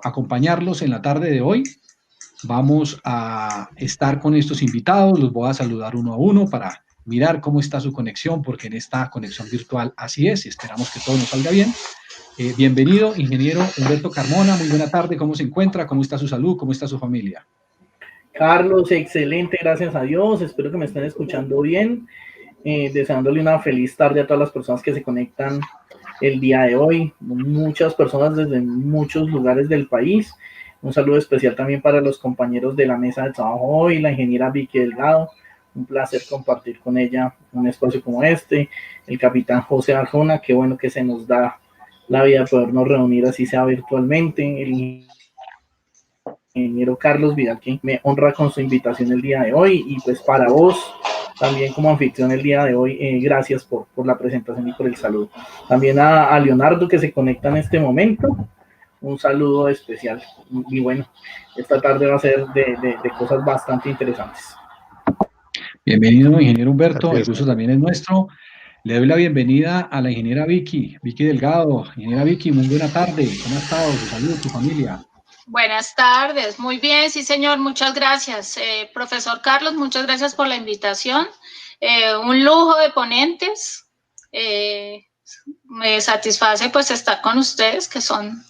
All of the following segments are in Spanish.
acompañarlos en la tarde de hoy. Vamos a estar con estos invitados, los voy a saludar uno a uno para mirar cómo está su conexión, porque en esta conexión virtual así es, y esperamos que todo nos salga bien. Bienvenido, ingeniero Humberto Carmona, muy buena tarde, ¿cómo se encuentra? ¿Cómo está su salud? ¿Cómo está su familia? Carlos, excelente, gracias a Dios, espero que me estén escuchando bien, deseándole una feliz tarde a todas las personas que se conectan el día de hoy, muchas personas desde muchos lugares del país. Un saludo especial también para los compañeros de la mesa de trabajo hoy, la ingeniera Vicky Delgado, un placer compartir con ella un espacio como este, el capitán José Arjona, qué bueno que se nos da la vida de podernos reunir así sea virtualmente, el ingeniero Carlos Vidal, que me honra con su invitación el día de hoy, y pues para vos, también como anfitrión el día de hoy, gracias por la presentación y por el saludo. También a Leonardo, que se conecta en este momento, un saludo especial. Y bueno, esta tarde va a ser de cosas bastante interesantes. Bienvenido, ingeniero Humberto, el gusto también es nuestro. Le doy la bienvenida a la ingeniera Vicky Delgado. Ingeniera Vicky, muy buena tarde, ¿cómo ha estado? Su salud, su familia. Buenas tardes, muy bien, sí señor, muchas gracias. Profesor Carlos, muchas gracias por la invitación. Un lujo de ponentes. Me satisface pues estar con ustedes, que son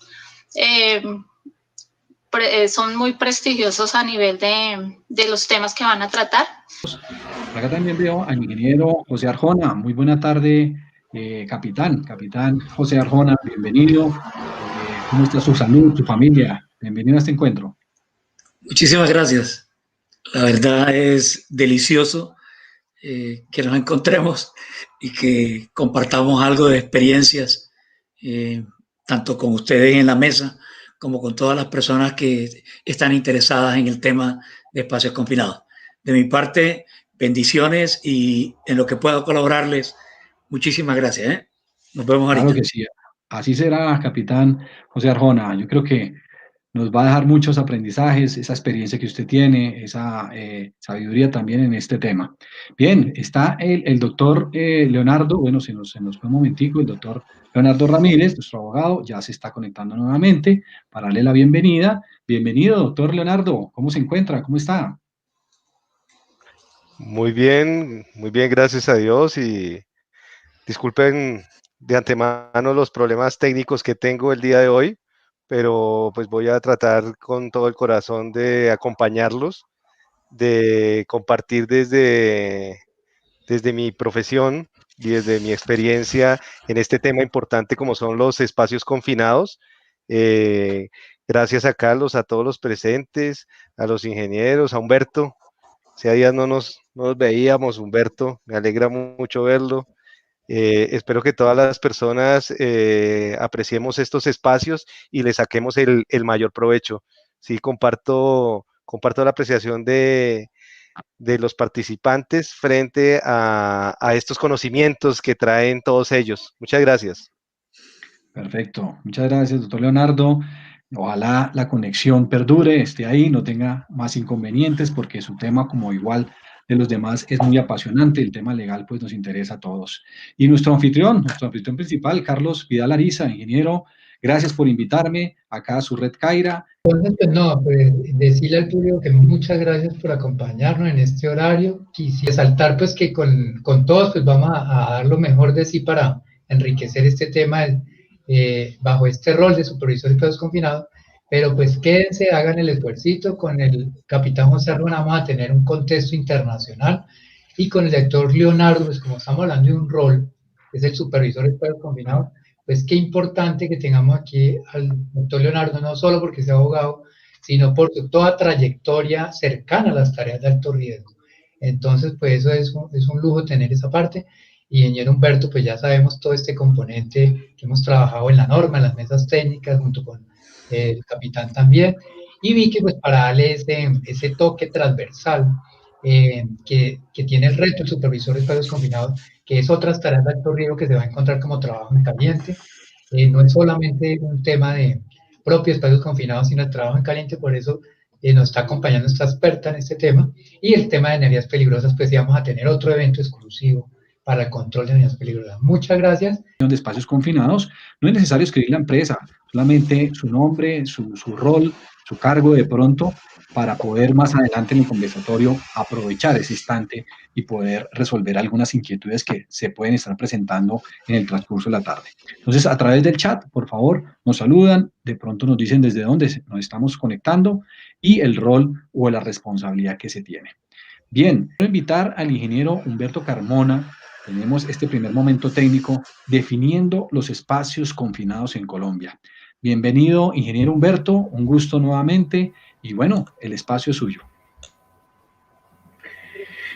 muy prestigiosos a nivel de los temas que van a tratar. Acá también veo al ingeniero José Arjona. Muy buena tarde, capitán José Arjona, bienvenido. ¿Cómo está su salud, su familia? Bienvenido a este encuentro. Muchísimas gracias. La verdad es delicioso que nos encontremos y que compartamos algo de experiencias, tanto con ustedes en la mesa como con todas las personas que están interesadas en el tema de espacios confinados. De mi parte, bendiciones, y en lo que pueda colaborarles, muchísimas gracias. Nos vemos ahorita. Claro que sí. Así será, capitán José Arjona. Yo creo que nos va a dejar muchos aprendizajes, esa experiencia que usted tiene, esa sabiduría también en este tema. Bien, está el doctor Leonardo, bueno, se nos fue un momentico, el doctor Leonardo Ramírez, nuestro abogado, ya se está conectando nuevamente para darle la bienvenida. Bienvenido, doctor Leonardo, ¿cómo se encuentra? ¿Cómo está? Muy bien, gracias a Dios, y disculpen de antemano los problemas técnicos que tengo el día de hoy, pero pues voy a tratar con todo el corazón de acompañarlos, de compartir desde mi profesión y desde mi experiencia en este tema importante como son los espacios confinados. Gracias a Carlos, a todos los presentes, a los ingenieros, a Humberto. Si a días no nos veíamos, Humberto, me alegra mucho verlo. Espero que todas las personas apreciemos estos espacios y le saquemos el mayor provecho. Sí, comparto la apreciación de los participantes frente a estos conocimientos que traen todos ellos. Muchas gracias. Perfecto. Muchas gracias, doctor Leonardo. Ojalá la conexión perdure, esté ahí, no tenga más inconvenientes, porque su tema, como igual de los demás, es muy apasionante. El tema legal, pues, nos interesa a todos. Y nuestro anfitrión principal, Carlos Vidal Ariza, ingeniero, gracias por invitarme acá a su red Caira. Entonces, pues no, pues decirle al público que muchas gracias por acompañarnos en este horario. Quisiera resaltar pues que con todos pues vamos a dar lo mejor de sí para enriquecer este tema bajo este rol de supervisor de espacios confinados, pero pues quédense, hagan el esfuercito. Con el capitán José Arjona vamos a tener un contexto internacional, y con el doctor Leonardo, pues como estamos hablando de un rol, es el supervisor de espacios confinados, pues qué importante que tengamos aquí al doctor Leonardo, no solo porque sea abogado, sino por toda trayectoria cercana a las tareas de alto riesgo. Entonces, pues eso es un lujo tener esa parte. Y ingeniero Humberto, pues ya sabemos todo este componente que hemos trabajado en la norma, en las mesas técnicas, junto con el capitán también. Y vi que pues para darle ese toque transversal que tiene el reto del supervisor de espacios confinados, que es otras tareas de alto riesgo que se va a encontrar como trabajo en caliente. No es solamente un tema de propios espacios confinados, sino el trabajo en caliente. Por eso nos está acompañando nuestra experta en este tema. Y el tema de energías peligrosas, pues sí vamos a tener otro evento exclusivo para el control de unidades peligrosas. Muchas gracias. De espacios confinados, no es necesario escribir la empresa, solamente su nombre, su rol, su cargo de pronto, para poder más adelante en el conversatorio aprovechar ese instante y poder resolver algunas inquietudes que se pueden estar presentando en el transcurso de la tarde. Entonces, a través del chat, por favor, nos saludan, de pronto nos dicen desde dónde nos estamos conectando y el rol o la responsabilidad que se tiene. Bien, quiero invitar al ingeniero Humberto Carmona. Tenemos este primer momento técnico definiendo los espacios confinados en Colombia. Bienvenido, ingeniero Humberto, un gusto nuevamente y bueno, el espacio es suyo.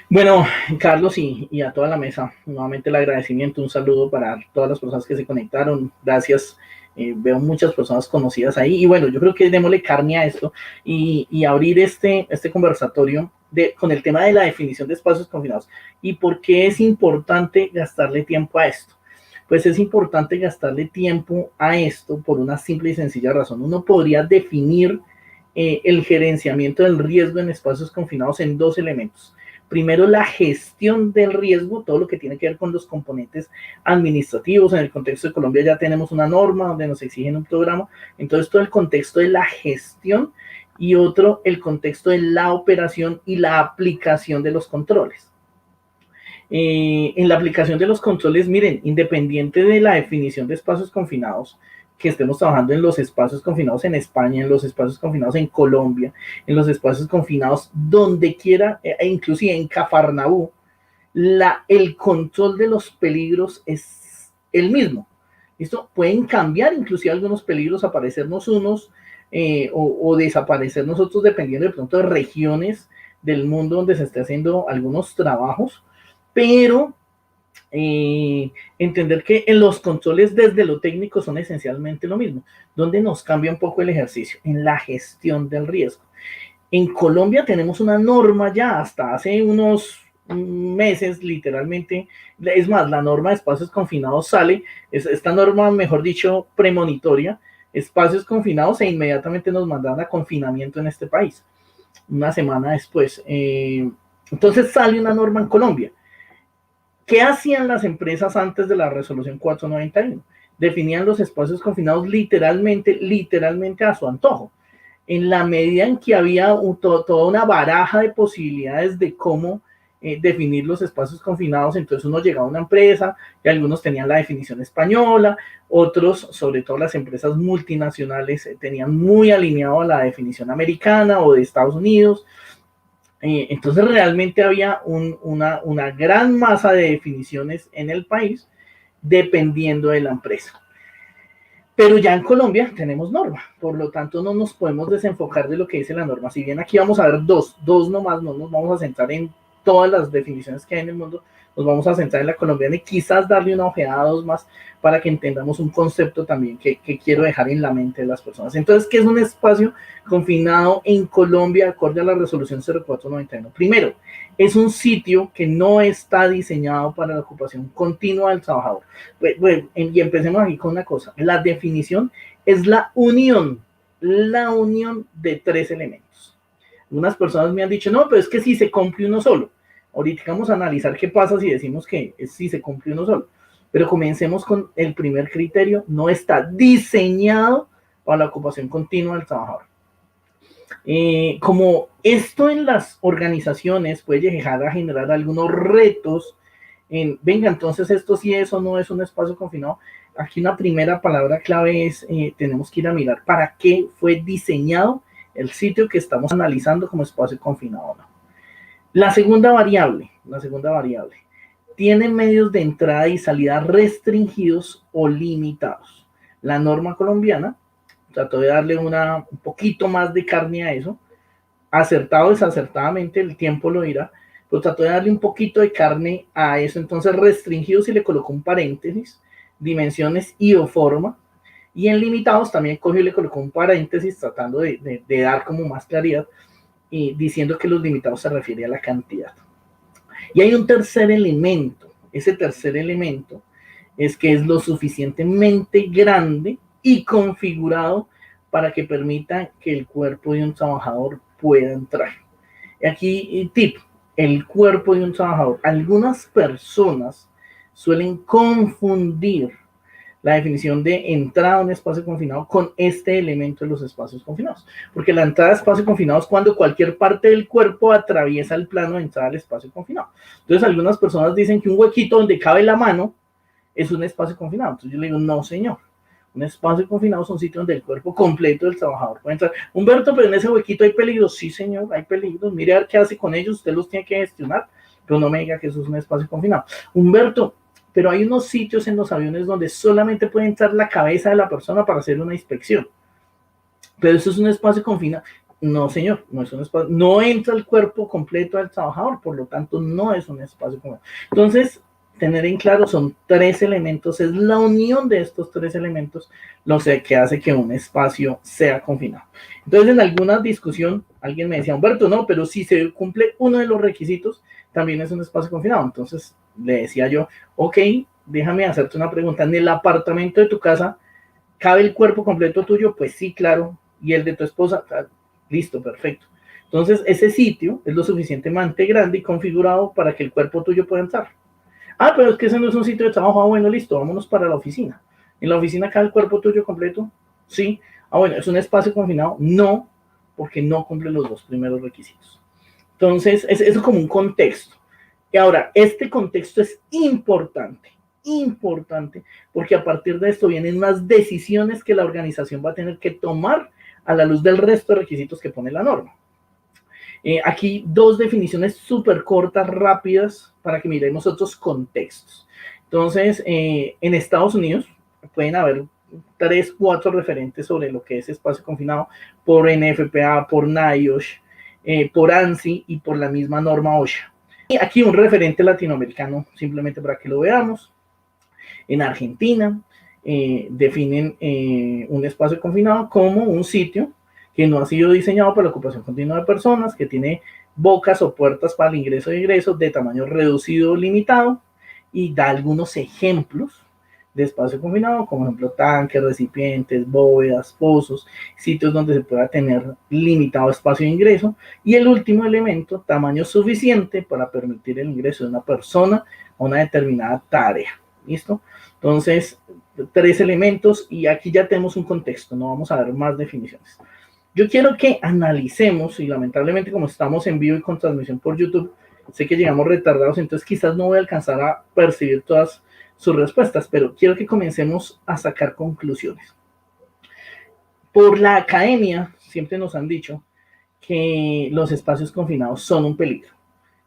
Bueno, Carlos y a toda la mesa, nuevamente el agradecimiento, un saludo para todas las personas que se conectaron, gracias, veo muchas personas conocidas ahí y bueno, yo creo que démosle carne a esto y abrir este conversatorio con el tema de la definición de espacios confinados y por qué es importante gastarle tiempo a esto. Pues es importante gastarle tiempo a esto por una simple y sencilla razón. Uno podría definir el gerenciamiento del riesgo en espacios confinados en dos elementos. Primero, la gestión del riesgo, todo lo que tiene que ver con los componentes administrativos. En el contexto de Colombia ya tenemos una norma donde nos exigen un programa. Entonces, todo el contexto de la gestión y otro, el contexto de la operación y la aplicación de los controles. En la aplicación de los controles, miren, independiente de la definición de espacios confinados, que estemos trabajando en los espacios confinados en España, en los espacios confinados en Colombia, en los espacios confinados donde quiera, inclusive en Cafarnaú, el control de los peligros es el mismo. ¿Listo? Pueden cambiar inclusive algunos peligros, aparecernos unos o desaparecernos otros, dependiendo de pronto de regiones del mundo donde se esté haciendo algunos trabajos, pero entender que en los controles desde lo técnico son esencialmente lo mismo. Donde nos cambia un poco el ejercicio, en la gestión del riesgo. En Colombia tenemos una norma ya hasta hace unos meses, literalmente, es más, la norma de espacios confinados sale, esta norma, mejor dicho, premonitoria, espacios confinados, e inmediatamente nos mandaron a confinamiento en este país, una semana después. Entonces sale una norma en Colombia. ¿Qué hacían las empresas antes de la resolución 491? Definían los espacios confinados literalmente a su antojo. En la medida en que había toda una baraja de posibilidades de cómo definir los espacios confinados, entonces uno llegaba a una empresa y algunos tenían la definición española, otros, sobre todo las empresas multinacionales, tenían muy alineado a la definición americana o de Estados Unidos. Entonces realmente había una gran masa de definiciones en el país dependiendo de la empresa. Pero ya en Colombia tenemos norma, por lo tanto no nos podemos desenfocar de lo que dice la norma. Si bien aquí vamos a ver dos nomás, no nos vamos a centrar en todas las definiciones que hay en el mundo, nos vamos a centrar en la colombiana y quizás darle una ojeada a dos más para que entendamos un concepto también que quiero dejar en la mente de las personas. Entonces, ¿qué es un espacio confinado en Colombia acorde a la resolución 0491? Primero, es un sitio que no está diseñado para la ocupación continua del trabajador. Y empecemos aquí con una cosa. La definición es la unión de tres elementos. Algunas personas me han dicho, no, pero es que si se cumple uno solo. Ahorita vamos a analizar qué pasa si decimos que si se cumple uno solo. Pero comencemos con el primer criterio, no está diseñado para la ocupación continua del trabajador. Como esto en las organizaciones puede llegar a generar algunos retos, venga, entonces esto sí es o no es un espacio confinado, aquí una primera palabra clave es, tenemos que ir a mirar para qué fue diseñado el sitio que estamos analizando como espacio confinado, ¿no? La segunda variable, tiene medios de entrada y salida restringidos o limitados. La norma colombiana trató de darle un poquito más de carne a eso, acertado o desacertadamente, el tiempo lo dirá, pero trató de darle un poquito de carne a eso. Entonces restringidos y le colocó un paréntesis, dimensiones y o forma, y en limitados también cogió y le colocó un paréntesis tratando de dar como más claridad, y diciendo que los limitados se refiere a la cantidad. Y hay un tercer elemento, ese tercer elemento es que es lo suficientemente grande y configurado para que permita que el cuerpo de un trabajador pueda entrar. Aquí, tip, el cuerpo de un trabajador. Algunas personas suelen confundir la definición de entrada a un espacio confinado con este elemento de los espacios confinados. Porque la entrada a espacio confinado es cuando cualquier parte del cuerpo atraviesa el plano de entrada al espacio confinado. Entonces, algunas personas dicen que un huequito donde cabe la mano es un espacio confinado. Entonces, yo le digo, no, señor. Un espacio confinado es un sitio donde el cuerpo completo del trabajador puede entrar. Humberto, pero en ese huequito hay peligros. Sí, señor, hay peligros. Mire a ver qué hace con ellos. Usted los tiene que gestionar, pero no me diga que eso es un espacio confinado. Humberto, pero hay unos sitios en los aviones donde solamente puede entrar la cabeza de la persona para hacer una inspección. Pero eso es un espacio confinado. No, señor, no es un espacio. No entra el cuerpo completo del trabajador, por lo tanto, no es un espacio confinado. Entonces, tener en claro, son 3 elementos, es la unión de estos 3 elementos lo que hace que un espacio sea confinado. Entonces, en alguna discusión, alguien me decía, Humberto, no, pero si se cumple uno de los requisitos, también es un espacio confinado. Entonces, le decía yo, ok, déjame hacerte una pregunta, ¿en el apartamento de tu casa cabe el cuerpo completo tuyo? Pues sí, claro, y el de tu esposa, listo, perfecto. Entonces, ese sitio es lo suficientemente grande y configurado para que el cuerpo tuyo pueda entrar. Ah, pero es que ese no es un sitio de trabajo. Ah, bueno, listo, vámonos para la oficina. ¿En la oficina cabe el cuerpo tuyo completo? Sí. Ah, bueno, ¿es un espacio confinado? No, porque no cumple los 2 primeros requisitos. Entonces, eso es como un contexto. Y ahora, este contexto es importante, porque a partir de esto vienen unas decisiones que la organización va a tener que tomar a la luz del resto de requisitos que pone la norma. Aquí 2 definiciones súper cortas, rápidas, para que miremos otros contextos. Entonces, en Estados Unidos pueden haber 3, 4 referentes sobre lo que es espacio confinado por NFPA, por NIOSH, por ANSI y por la misma norma OSHA. Y aquí un referente latinoamericano, simplemente para que lo veamos. En Argentina definen un espacio confinado como un sitio que no ha sido diseñado para la ocupación continua de personas, que tiene bocas o puertas para el ingreso y egreso de tamaño reducido o limitado, y da algunos ejemplos de espacio confinado, como ejemplo tanques, recipientes, bóvedas, pozos, sitios donde se pueda tener limitado espacio de ingreso. Y el último elemento, tamaño suficiente para permitir el ingreso de una persona a una determinada tarea. ¿Listo? Entonces, 3 elementos, y aquí ya tenemos un contexto, no vamos a ver más definiciones. Yo quiero que analicemos, y lamentablemente como estamos en vivo y con transmisión por YouTube, sé que llegamos retardados, entonces quizás no voy a alcanzar a percibir todas sus respuestas, pero quiero que comencemos a sacar conclusiones. Por la academia, siempre nos han dicho que los espacios confinados son un peligro.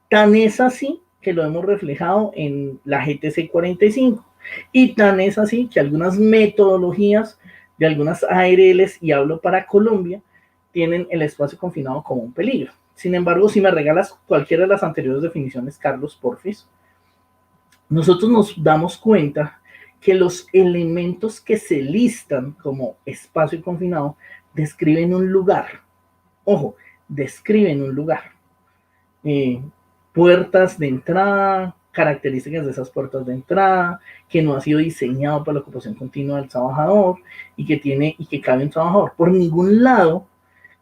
Tan es así que lo hemos reflejado en la GTC 45, y tan es así que algunas metodologías de algunas ARLs, y hablo para Colombia, tienen el espacio confinado como un peligro. Sin embargo, si me regalas cualquiera de las anteriores definiciones, Carlos, porfis, nosotros nos damos cuenta que los elementos que se listan como espacio confinado describen un lugar. Ojo, describen un lugar. Puertas de entrada, características de esas puertas de entrada, que no ha sido diseñado para la ocupación continua del trabajador y que cabe un trabajador. Por ningún lado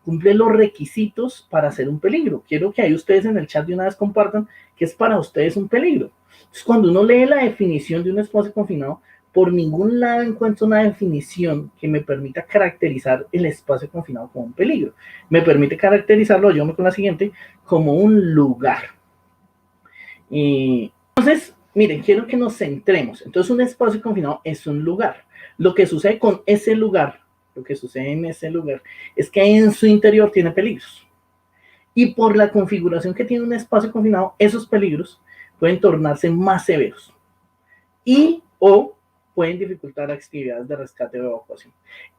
cumple los requisitos para ser un peligro. Quiero que ahí ustedes en el chat de una vez compartan que es para ustedes un peligro. Entonces, cuando uno lee la definición de un espacio confinado, por ningún lado encuentro una definición que me permita caracterizar el espacio confinado como un peligro. Me permite caracterizarlo, yo me con la siguiente, como un lugar. Entonces, miren, quiero que nos centremos. Entonces, un espacio confinado es un lugar. Lo que sucede con ese lugar, lo que sucede en ese lugar, es que en su interior tiene peligros. Y por la configuración que tiene un espacio confinado, esos peligros pueden tornarse más severos o pueden dificultar actividades de rescate o evacuación.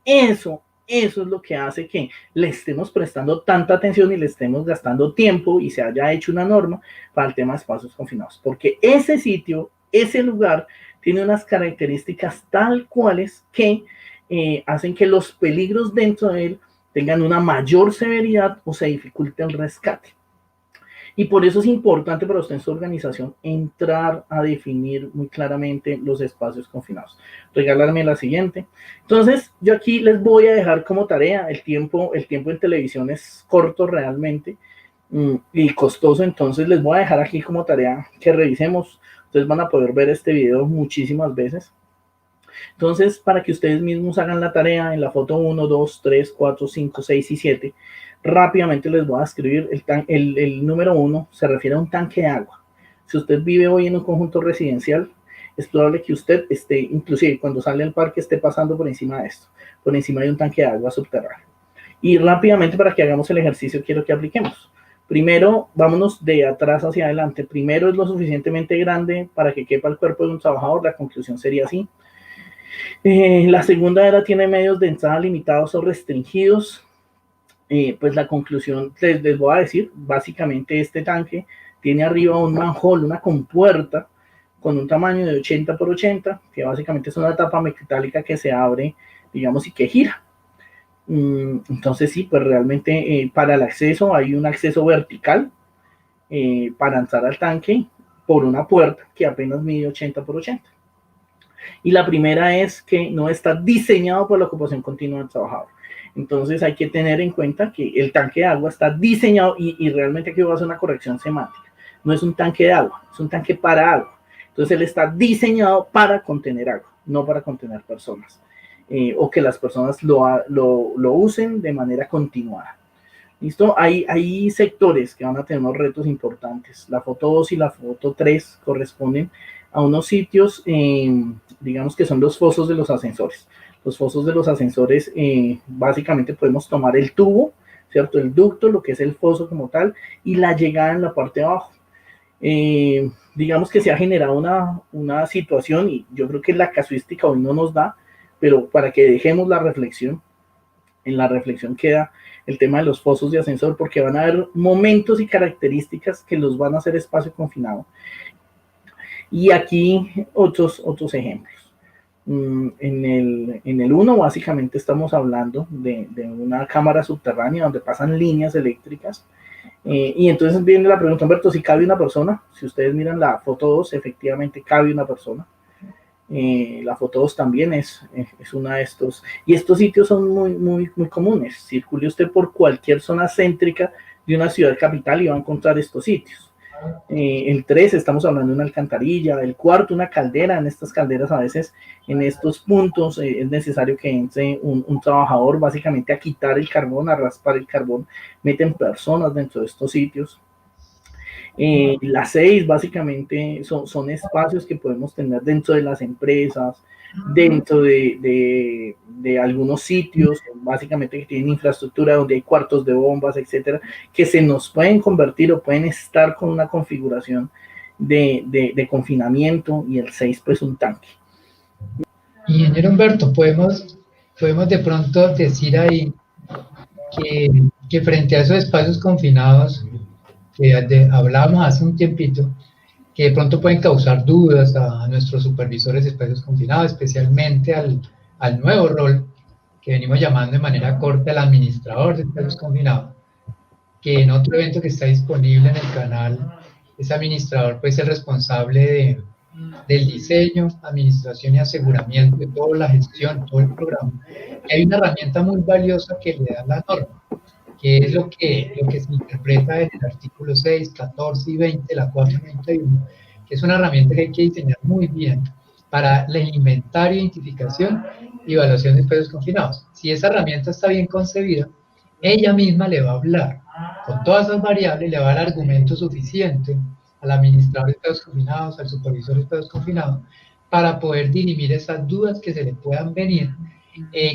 Eso es lo que hace que le estemos prestando tanta atención y le estemos gastando tiempo y se haya hecho una norma para el tema de espacios confinados, porque ese sitio, ese lugar, tiene unas características tal cuales que hacen que los peligros dentro de él tengan una mayor severidad o se dificulte el rescate. Y por eso es importante para usted en su organización entrar a definir muy claramente los espacios confinados. Regalarme la siguiente. Entonces, yo aquí les voy a dejar como tarea, el tiempo en televisión es corto realmente y costoso, entonces les voy a dejar aquí como tarea que revisemos Entonces van a poder ver este video muchísimas veces. Entonces, para que ustedes mismos hagan la tarea en la foto 1, 2, 3, 4, 5, 6 y 7, rápidamente les voy a escribir el número 1, se refiere a un tanque de agua. Si usted vive hoy en un conjunto residencial, es probable que usted esté, inclusive cuando sale al parque, esté pasando por encima de esto, por encima de un tanque de agua subterráneo. Y rápidamente, para que hagamos el ejercicio, quiero que apliquemos. Primero, vámonos de atrás hacia adelante. Primero es lo suficientemente grande para que quepa el cuerpo de un trabajador. La conclusión sería así. La segunda era tiene medios de entrada limitados o restringidos. Pues la conclusión les voy a decir, básicamente este tanque tiene arriba un manhole, una compuerta con un tamaño de 80 por 80, que básicamente es una tapa metálica que se abre, digamos, y que gira. Entonces sí, pues realmente para el acceso hay un acceso vertical para entrar al tanque por una puerta que apenas mide 80 por 80. Y la primera es que no está diseñado por la ocupación continua del trabajador. Entonces hay que tener en cuenta que el tanque de agua está diseñado y realmente aquí voy a hacer una corrección semántica. No es un tanque de agua, es un tanque para agua. Entonces él está diseñado para contener agua, no para contener personas. O que las personas lo usen de manera continuada. ¿Listo? Hay sectores que van a tener unos retos importantes. La foto 2 y la foto 3 corresponden a unos sitios, digamos que son los fosos de los ascensores. Los fosos de los ascensores, básicamente podemos tomar el tubo, ¿cierto? El ducto, lo que es el foso como tal, y la llegada en la parte de abajo. Digamos que se ha generado una situación, y yo creo que la casuística hoy no nos da, pero para que dejemos la reflexión, en la reflexión queda el tema de los fosos de ascensor, porque van a haber momentos y características que los van a hacer espacio confinado. Y aquí otros ejemplos. En el 1 básicamente estamos hablando de una cámara subterránea donde pasan líneas eléctricas. Y entonces viene la pregunta, Humberto, si cabe una persona. Si ustedes miran la foto 2, efectivamente cabe una persona. La foto 2 también es una de estos. Y estos sitios son muy comunes. Circule usted por cualquier zona céntrica de una ciudad capital y va a encontrar estos sitios. El 3 estamos hablando de una alcantarilla. El 4 una caldera. En estas calderas a veces, en estos puntos, es necesario que entre un trabajador básicamente a quitar el carbón, a raspar el carbón. Meten personas dentro de estos sitios. La 6 básicamente son espacios que podemos tener dentro de las empresas, dentro de algunos sitios, básicamente que tienen infraestructura donde hay cuartos de bombas, etcétera, que se nos pueden convertir o pueden estar con una configuración de confinamiento. Y el 6 pues un tanque. Ingeniero Humberto, podemos de pronto decir ahí que frente a esos espacios confinados que hablábamos hace un tiempito, que de pronto pueden causar dudas a nuestros supervisores de espacios confinados, especialmente al nuevo rol que venimos llamando de manera corta el administrador de espacios confinados, que en otro evento que está disponible en el canal, ese administrador pues es el responsable del diseño, administración y aseguramiento de toda la gestión, todo el programa. Y hay una herramienta muy valiosa que le da la norma, que es lo que se interpreta en el artículo 6, 14 y 20, la 491, que es una herramienta que hay que diseñar muy bien para el inventario, identificación y evaluación de espacios confinados. Si esa herramienta está bien concebida, ella misma le va a hablar con todas esas variables, le va a dar argumento suficiente al administrador de espacios confinados, al supervisor de espacios confinados, para poder dirimir esas dudas que se le puedan venir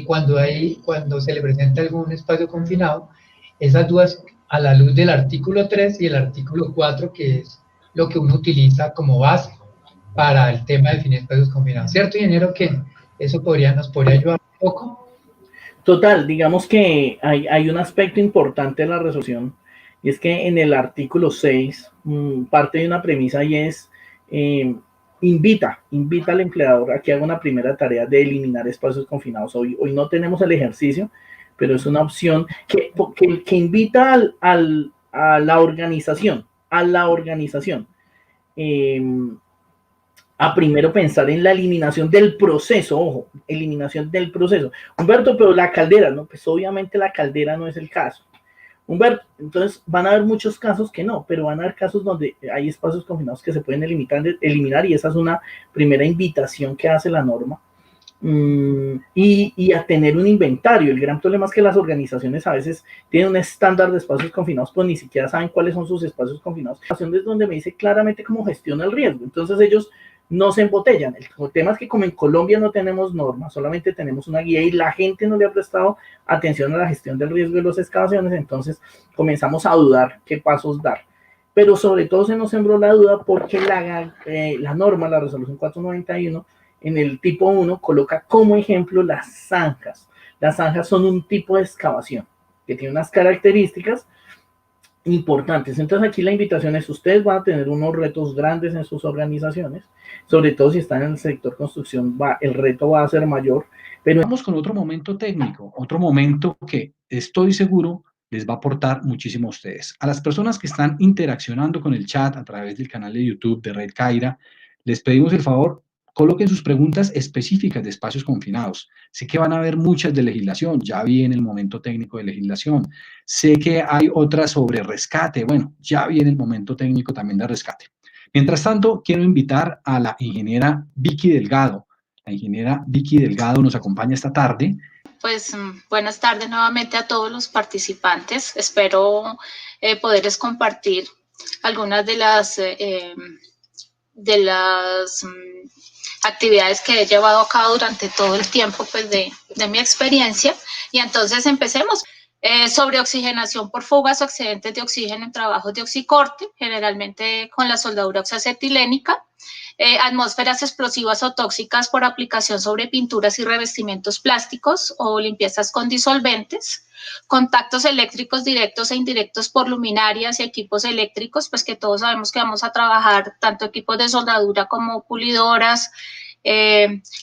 cuando se le presenta algún espacio confinado, esas dudas a la luz del artículo 3 y el artículo 4, que es lo que uno utiliza como base para el tema de definir espacios confinados. ¿Cierto, ingeniero, que eso nos podría ayudar un poco? Total, digamos que hay un aspecto importante de la resolución, y es que en el artículo 6, parte de una premisa y es, invita al empleador a que haga una primera tarea de eliminar espacios confinados. Hoy no tenemos el ejercicio, pero es una opción que invita a la organización, a primero pensar en la eliminación del proceso. Ojo, eliminación del proceso. Humberto, pero la caldera, no, pues obviamente la caldera no es el caso. Humberto, entonces van a haber muchos casos que no, pero van a haber casos donde hay espacios confinados que se pueden eliminar y esa es una primera invitación que hace la norma. Y a tener un inventario. El gran problema es que las organizaciones a veces tienen un estándar de espacios confinados, pues ni siquiera saben cuáles son sus espacios confinados. Es donde me dice claramente cómo gestiona el riesgo. Entonces ellos no se embotellan. El tema es que como en Colombia no tenemos normas, solamente tenemos una guía y la gente no le ha prestado atención a la gestión del riesgo de las excavaciones, entonces comenzamos a dudar qué pasos dar. Pero sobre todo se nos sembró la duda porque la norma, la resolución 491, en el tipo 1 coloca como ejemplo las zanjas. Las zanjas son un tipo de excavación que tiene unas características importantes. Entonces aquí la invitación es, ustedes van a tener unos retos grandes en sus organizaciones, sobre todo si están en el sector construcción, el reto va a ser mayor. Pero vamos con otro momento técnico, otro momento que estoy seguro les va a aportar muchísimo a ustedes. A las personas que están interaccionando con el chat a través del canal de YouTube de Red Caira, les pedimos el favor, coloquen sus preguntas específicas de espacios confinados. Sé que van a haber muchas de legislación, ya viene el momento técnico de legislación. Sé que hay otras sobre rescate, bueno, ya viene el momento técnico también de rescate. Mientras tanto, quiero invitar a la ingeniera Vicky Delgado. La ingeniera Vicky Delgado nos acompaña esta tarde. Pues buenas tardes nuevamente a todos los participantes. Espero poderles compartir algunas de las actividades que he llevado a cabo durante todo el tiempo pues, de mi experiencia. Y entonces empecemos. Sobre oxigenación por fugas o accidentes de oxígeno en trabajos de oxicorte, generalmente con la soldadura oxacetilénica. Atmósferas explosivas o tóxicas por aplicación sobre pinturas y revestimientos plásticos o limpiezas con disolventes, contactos eléctricos directos e indirectos por luminarias y equipos eléctricos, pues que todos sabemos que vamos a trabajar tanto equipos de soldadura como pulidoras,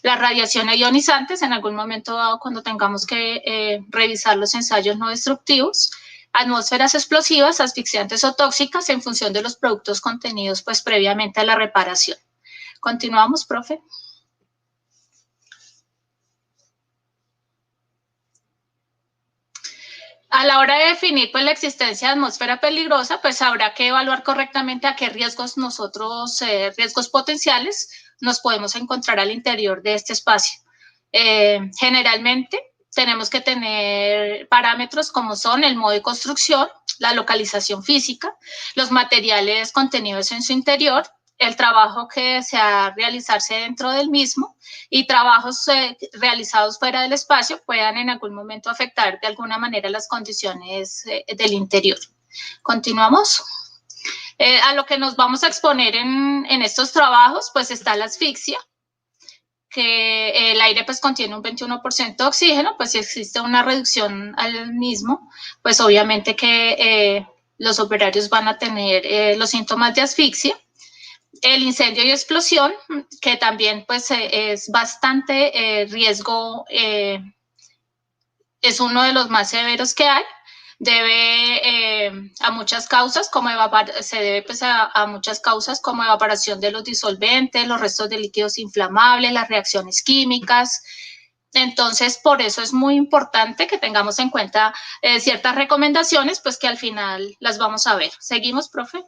las radiaciones ionizantes en algún momento dado cuando tengamos que revisar los ensayos no destructivos, atmósferas explosivas, asfixiantes o tóxicas en función de los productos contenidos pues previamente a la reparación. Continuamos, profe. A la hora de definir pues, la existencia de atmósfera peligrosa, pues habrá que evaluar correctamente a qué riesgos riesgos potenciales nos podemos encontrar al interior de este espacio. Generalmente tenemos que tener parámetros como son el modo de construcción, la localización física, los materiales contenidos en su interior, el trabajo que desea realizarse dentro del mismo y trabajos realizados fuera del espacio puedan en algún momento afectar de alguna manera las condiciones del interior. Continuamos. A lo que nos vamos a exponer en estos trabajos, pues está la asfixia, que el aire pues contiene un 21% de oxígeno, pues si existe una reducción al mismo, pues obviamente que los operarios van a tener los síntomas de asfixia. El incendio y explosión, que también pues es bastante riesgo, es uno de los más severos que hay. Debe a muchas causas, se debe pues, a muchas causas como evaporación de los disolventes, los restos de líquidos inflamables, las reacciones químicas. Entonces, por eso es muy importante que tengamos en cuenta ciertas recomendaciones, pues que al final las vamos a ver. ¿Seguimos, profe?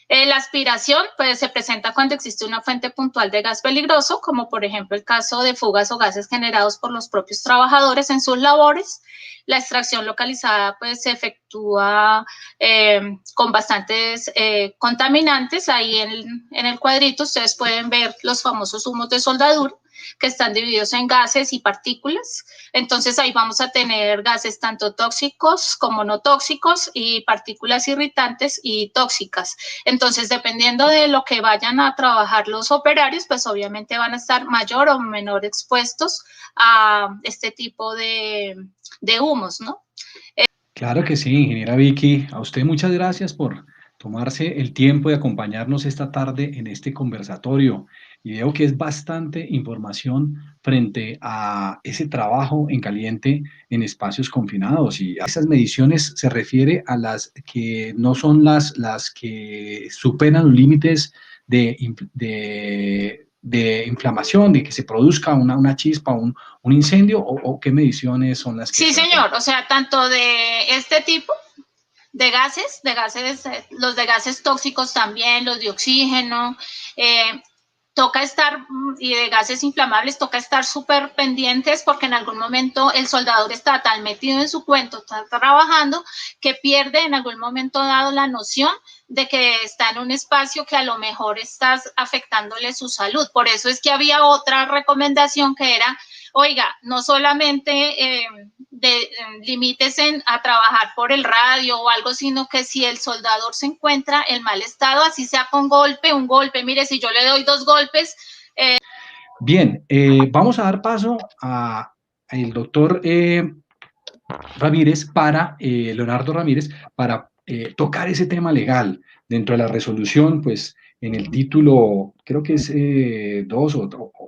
La aspiración pues, se presenta cuando existe una fuente puntual de gas peligroso, como por ejemplo el caso de fugas o gases generados por los propios trabajadores en sus labores. La extracción localizada pues, se efectúa con bastantes contaminantes. Ahí en el cuadrito ustedes pueden ver los famosos humos de soldadura, que están divididos en gases y partículas. Entonces ahí vamos a tener gases tanto tóxicos como no tóxicos y partículas irritantes y tóxicas. Entonces, dependiendo de lo que vayan a trabajar los operarios, pues obviamente van a estar mayor o menor expuestos a este tipo de humos, ¿no? Claro que sí, ingeniera Vicky. A usted muchas gracias por tomarse el tiempo de acompañarnos esta tarde en este conversatorio. Y veo que es bastante información frente a ese trabajo en caliente en espacios confinados. Y a esas mediciones se refiere a las que no son las que superan los límites de de inflamación, de que se produzca una chispa, un incendio, o qué mediciones son las que Sí, se hacen? señor, o sea, tanto de este tipo de gases, los de gases tóxicos también, los de oxígeno, toca estar, y de gases inflamables, toca estar súper pendientes porque en algún momento el soldador está tan metido en su cuento, está trabajando, que pierde en algún momento dado la noción de que está en un espacio que a lo mejor estás afectándole su salud. Por eso es que había otra recomendación que era, oiga, no solamente limítese a trabajar por el radio o algo, sino que si el soldador se encuentra en mal estado, así sea con un golpe, mire, si yo le doy 2 golpes. Bien, vamos a dar paso a el doctor Ramírez Leonardo Ramírez, para tocar ese tema legal dentro de la resolución, pues en el título, creo que es 2,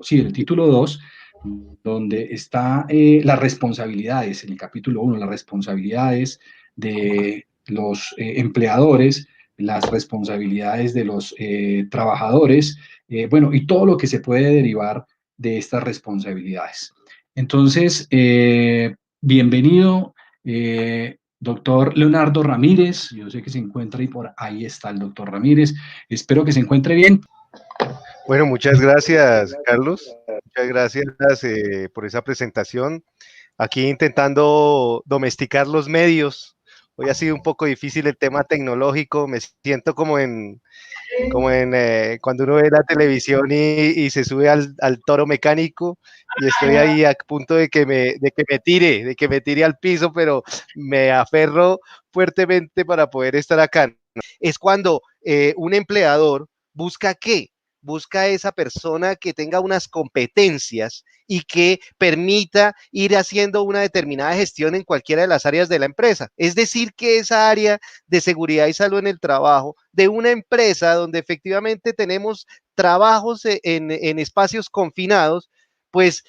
sí, el título 2, donde está las responsabilidades, en el capítulo 1, las responsabilidades de los empleadores, las responsabilidades de los trabajadores, bueno, y todo lo que se puede derivar de estas responsabilidades. Entonces, bienvenido, doctor Leonardo Ramírez. Yo sé que se encuentra y por ahí está el doctor Ramírez. Espero que se encuentre bien. Bueno, muchas gracias, Carlos. Muchas gracias por esa presentación. Aquí intentando domesticar los medios. Hoy ha sido un poco difícil el tema tecnológico. Me siento como en cuando uno ve la televisión y se sube al toro mecánico, y estoy ahí a punto de que me tire al piso, pero me aferro fuertemente para poder estar acá. Es cuando un empleador busca ¿qué? Busca esa persona que tenga unas competencias y que permita ir haciendo una determinada gestión en cualquiera de las áreas de la empresa. Es decir, que esa área de seguridad y salud en el trabajo de una empresa donde efectivamente tenemos trabajos en espacios confinados, pues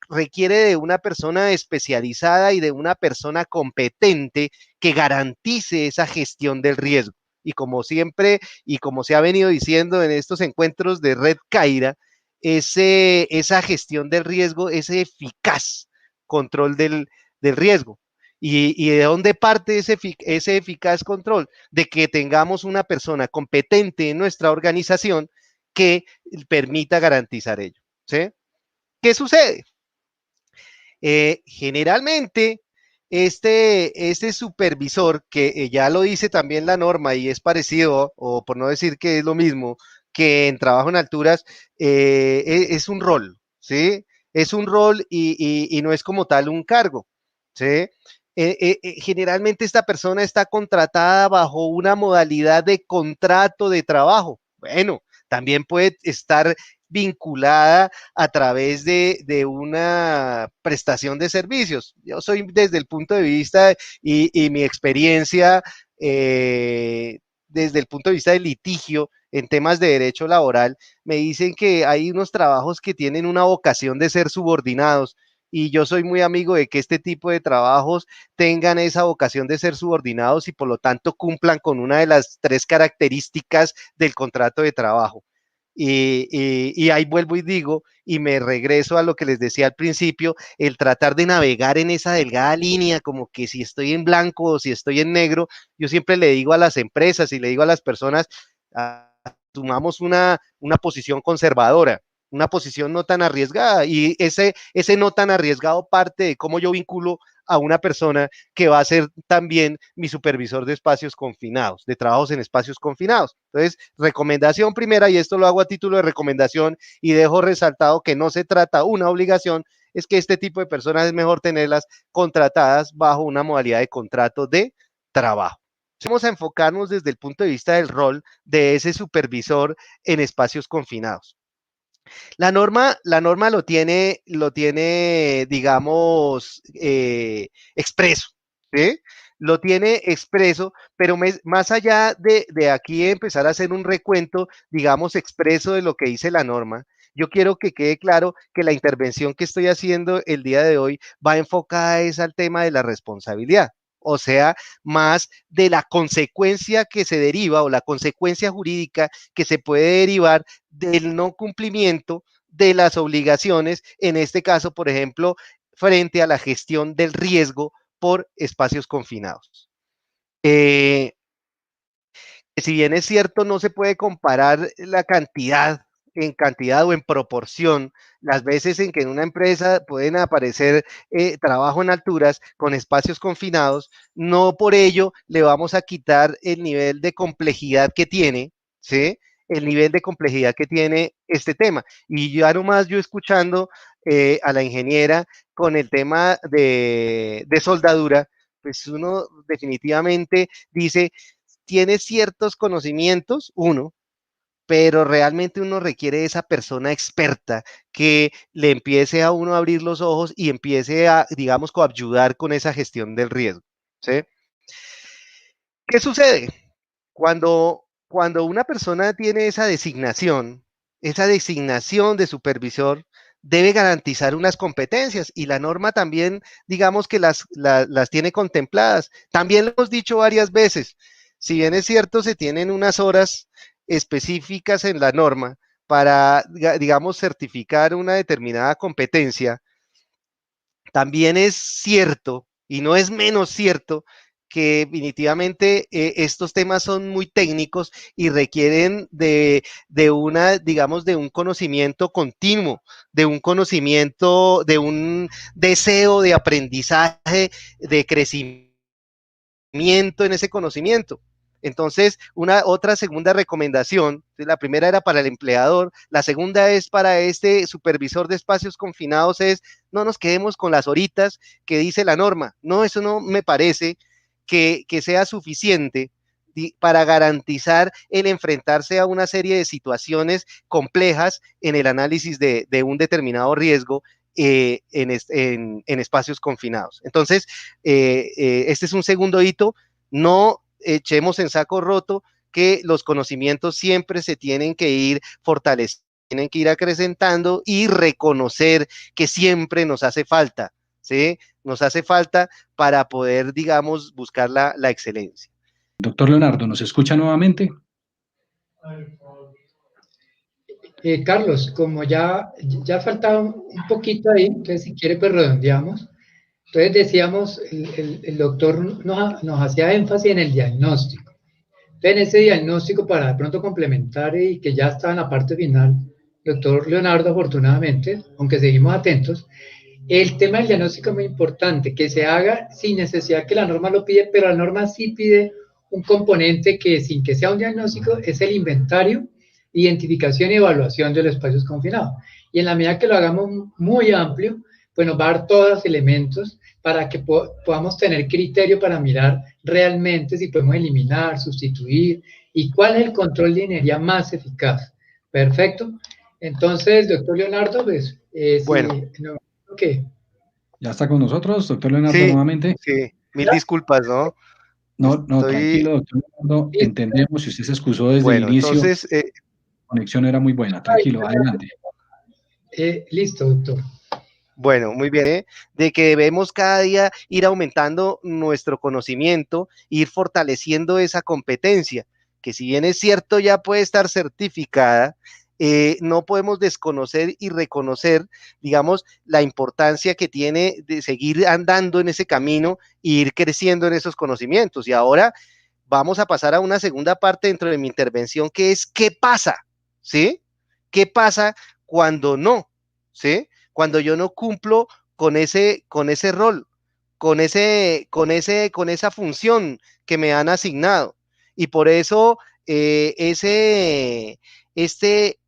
requiere de una persona especializada y de una persona competente que garantice esa gestión del riesgo. Y como siempre, y como se ha venido diciendo en estos encuentros de Red Caira, esa gestión del riesgo, ese eficaz control del riesgo. ¿Y de dónde parte ese eficaz control? De que tengamos una persona competente en nuestra organización que permita garantizar ello. ¿Sí? ¿Qué sucede? Generalmente, este supervisor, que ya lo dice también la norma y es parecido, o por no decir que es lo mismo, que en trabajo en alturas, es un rol, ¿sí? Es un rol y no es como tal un cargo, ¿sí? Generalmente esta persona está contratada bajo una modalidad de contrato de trabajo. Bueno, también puede estar vinculada a través de una prestación de servicios. Yo soy desde el punto de vista y mi experiencia desde el punto de vista del litigio en temas de derecho laboral, me dicen que hay unos trabajos que tienen una vocación de ser subordinados, y yo soy muy amigo de que este tipo de trabajos tengan esa vocación de ser subordinados y por lo tanto cumplan con una de las 3 características del contrato de trabajo. Y ahí vuelvo y digo, y me regreso a lo que les decía al principio, el tratar de navegar en esa delgada línea, como que si estoy en blanco o si estoy en negro. Yo siempre le digo a las empresas y le digo a las personas, tomamos una posición conservadora, una posición no tan arriesgada, y ese no tan arriesgado parte de cómo yo vinculo a una persona que va a ser también mi supervisor de espacios confinados, de trabajos en espacios confinados. Entonces, recomendación primera, y esto lo hago a título de recomendación y dejo resaltado que no se trata una obligación, es que este tipo de personas es mejor tenerlas contratadas bajo una modalidad de contrato de trabajo. Vamos a enfocarnos desde el punto de vista del rol de ese supervisor en espacios confinados. La norma lo tiene, digamos, expreso, ¿sí? Lo tiene expreso, pero más allá de aquí empezar a hacer un recuento, digamos, expreso de lo que dice la norma, yo quiero que quede claro que la intervención que estoy haciendo el día de hoy va enfocada es al tema de la responsabilidad. o sea, más de la consecuencia que se deriva o la consecuencia jurídica que se puede derivar del no cumplimiento de las obligaciones, en este caso, por ejemplo, frente a la gestión del riesgo por espacios confinados. Si bien es cierto, no se puede comparar la cantidad, en cantidad o en proporción, las veces en que en una empresa pueden aparecer trabajo en alturas con espacios confinados, no por ello le vamos a quitar el nivel de complejidad que tiene, ¿sí? El nivel de complejidad que tiene este tema. Y ya nomás yo escuchando a la ingeniera con el tema de soldadura, pues uno definitivamente dice, tiene ciertos conocimientos, uno, pero realmente uno requiere de esa persona experta que le empiece a uno a abrir los ojos y empiece a, digamos, coayudar con esa gestión del riesgo, ¿sí? ¿Qué sucede? Cuando una persona tiene esa designación de supervisor, debe garantizar unas competencias y la norma también, digamos que las tiene contempladas. También lo hemos dicho varias veces, si bien es cierto, se tienen unas horas específicas en la norma para, digamos, certificar una determinada competencia, también es cierto, y no es menos cierto, que definitivamente estos temas son muy técnicos y requieren una, digamos, de un conocimiento continuo, de un conocimiento, de un deseo de aprendizaje, de crecimiento en ese conocimiento. Entonces, otra segunda recomendación, la primera era para el empleador, la segunda es para este supervisor de espacios confinados, es no nos quedemos con las horitas que dice la norma. No, eso no me parece que sea suficiente para garantizar el enfrentarse a una serie de situaciones complejas en el análisis de un determinado riesgo en espacios confinados. Entonces, este es un segundo hito, no echemos en saco roto que los conocimientos siempre se tienen que ir fortaleciendo, tienen que ir acrecentando y reconocer que siempre nos hace falta, ¿sí? Nos hace falta para poder, digamos, buscar la excelencia. Doctor Leonardo, ¿nos escucha nuevamente? Carlos, como ya faltaba un poquito ahí, entonces si quiere pues redondeamos. Entonces decíamos, el doctor nos hacía énfasis en el diagnóstico. Entonces en ese diagnóstico, para de pronto complementar y que ya está en la parte final, doctor Leonardo, afortunadamente, aunque seguimos atentos, el tema del diagnóstico es muy importante, que se haga sin necesidad que la norma lo pide, pero la norma sí pide un componente que sin que sea un diagnóstico es el inventario, identificación y evaluación de los espacios confinados. Y en la medida que lo hagamos muy amplio, pues nos va a dar todos los elementos para que podamos tener criterio para mirar realmente si podemos eliminar, sustituir y cuál es el control de ingeniería más eficaz. Perfecto. Entonces, doctor Leonardo, pues, bueno. ¿Qué? ¿Ya está con nosotros, doctor Leonardo, sí, nuevamente? Sí, mil disculpas, ¿no? No, tranquilo, doctor Leonardo, entendemos, si usted se excusó desde el inicio, entonces, la conexión era muy buena, tranquilo, adelante. Listo, doctor. Bueno, muy bien, de que debemos cada día ir aumentando nuestro conocimiento, ir fortaleciendo esa competencia, que si bien es cierto ya puede estar certificada, no podemos desconocer y reconocer, digamos, la importancia que tiene de seguir andando en ese camino e ir creciendo en esos conocimientos. Y ahora vamos a pasar a una segunda parte dentro de mi intervención, que es ¿qué pasa? ¿Sí? ¿Qué pasa cuando no? ¿Sí? Cuando yo no cumplo con ese rol, con esa función que me han asignado. Y por eso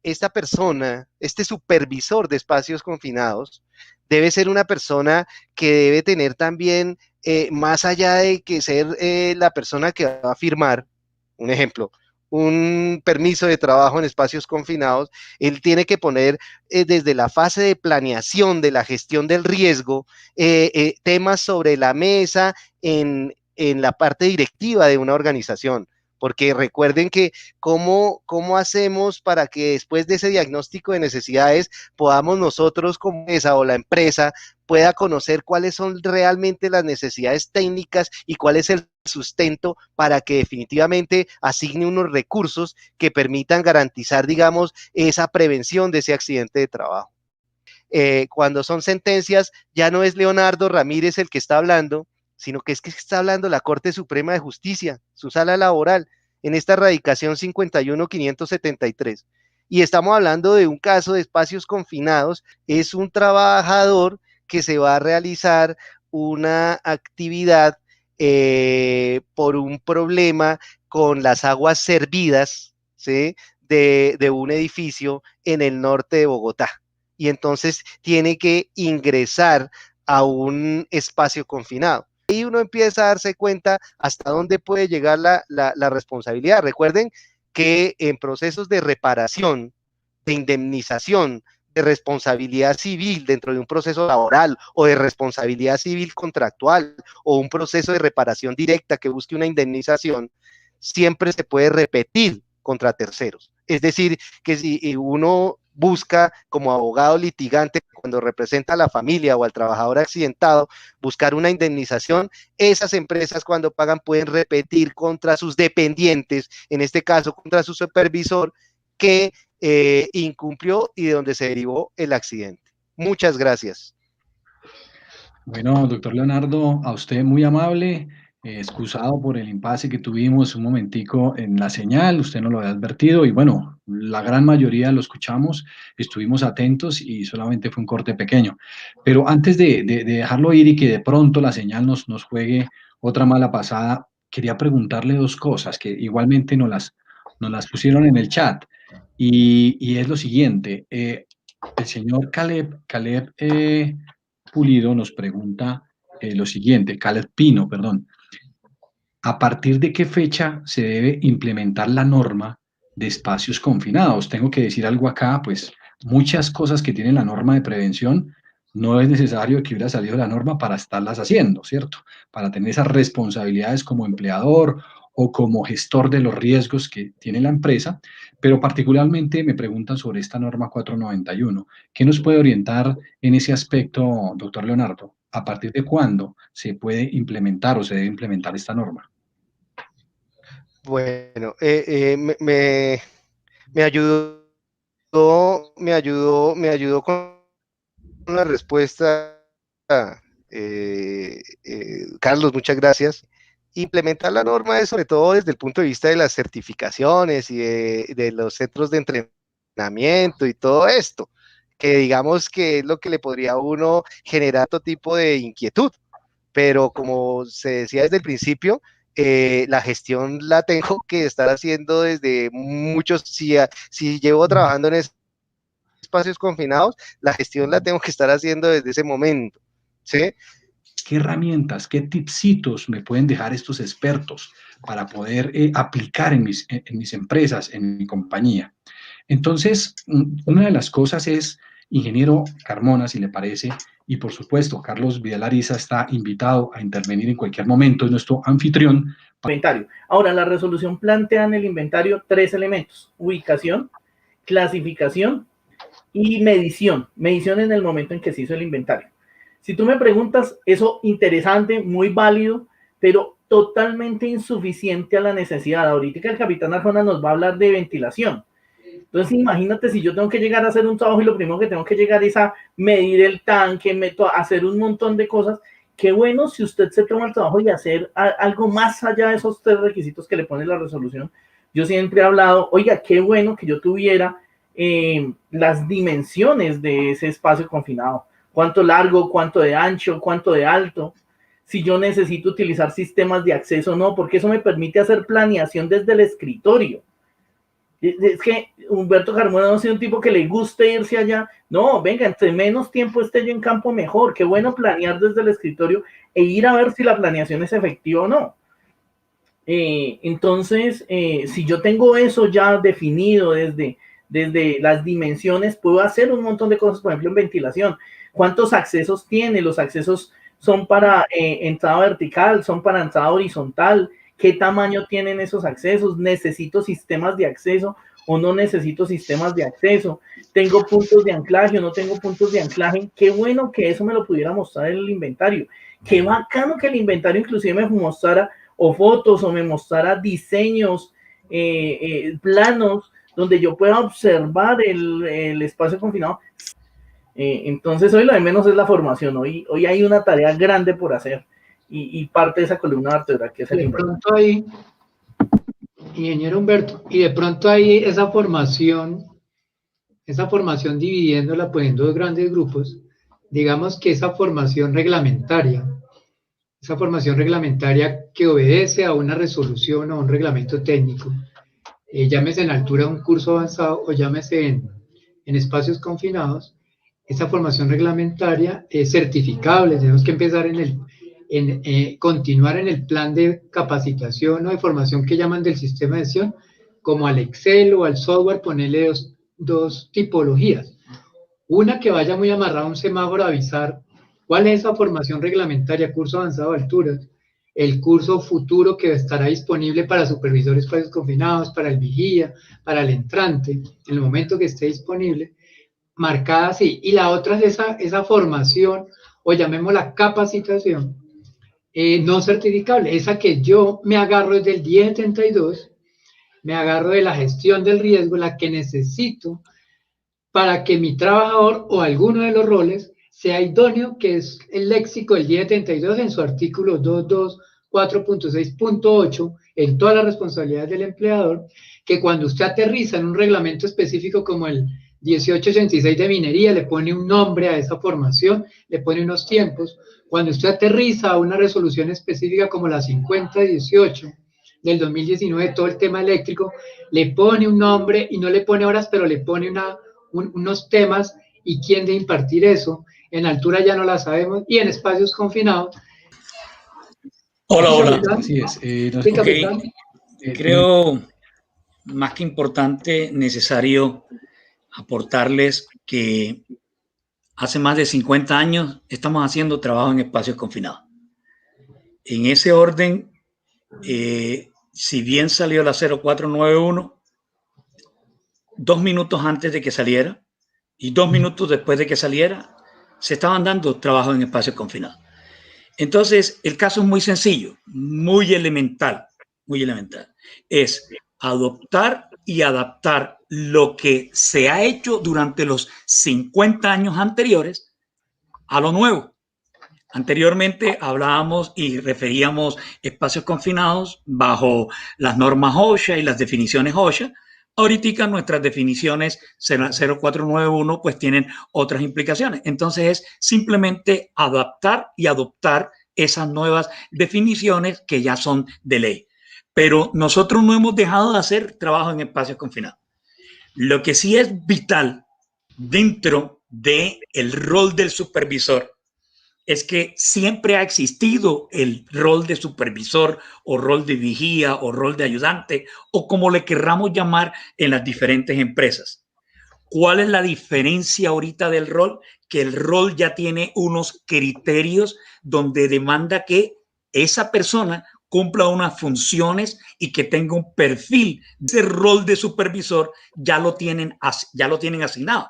esta persona, este supervisor de espacios confinados, debe ser una persona que debe tener también, más allá de que ser la persona que va a firmar, un ejemplo, un permiso de trabajo en espacios confinados, él tiene que poner desde la fase de planeación de la gestión del riesgo, temas sobre la mesa en la parte directiva de una organización. Porque recuerden que cómo hacemos para que después de ese diagnóstico de necesidades podamos nosotros como empresa o la empresa pueda conocer cuáles son realmente las necesidades técnicas y cuál es el sustento para que definitivamente asigne unos recursos que permitan garantizar, digamos, esa prevención de ese accidente de trabajo. Cuando son sentencias, ya no es Leonardo Ramírez el que está hablando, sino que está hablando la Corte Suprema de Justicia, su sala laboral, en esta radicación 51.573. Y estamos hablando de un caso de espacios confinados, es un trabajador que se va a realizar una actividad por un problema con las aguas servidas, ¿sí?, de un edificio en el norte de Bogotá. Y entonces tiene que ingresar a un espacio confinado. Y uno empieza a darse cuenta hasta dónde puede llegar la responsabilidad. Recuerden que en procesos de reparación, de indemnización, de responsabilidad civil dentro de un proceso laboral o de responsabilidad civil contractual o un proceso de reparación directa que busque una indemnización, siempre se puede repetir contra terceros. Es decir, que si uno busca como abogado litigante cuando representa a la familia o al trabajador accidentado, buscar una indemnización, esas empresas cuando pagan pueden repetir contra sus dependientes, en este caso contra su supervisor, que incumplió y de donde se derivó el accidente. Muchas gracias. Bueno, doctor Leonardo, a usted muy amable, excusado por el impasse que tuvimos un momentico en la señal, usted no lo había advertido y bueno, la gran mayoría lo escuchamos, estuvimos atentos y solamente fue un corte pequeño. Pero antes de dejarlo ir y que de pronto la señal nos juegue otra mala pasada, quería preguntarle dos cosas que igualmente nos las pusieron en el chat y es lo siguiente, el señor Caleb Pulido nos pregunta lo siguiente, Caleb Pino, perdón. ¿A partir de qué fecha se debe implementar la norma de espacios confinados? Tengo que decir algo acá, pues muchas cosas que tiene la norma de prevención, no es necesario que hubiera salido la norma para estarlas haciendo, ¿cierto? Para tener esas responsabilidades como empleador o como gestor de los riesgos que tiene la empresa, pero particularmente me preguntan sobre esta norma 491. ¿Qué nos puede orientar en ese aspecto, doctor Leonardo? ¿A partir de cuándo se puede implementar o se debe implementar esta norma? Bueno, me ayudó con la respuesta, Carlos, muchas gracias. Implementar la norma es sobre todo desde el punto de vista de las certificaciones y de los centros de entrenamiento y todo esto, que digamos que es lo que le podría a uno generar todo tipo de inquietud, pero como se decía desde el principio, la gestión la tengo que estar haciendo desde muchos, si llevo trabajando en espacios confinados, la gestión la tengo que estar haciendo desde ese momento, ¿sí? ¿Qué herramientas, qué tipsitos me pueden dejar estos expertos para poder aplicar en mis empresas, en mi compañía? Entonces, una de las cosas es, ingeniero Carmona, si le parece, y por supuesto, Carlos Vidal Ariza está invitado a intervenir en cualquier momento, es nuestro anfitrión. Inventario. Ahora, la resolución plantea en el inventario 3 elementos: ubicación, clasificación y medición. Medición en el momento en que se hizo el inventario. Si tú me preguntas, eso interesante, muy válido, pero totalmente insuficiente a la necesidad. Ahorita el capitán Arjona nos va a hablar de ventilación. Entonces, imagínate si yo tengo que llegar a hacer un trabajo y lo primero que tengo que llegar es a medir el tanque, hacer un montón de cosas. Qué bueno si usted se toma el trabajo y hacer algo más allá de esos 3 requisitos que le pone la resolución. Yo siempre he hablado, oiga, qué bueno que yo tuviera las dimensiones de ese espacio confinado. Cuánto largo, cuánto de ancho, cuánto de alto. Si yo necesito utilizar sistemas de acceso o no, porque eso me permite hacer planeación desde el escritorio. Es que Humberto Carmona no es un tipo que le guste irse allá. No, venga, entre menos tiempo esté yo en campo, mejor. Qué bueno planear desde el escritorio e ir a ver si la planeación es efectiva o no. Entonces, si yo tengo eso ya definido desde las dimensiones, puedo hacer un montón de cosas, por ejemplo, en ventilación. ¿Cuántos accesos tiene? Los accesos son para entrada vertical, son para entrada horizontal. ¿Qué tamaño tienen esos accesos? ¿Necesito sistemas de acceso o no necesito sistemas de acceso, tengo puntos de anclaje o no tengo puntos de anclaje. Qué bueno que eso me lo pudiera mostrar en el inventario. Qué bacano que el inventario inclusive me mostrara o fotos o me mostrara diseños, planos, donde yo pueda observar el espacio confinado. Entonces hoy lo de menos es la formación. Hoy hay una tarea grande por hacer y parte de esa columna vertebral que es el inventario. De pronto ahí, ingeniero Humberto, y de pronto ahí esa formación dividiéndola pues en dos grandes grupos, digamos que esa formación reglamentaria que obedece a una resolución o un reglamento técnico, llámese en altura un curso avanzado o llámese en espacios confinados, esa formación reglamentaria es certificable. Tenemos que empezar continuar en el plan de capacitación o de formación que llaman del sistema de gestión, como al Excel o al software, ponerle dos tipologías. Una que vaya muy amarrada a un semáforo a avisar cuál es esa formación reglamentaria, curso avanzado de alturas, el curso futuro que estará disponible para supervisores de espacios confinados, para el vigía, para el entrante, en el momento que esté disponible, marcada así. Y la otra es esa formación, o llamémosla capacitación, no certificable, esa que yo me agarro desde el 1072, me agarro de la gestión del riesgo, la que necesito para que mi trabajador o alguno de los roles sea idóneo, que es el léxico del 1072 en su artículo 224.6.8, en todas las responsabilidades del empleador, que cuando usted aterriza en un reglamento específico como el 1886 de minería, le pone un nombre a esa formación, le pone unos tiempos. Cuando usted aterriza a una resolución específica como la 5018 del 2019, todo el tema eléctrico, le pone un nombre y no le pone horas, pero le pone unos temas y quién de impartir eso. En altura ya no la sabemos, y en espacios confinados. Hola. Así es. Creo más que importante, necesario aportarles que hace más de 50 años estamos haciendo trabajo en espacios confinados. En ese orden, si bien salió la 0491, 2 minutos antes de que saliera y 2 minutos después de que saliera, se estaban dando trabajo en espacios confinados. Entonces, el caso es muy sencillo, muy elemental. Es adoptar y adaptar lo que se ha hecho durante los 50 años anteriores a lo nuevo. Anteriormente hablábamos y referíamos espacios confinados bajo las normas OSHA y las definiciones OSHA. Ahorita nuestras definiciones 0491 pues tienen otras implicaciones. Entonces es simplemente adaptar y adoptar esas nuevas definiciones que ya son de ley. Pero nosotros no hemos dejado de hacer trabajo en espacios confinados. Lo que sí es vital dentro del rol del supervisor es que siempre ha existido el rol de supervisor o rol de vigía o rol de ayudante o como le querramos llamar en las diferentes empresas. ¿Cuál es la diferencia ahorita del rol? Que el rol ya tiene unos criterios donde demanda que esa persona cumpla unas funciones y que tenga un perfil. Ese rol de supervisor ya lo tienen asignado.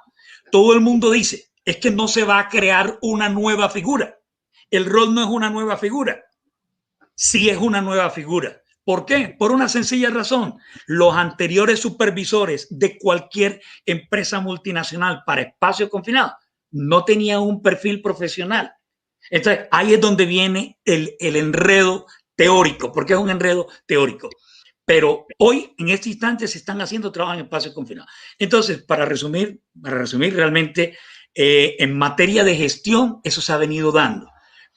Todo el mundo dice, es que no se va a crear una nueva figura. El rol no es una nueva figura. Sí es una nueva figura. ¿Por qué? Por una sencilla razón. Los anteriores supervisores de cualquier empresa multinacional para espacios confinados no tenían un perfil profesional. Entonces, ahí es donde viene el enredo teórico, porque es un enredo teórico. Pero hoy, en este instante, se están haciendo trabajo en espacios confinados. Entonces, para resumir realmente, en materia de gestión, eso se ha venido dando.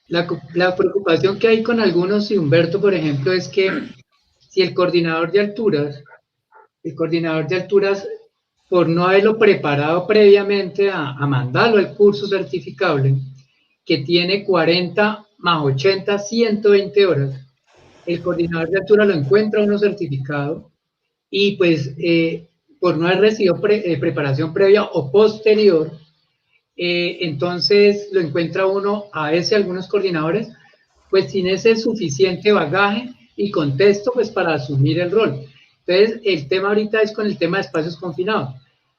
La preocupación que hay con algunos, y Humberto, por ejemplo, es que si el coordinador de alturas, por no haberlo preparado previamente a mandarlo al curso certificable, que tiene 40 más 80, 120 horas, el coordinador de altura lo encuentra uno certificado y pues por no haber recibido preparación previa o posterior, entonces lo encuentra uno, a veces algunos coordinadores, pues sin ese suficiente bagaje y contexto pues para asumir el rol. Entonces, el tema ahorita es con el tema de espacios confinados,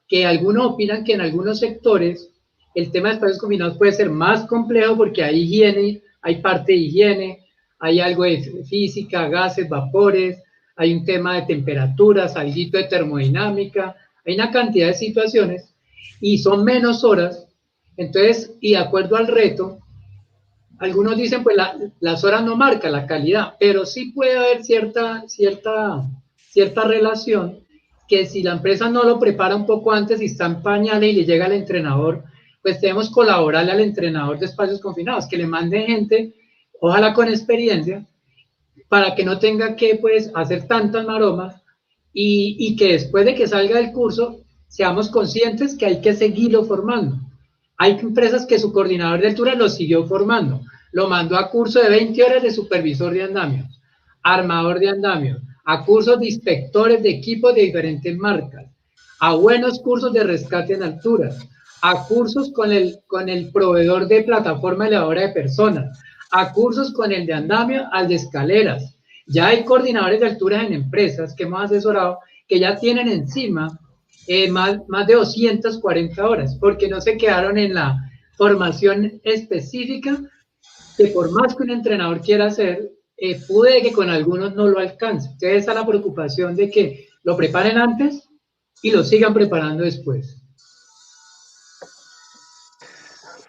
que algunos opinan que en algunos sectores el tema de espacios confinados puede ser más complejo porque hay higiene, hay parte de higiene, hay algo de física, gases, vapores, hay un tema de temperaturas, algo de termodinámica, hay una cantidad de situaciones y son menos horas. Entonces, y de acuerdo al reto, algunos dicen, pues las horas no marcan la calidad, pero sí puede haber cierta relación, que si la empresa no lo prepara un poco antes y está en pañales y le llega al entrenador, pues debemos colaborarle al entrenador de espacios confinados, que le mande gente, ojalá con experiencia, para que no tenga que pues hacer tantas maromas y que después de que salga del curso seamos conscientes que hay que seguirlo formando. Hay empresas que su coordinador de altura lo siguió formando, lo mandó a curso de 20 horas de supervisor de andamios, armador de andamios, a cursos de inspectores de equipos de diferentes marcas, a buenos cursos de rescate en alturas, a cursos con el proveedor de plataforma elevadora de personas, a cursos con el de andamio, al de escaleras. Ya hay coordinadores de alturas en empresas que hemos asesorado que ya tienen encima más de 240 horas, porque no se quedaron en la formación específica, que por más que un entrenador quiera hacer, puede que con algunos no lo alcance. Entonces esa es la preocupación de que lo preparen antes y lo sigan preparando después.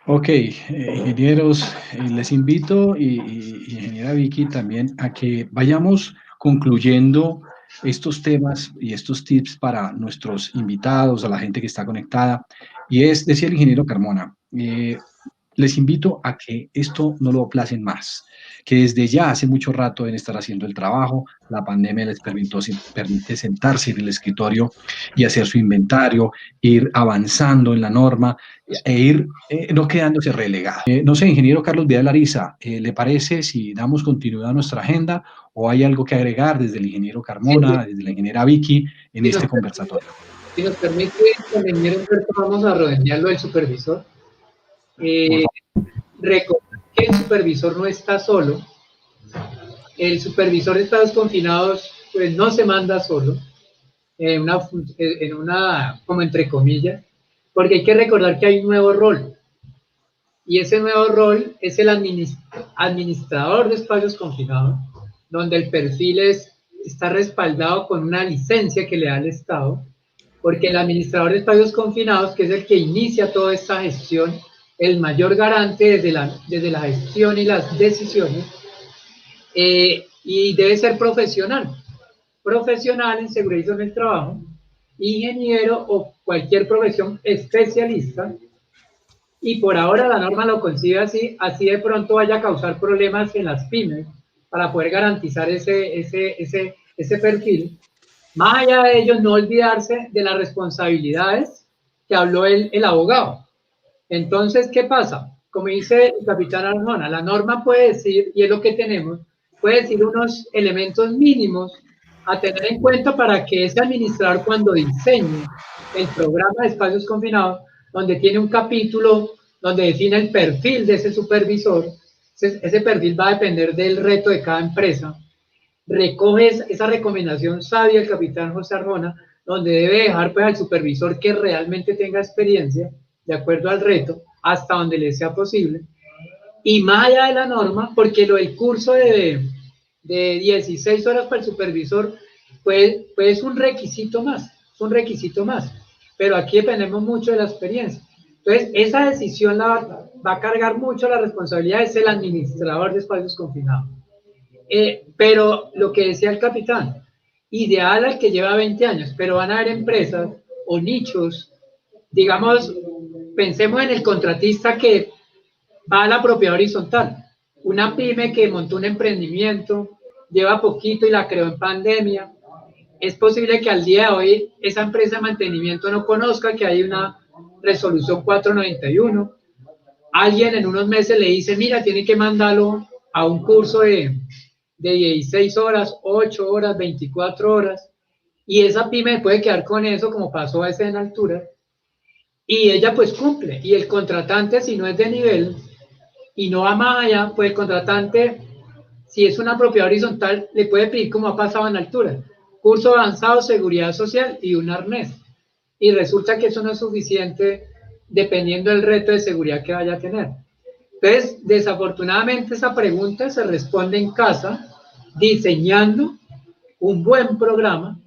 Ok, ingenieros, les invito y ingeniera Vicky también a que vayamos concluyendo estos temas y estos tips para nuestros invitados, a la gente que está conectada. Y decía el ingeniero Carmona, les invito a que esto no lo aplacen más, que desde ya hace mucho rato deben estar haciendo el trabajo. La pandemia les permite sentarse en el escritorio y hacer su inventario, ir avanzando en la norma e ir no quedándose relegado. No sé, ingeniero Carlos Vidal Ariza, ¿le parece si damos continuidad a nuestra agenda o hay algo que agregar desde el ingeniero Carmona, desde la ingeniera Vicky en este conversatorio? Si nos permite, con el ingeniero Humberto, vamos a redondearlo del supervisor. Recordar que el supervisor no está solo. El supervisor de estados confinados pues no se manda solo, como entre comillas, porque hay que recordar que hay un nuevo rol, y ese nuevo rol es el administrador de espacios confinados, donde el perfil está respaldado con una licencia que le da el Estado, porque el administrador de espacios confinados, que es el que inicia toda esta gestión, el mayor garante desde la gestión y las decisiones, y debe ser profesional en seguridad en el trabajo, ingeniero o cualquier profesión especialista, y por ahora la norma lo concibe así de pronto vaya a causar problemas en las pymes para poder garantizar ese perfil. Más allá de ello, no olvidarse de las responsabilidades que habló el abogado. Entonces, ¿qué pasa? Como dice el capitán Arjona, la norma puede decir, y es lo que tenemos, puede decir unos elementos mínimos a tener en cuenta para que ese administrador, cuando diseñe el programa de espacios confinados, donde tiene un capítulo donde define el perfil de ese supervisor, ese perfil va a depender del reto de cada empresa, recoge esa recomendación sabia del capitán José Arjona, donde debe dejar pues al supervisor que realmente tenga experiencia, de acuerdo al reto, hasta donde le sea posible, y más allá de la norma, porque lo del curso de 16 horas para el supervisor, pues es un requisito más, pero aquí dependemos mucho de la experiencia. Entonces, esa decisión va a cargar mucho la responsabilidad es el administrador de espacios confinados. Pero lo que decía el capitán, ideal al que lleva 20 años, pero van a haber empresas o nichos, digamos, pensemos en el contratista que va a la propiedad horizontal, una pyme que montó un emprendimiento, lleva poquito y la creó en pandemia. Es posible que al día de hoy esa empresa de mantenimiento no conozca que hay una resolución 491. Alguien en unos meses le dice, mira, tiene que mandarlo a un curso de 16 horas, 8 horas, 24 horas, y esa pyme puede quedar con eso, como pasó a ese en altura, y ella pues cumple, y el contratante, si no es de nivel, y no va más allá, pues el contratante, si es una propiedad horizontal, le puede pedir como ha pasado en altura. curso avanzado, seguridad social y un arnés. Y resulta que eso no es suficiente dependiendo del reto de seguridad que vaya a tener. Entonces, desafortunadamente esa pregunta se responde en casa diseñando un buen programa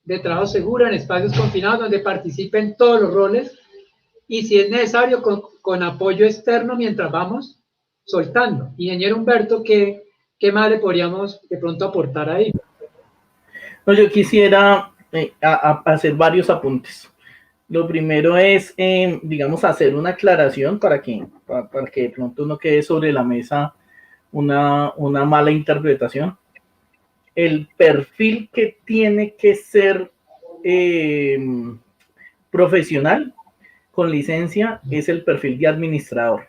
de trabajo seguro en espacios confinados donde participen todos los roles y si es necesario con apoyo externo mientras vamos soltando. Ingeniero Humberto, ¿qué más le podríamos de pronto aportar ahí? No, yo quisiera hacer varios apuntes. Lo primero es, digamos, hacer una aclaración para que de pronto no quede sobre la mesa una mala interpretación. El perfil que tiene que ser profesional con licencia es el perfil de administrador.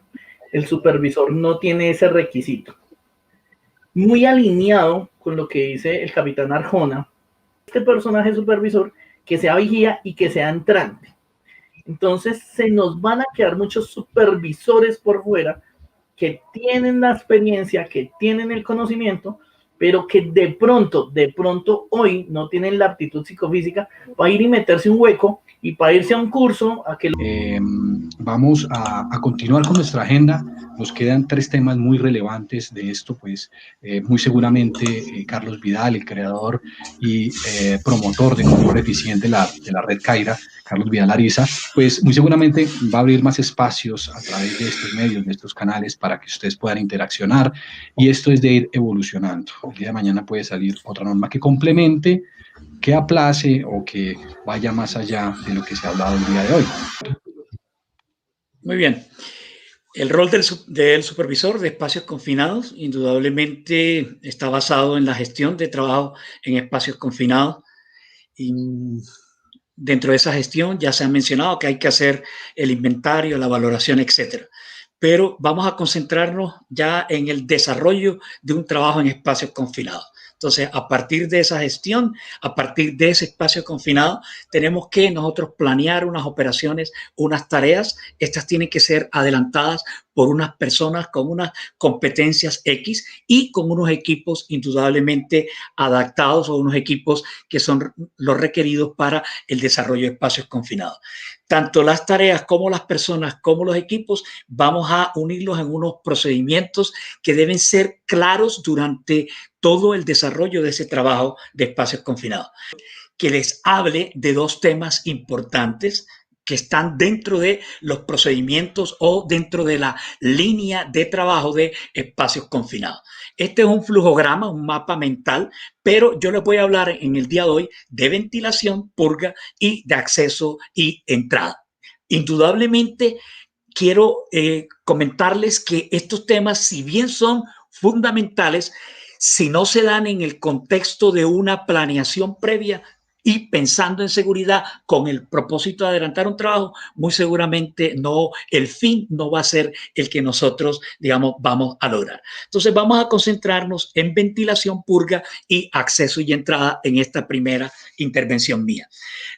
El supervisor no tiene ese requisito. Muy alineado con lo que dice el capitán Arjona, este personaje supervisor que sea vigía y que sea entrante. Entonces se nos van a quedar muchos supervisores por fuera que tienen la experiencia, que tienen el conocimiento, pero que de pronto hoy no tienen la aptitud psicofísica para ir y meterse un hueco y para irse a un curso a que... Vamos a continuar con nuestra agenda. Nos quedan 3 temas muy relevantes de esto, pues muy seguramente Carlos Vidal, el creador y promotor de control eficiente de la red Caira, Carlos Vidal Ariza, pues muy seguramente va a abrir más espacios a través de estos medios, de estos canales, para que ustedes puedan interaccionar, y esto es de ir evolucionando. El día de mañana puede salir otra norma que complemente, que aplace o que vaya más allá de lo que se ha hablado el día de hoy. Muy bien. El rol del supervisor de espacios confinados indudablemente está basado en la gestión de trabajo en espacios confinados. Y dentro de esa gestión ya se ha mencionado que hay que hacer el inventario, la valoración, etcétera. Pero vamos a concentrarnos ya en el desarrollo de un trabajo en espacios confinados. Entonces, a partir de esa gestión, a partir de ese espacio confinado, tenemos que nosotros planear unas operaciones, unas tareas. Estas tienen que ser adelantadas por unas personas con unas competencias X y con unos equipos indudablemente adaptados o unos equipos que son los requeridos para el desarrollo de espacios confinados. Tanto las tareas como las personas como los equipos vamos a unirlos en unos procedimientos que deben ser claros durante todo el desarrollo de ese trabajo de espacios confinados. Que les hable de 2 temas importantes que están dentro de los procedimientos o dentro de la línea de trabajo de espacios confinados. Este es un flujograma, un mapa mental, pero yo les voy a hablar en el día de hoy de ventilación, purga y de acceso y entrada. Indudablemente quiero comentarles que estos temas, si bien son fundamentales, si no se dan en el contexto de una planeación previa y pensando en seguridad con el propósito de adelantar un trabajo, muy seguramente el fin no va a ser el que nosotros, digamos, vamos a lograr. Entonces vamos a concentrarnos en ventilación, purga y acceso y entrada en esta primera intervención mía.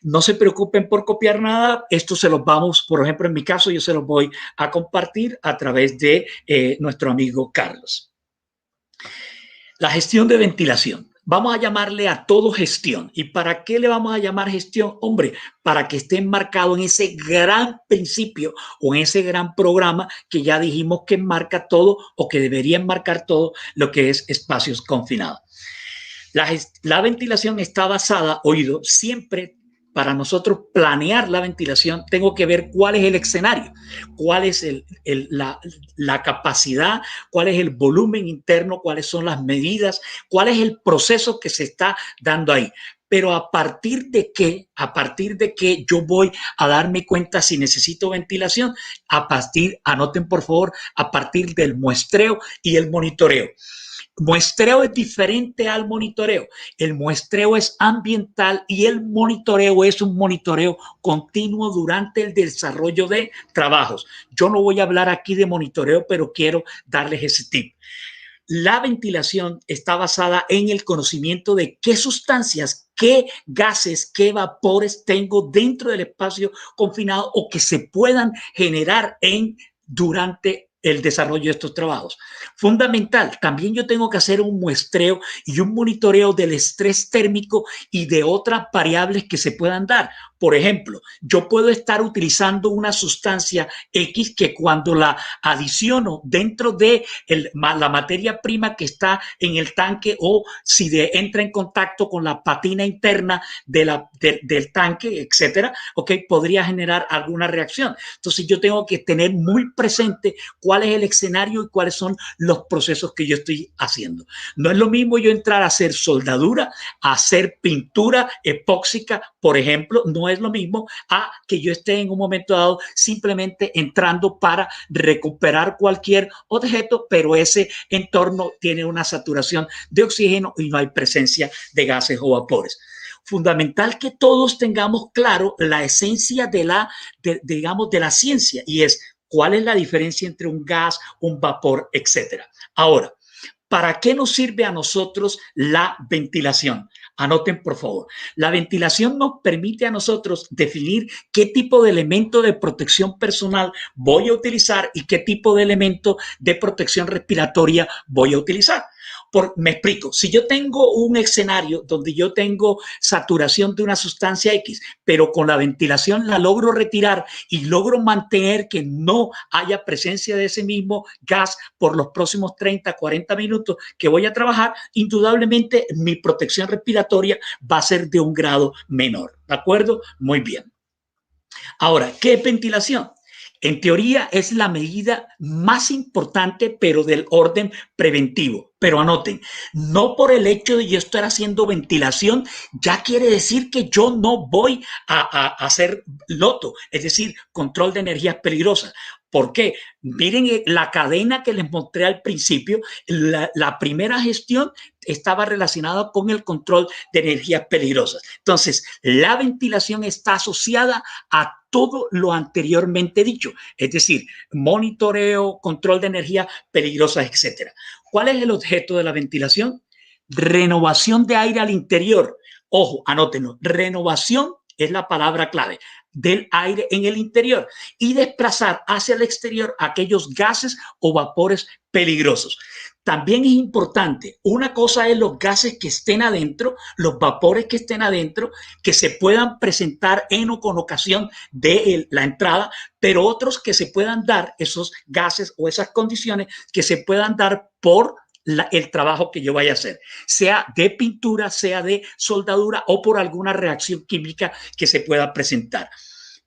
No se preocupen por copiar nada. Esto se los vamos, por ejemplo, en mi caso, yo se los voy a compartir a través de nuestro amigo Carlos. La gestión de ventilación. Vamos a llamarle a todo gestión. ¿Y para qué le vamos a llamar gestión? Hombre, para que esté enmarcado en ese gran principio o en ese gran programa que ya dijimos que enmarca todo o que debería enmarcar todo lo que es espacios confinados. La ventilación está basada, oído, siempre para nosotros planear la ventilación, tengo que ver cuál es el escenario, cuál es la capacidad, cuál es el volumen interno, cuáles son las medidas, cuál es el proceso que se está dando ahí. Pero a partir de qué yo voy a darme cuenta si necesito ventilación, anoten por favor, a partir del muestreo y el monitoreo. Muestreo es diferente al monitoreo. El muestreo es ambiental y el monitoreo es un monitoreo continuo durante el desarrollo de trabajos. Yo no voy a hablar aquí de monitoreo, pero quiero darles ese tip. La ventilación está basada en el conocimiento de qué sustancias, qué gases, qué vapores tengo dentro del espacio confinado o que se puedan generar durante el desarrollo de estos trabajos. Fundamental, también yo tengo que hacer un muestreo y un monitoreo del estrés térmico y de otras variables que se puedan dar. Por ejemplo, yo puedo estar utilizando una sustancia X que cuando la adiciono dentro de la materia prima que está en el tanque o si entra en contacto con la patina interna del tanque, etcétera, okay, podría generar alguna reacción. Entonces yo tengo que tener muy presente cuál es el escenario y cuáles son los procesos que yo estoy haciendo. No es lo mismo yo entrar a hacer soldadura, a hacer pintura epóxica, por ejemplo, no es lo mismo a que yo esté en un momento dado simplemente entrando para recuperar cualquier objeto, pero ese entorno tiene una saturación de oxígeno y no hay presencia de gases o vapores. Fundamental que todos tengamos claro la esencia de la ciencia, y es cuál es la diferencia entre un gas, un vapor, etcétera. Ahora, ¿para qué nos sirve a nosotros la ventilación? Anoten, por favor. La ventilación nos permite a nosotros definir qué tipo de elemento de protección personal voy a utilizar y qué tipo de elemento de protección respiratoria voy a utilizar. Me explico, si yo tengo un escenario donde yo tengo saturación de una sustancia X, pero con la ventilación la logro retirar y logro mantener que no haya presencia de ese mismo gas por los próximos 30, 40 minutos que voy a trabajar, indudablemente mi protección respiratoria va a ser de un grado menor. ¿De acuerdo? Muy bien. Ahora, ¿qué es ventilación? En teoría es la medida más importante, pero del orden preventivo. Pero anoten, no por el hecho de yo estar haciendo ventilación, ya quiere decir que yo no voy a hacer LOTO, es decir, control de energías peligrosas. ¿Por qué? Miren la cadena que les mostré al principio. La primera gestión estaba relacionada con el control de energías peligrosas. Entonces, la ventilación está asociada a todo lo anteriormente dicho, es decir, monitoreo, control de energías peligrosas, etcétera. ¿Cuál es el objeto de la ventilación? Renovación de aire al interior. Ojo, anótenlo. Renovación es la palabra clave del aire en el interior y desplazar hacia el exterior aquellos gases o vapores peligrosos. También es importante, una cosa es los gases que estén adentro, los vapores que estén adentro, que se puedan presentar en o con ocasión de la entrada, pero otros que se puedan dar, esos gases o esas condiciones que se puedan dar por el trabajo que yo vaya a hacer, sea de pintura, sea de soldadura o por alguna reacción química que se pueda presentar.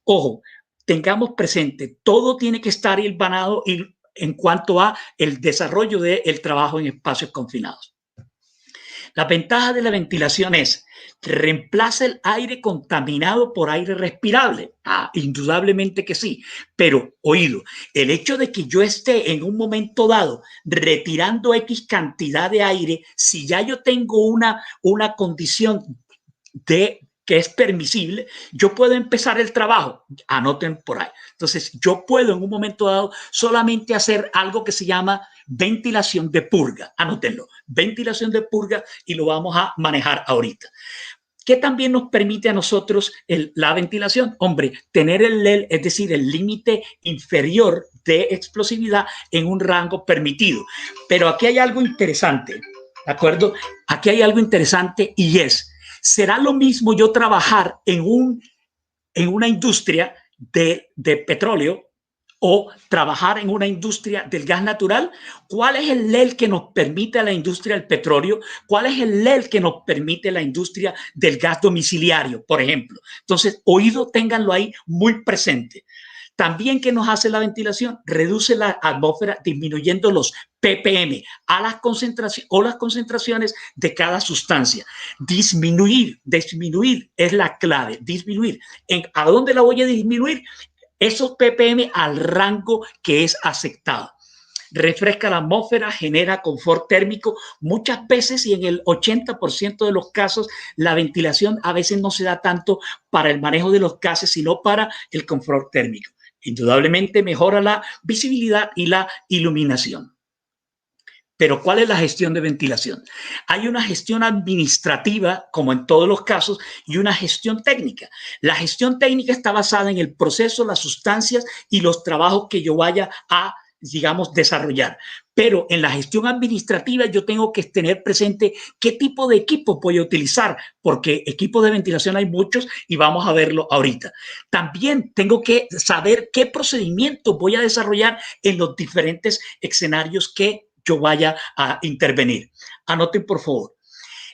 Ojo, tengamos presente, todo tiene que estar hilvanado en cuanto a el desarrollo del trabajo en espacios confinados. La ventaja de la ventilación es que reemplaza el aire contaminado por aire respirable. Indudablemente que sí, pero oído, el hecho de que yo esté en un momento dado retirando X cantidad de aire, si ya yo tengo una condición que es permisible, yo puedo empezar el trabajo. Anoten por ahí. Entonces, yo puedo en un momento dado solamente hacer algo que se llama ventilación de purga. Anótenlo, ventilación de purga, y lo vamos a manejar ahorita. ¿Qué también nos permite a nosotros la ventilación? Hombre, tener el LEL, es decir, el límite inferior de explosividad en un rango permitido. Pero aquí hay algo interesante, ¿de acuerdo? Aquí hay algo interesante y es, ¿será lo mismo yo trabajar en una industria de petróleo o trabajar en una industria del gas natural? ¿Cuál es el LEL que nos permite a la industria del petróleo? ¿Cuál es el LEL que nos permite la industria del gas domiciliario, por ejemplo? Entonces, oído, ténganlo ahí muy presente. También, ¿qué nos hace la ventilación? Reduce la atmósfera disminuyendo los ppm las concentraciones de cada sustancia. Disminuir es la clave, disminuir. ¿A dónde la voy a disminuir? Esos ppm al rango que es aceptado. Refresca la atmósfera, genera confort térmico. Muchas veces, y en el 80% de los casos, la ventilación a veces no se da tanto para el manejo de los gases, sino para el confort térmico. Indudablemente mejora la visibilidad y la iluminación. Pero ¿cuál es la gestión de ventilación? Hay una gestión administrativa, como en todos los casos, y una gestión técnica. La gestión técnica está basada en el proceso, las sustancias y los trabajos que yo vaya a digamos, desarrollar. Pero en la gestión administrativa yo tengo que tener presente qué tipo de equipo voy a utilizar, porque equipos de ventilación hay muchos y vamos a verlo ahorita. También tengo que saber qué procedimiento voy a desarrollar en los diferentes escenarios que yo vaya a intervenir. Anoten, por favor.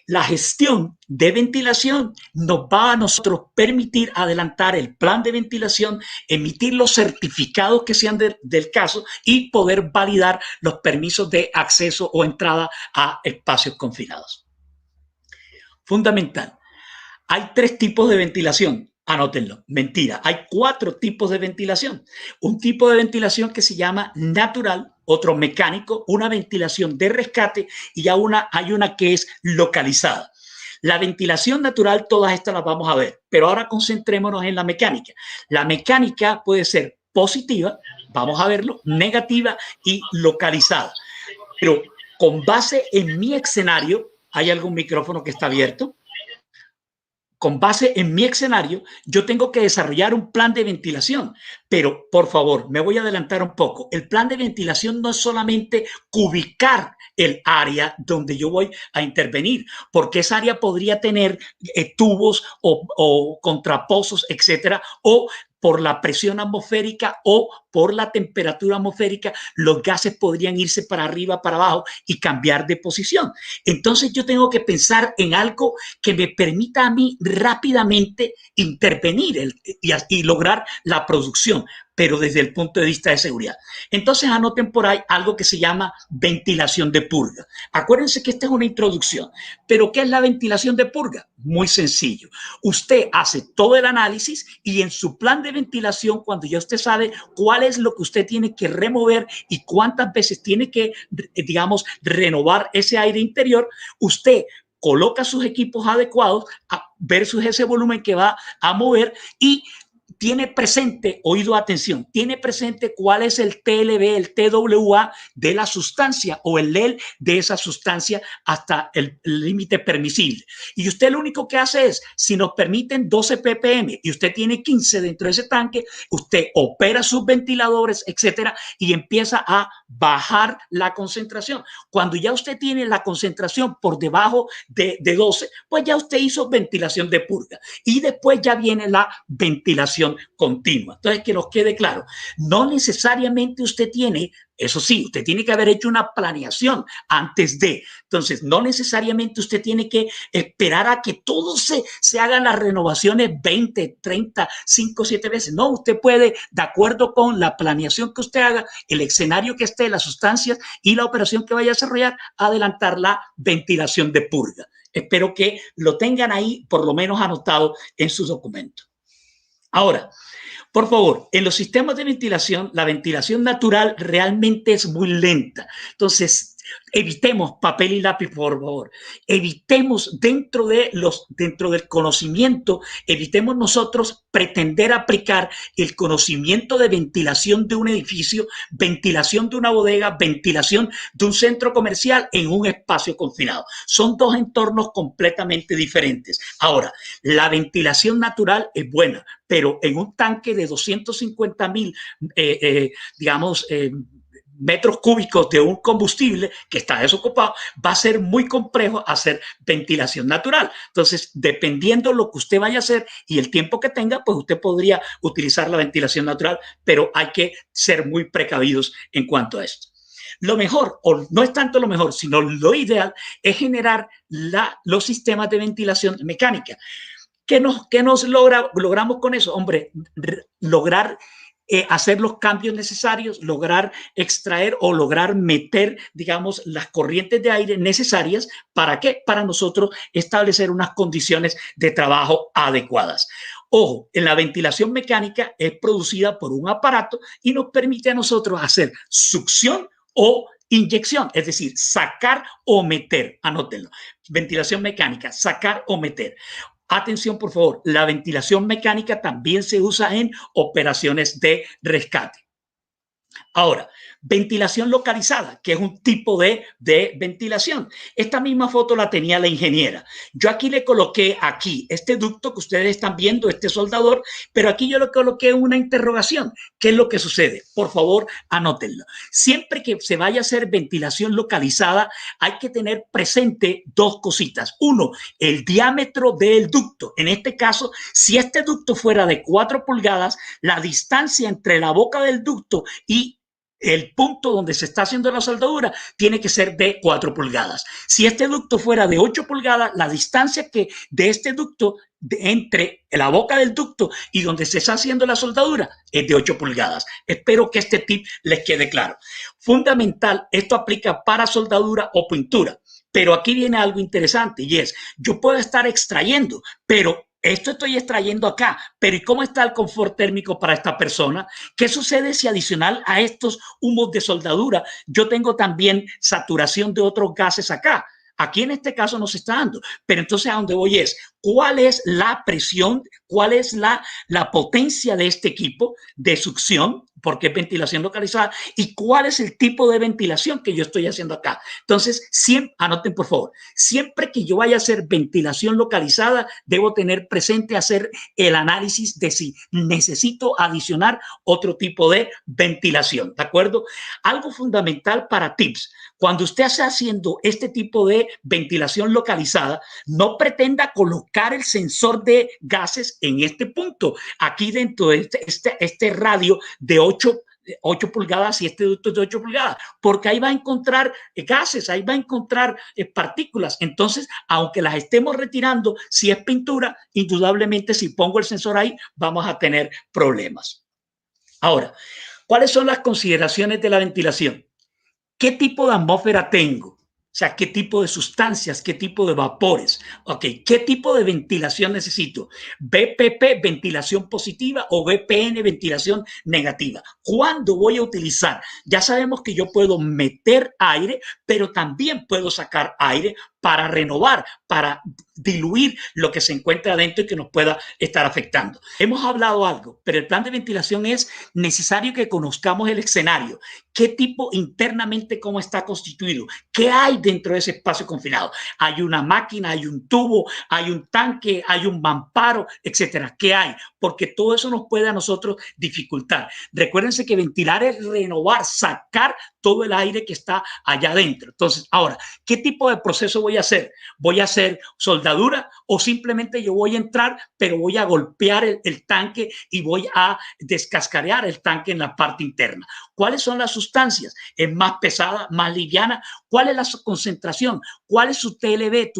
La gestión de ventilación nos va a nosotros permitir adelantar el plan de ventilación, emitir los certificados que sean del caso y poder validar los permisos de acceso o entrada a espacios confinados. Fundamental. Hay 3 tipos de ventilación. Anótenlo. Mentira. Hay 4 tipos de ventilación. Un tipo de ventilación que se llama natural, otro mecánico, una ventilación de rescate y ya hay una que es localizada. La ventilación natural, todas estas las vamos a ver, pero ahora concentrémonos en la mecánica. La mecánica puede ser positiva, vamos a verlo, negativa y localizada. Pero con base en mi escenario, ¿hay algún micrófono que está abierto? Con base en mi escenario, yo tengo que desarrollar un plan de ventilación. Pero, por favor, me voy a adelantar un poco. El plan de ventilación no es solamente ubicar el área donde yo voy a intervenir, porque esa área podría tener tubos o contrapozos, etcétera, o por la presión atmosférica o por la temperatura atmosférica, los gases podrían irse para arriba, para abajo y cambiar de posición. Entonces yo tengo que pensar en algo que me permita a mí rápidamente intervenir y lograr la producción, pero desde el punto de vista de seguridad. Entonces anoten por ahí algo que se llama ventilación de purga. Acuérdense que esta es una introducción, pero ¿qué es la ventilación de purga? Muy sencillo. Usted hace todo el análisis y en su plan de ventilación, cuando ya usted sabe cuál es lo que usted tiene que remover y cuántas veces tiene que, digamos, renovar ese aire interior, usted coloca sus equipos adecuados versus ese volumen que va a mover y tiene presente, oído, atención, tiene presente cuál es el TLB, el TWA de la sustancia o el LEL de esa sustancia hasta el límite permisible. Y usted lo único que hace es, si nos permiten 12 ppm y usted tiene 15 dentro de ese tanque, usted opera sus ventiladores, etcétera, y empieza a bajar la concentración. Cuando ya usted tiene la concentración por debajo de 12, pues ya usted hizo ventilación de purga. Y después ya viene la ventilación continua. Entonces, que nos quede claro, no necesariamente usted tiene, eso sí, usted tiene que haber hecho una planeación antes de. Entonces, no necesariamente usted tiene que esperar a que todos se hagan las renovaciones 20, 30, 5, 7 veces. No, usted puede, de acuerdo con la planeación que usted haga, el escenario que esté, las sustancias y la operación que vaya a desarrollar, adelantar la ventilación de purga. Espero que lo tengan ahí, por lo menos anotado en sus documentos. Ahora, por favor, en los sistemas de ventilación, la ventilación natural realmente es muy lenta. Entonces, evitemos papel y lápiz, por favor. Evitemos dentro del conocimiento, evitemos nosotros pretender aplicar el conocimiento de ventilación de un edificio, ventilación de una bodega, ventilación de un centro comercial en un espacio confinado. Son 2 entornos completamente diferentes. Ahora, la ventilación natural es buena, pero en un tanque de 250,000, metros cúbicos de un combustible que está desocupado, va a ser muy complejo hacer ventilación natural. Entonces, dependiendo lo que usted vaya a hacer y el tiempo que tenga, pues usted podría utilizar la ventilación natural, pero hay que ser muy precavidos en cuanto a esto. Lo mejor, o no es tanto lo mejor, sino lo ideal, es generar los sistemas de ventilación mecánica. ¿Qué nos logramos con eso? Hombre, lograr hacer los cambios necesarios, lograr extraer o lograr meter, digamos, las corrientes de aire necesarias. ¿Para qué? Para nosotros establecer unas condiciones de trabajo adecuadas. Ojo, en la ventilación mecánica es producida por un aparato y nos permite a nosotros hacer succión o inyección, es decir, sacar o meter. Anótenlo. Ventilación mecánica, sacar o meter. Atención, por favor, la ventilación mecánica también se usa en operaciones de rescate. Ahora, ventilación localizada, que es un tipo de ventilación. Esta misma foto la tenía la ingeniera. Yo aquí le coloqué este ducto que ustedes están viendo, este soldador, pero aquí yo le coloqué una interrogación. ¿Qué es lo que sucede? Por favor, anótenlo. Siempre que se vaya a hacer ventilación localizada, hay que tener presente dos cositas. Uno, el diámetro del ducto. En este caso, si este ducto fuera de 4 pulgadas, la distancia entre la boca del ducto y el punto donde se está haciendo la soldadura tiene que ser de 4 pulgadas. Si este ducto fuera de 8 pulgadas, la distancia que de este ducto entre la boca del ducto y donde se está haciendo la soldadura es de 8 pulgadas. Espero que este tip les quede claro. Fundamental, esto aplica para soldadura o pintura. Pero aquí viene algo interesante y es, yo puedo estar extrayendo, pero esto estoy extrayendo acá, pero ¿y cómo está el confort térmico para esta persona? ¿Qué sucede si adicional a estos humos de soldadura yo tengo también saturación de otros gases acá? Aquí en este caso no se está dando, pero entonces a dónde voy es, ¿cuál es la presión, cuál es la potencia de este equipo de succión? Porque es ventilación localizada, y cuál es el tipo de ventilación que yo estoy haciendo acá. Entonces, siempre, anoten por favor, siempre que yo vaya a hacer ventilación localizada, debo tener presente hacer el análisis de si necesito adicionar otro tipo de ventilación, ¿de acuerdo? Algo fundamental para tips. Cuando usted esté haciendo este tipo de ventilación localizada, no pretenda colocar el sensor de gases en este punto, aquí dentro de este radio de 8 pulgadas y este ducto es de 8 pulgadas, porque ahí va a encontrar gases, ahí va a encontrar partículas. Entonces, aunque las estemos retirando, si es pintura, indudablemente si pongo el sensor ahí, vamos a tener problemas. Ahora, ¿cuáles son las consideraciones de la ventilación? ¿Qué tipo de atmósfera tengo? O sea, ¿qué tipo de sustancias? ¿Qué tipo de vapores? Ok, ¿qué tipo de ventilación necesito? ¿BPP, ventilación positiva, o VPN, ventilación negativa? ¿Cuándo voy a utilizar? Ya sabemos que yo puedo meter aire, pero también puedo sacar aire para renovar, para diluir lo que se encuentra adentro y que nos pueda estar afectando. Hemos hablado algo, pero el plan de ventilación es necesario que conozcamos el escenario. ¿Qué tipo internamente, cómo está constituido? ¿Qué hay dentro de ese espacio confinado? ¿Hay una máquina, hay un tubo, hay un tanque, hay un mamparo, etcétera? ¿Qué hay? Porque todo eso nos puede a nosotros dificultar. Recuérdense que ventilar es renovar, sacar todo el aire que está allá adentro. Entonces, ahora, ¿qué tipo de proceso voy a hacer? ¿Voy a hacer soldadura o simplemente yo voy a entrar, pero voy a golpear el tanque y voy a descascarear el tanque en la parte interna? ¿Cuáles son las sustancias? ¿Es más pesada, más liviana? ¿Cuál es la concentración? ¿Cuál es su TLB,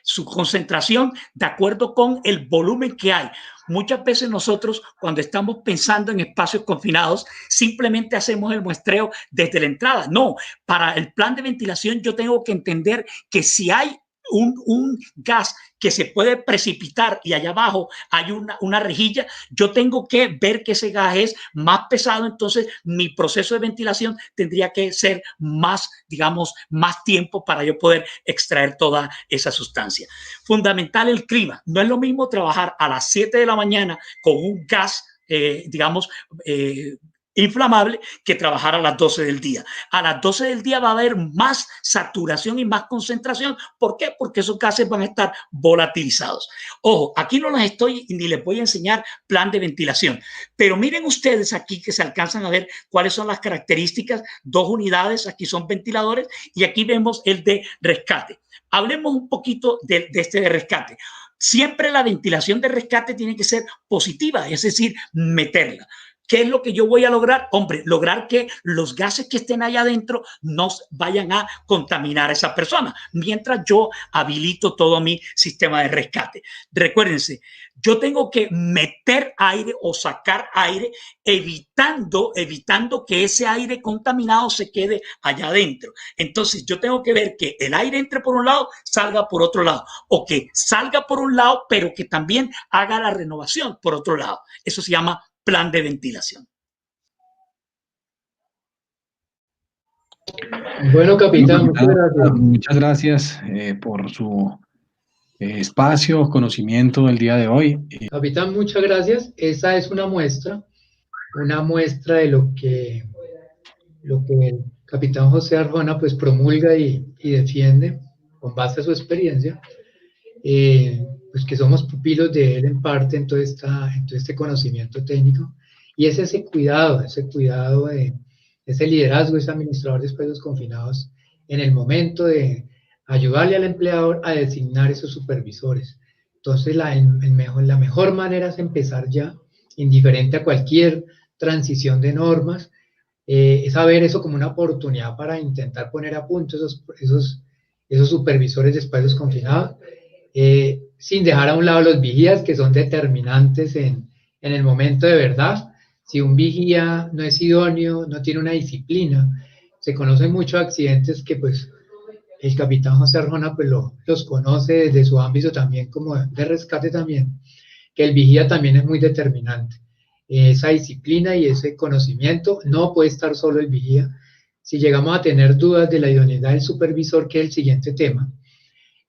su concentración de acuerdo con el volumen que hay? Muchas veces nosotros, cuando estamos pensando en espacios confinados, simplemente hacemos el muestreo desde la entrada. No, para el plan de ventilación yo tengo que entender que si hay un gas que se puede precipitar y allá abajo hay una rejilla, yo tengo que ver que ese gas es más pesado, entonces mi proceso de ventilación tendría que ser más, digamos, más tiempo para yo poder extraer toda esa sustancia. Fundamental el clima. No es lo mismo trabajar a las 7 de la mañana con un gas, digamos, inflamable, que trabajar a las 12 del día. A las 12 del día va a haber más saturación y más concentración. ¿Por qué? Porque esos gases van a estar volatilizados. Ojo, aquí no les estoy ni les voy a enseñar plan de ventilación, pero miren ustedes aquí que se alcanzan a ver cuáles son las características. 2 unidades, aquí son ventiladores y aquí vemos el de rescate. Hablemos un poquito de este de rescate. Siempre la ventilación de rescate tiene que ser positiva, es decir, meterla. ¿Qué es lo que yo voy a lograr? Hombre, lograr que los gases que estén allá adentro no vayan a contaminar a esa persona, mientras yo habilito todo mi sistema de rescate. Recuérdense, yo tengo que meter aire o sacar aire evitando que ese aire contaminado se quede allá adentro. Entonces, yo tengo que ver que el aire entre por un lado, salga por otro lado, o que salga por un lado, pero que también haga la renovación por otro lado. Eso se llama plan de ventilación. Bueno, capitán, muchas gracias. Muchas gracias por su espacio, conocimiento del día de hoy. Capitán, muchas gracias. Esa es una muestra una muestra de lo que el capitán José Arjona pues promulga y defiende con base a su experiencia, pues que somos pupilos de él en parte en todo este conocimiento técnico, y es ese cuidado ese liderazgo, ese administrador de espacios confinados en el momento de ayudarle al empleador a designar esos supervisores. Entonces la mejor manera es empezar ya, indiferente a cualquier transición de normas, es ver eso como una oportunidad para intentar poner a punto esos supervisores de espacios confinados, sin dejar a un lado los vigías, que son determinantes en el momento de verdad. Si un vigía no es idóneo, no tiene una disciplina, se conocen muchos accidentes que pues el capitán José Arjona pues los conoce desde su ámbito también, como de rescate también, que el vigía también es muy determinante. Esa disciplina y ese conocimiento, no puede estar solo el vigía. Si llegamos a tener dudas de la idoneidad del supervisor, que es el siguiente tema,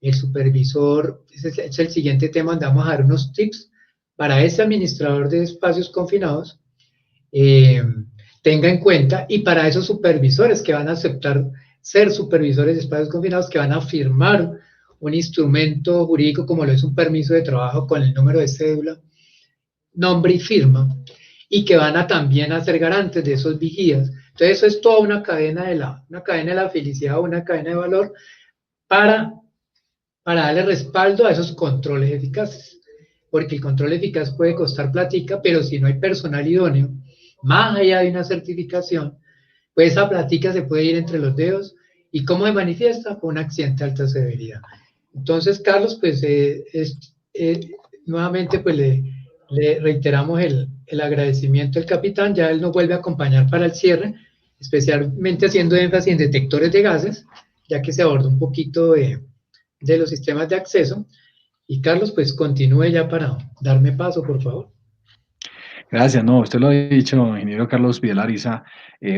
el supervisor es el siguiente tema donde vamos a dar unos tips para ese administrador de espacios confinados, tenga en cuenta, y para esos supervisores que van a aceptar ser supervisores de espacios confinados, que van a firmar un instrumento jurídico como lo es un permiso de trabajo con el número de cédula, nombre y firma, y que van a también a ser garantes de esos vigías. Entonces eso es toda una cadena de la felicidad, una cadena de valor para darle respaldo a esos controles eficaces, porque el control eficaz puede costar platica, pero si no hay personal idóneo, más allá de una certificación, pues esa platica se puede ir entre los dedos. ¿Y cómo se manifiesta? Con un accidente de alta severidad. Entonces, Carlos, pues nuevamente pues le reiteramos el agradecimiento al capitán. Ya él nos vuelve a acompañar para el cierre, especialmente haciendo énfasis en detectores de gases, ya que se abordó un poquito de los sistemas de acceso. Y Carlos, pues continúe ya para darme paso, por favor. Gracias, no, usted lo ha dicho, ingeniero Carlos Vidal Ariza,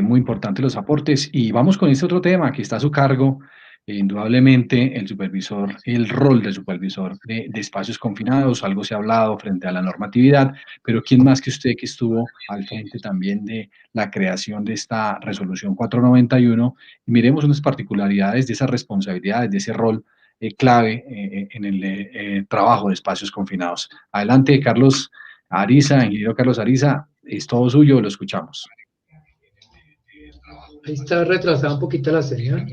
muy importante los aportes. Y vamos con este otro tema que está a su cargo, indudablemente el rol del supervisor de espacios confinados. Algo se ha hablado frente a la normatividad, pero ¿quién más que usted, que estuvo al frente también de la creación de esta resolución 491? Y miremos unas particularidades de esas responsabilidades, de ese rol clave en el trabajo de espacios confinados. Adelante, Carlos Ariza, ingeniero Carlos Ariza, es todo suyo, lo escuchamos. Ahí está retrasada un poquito la señal.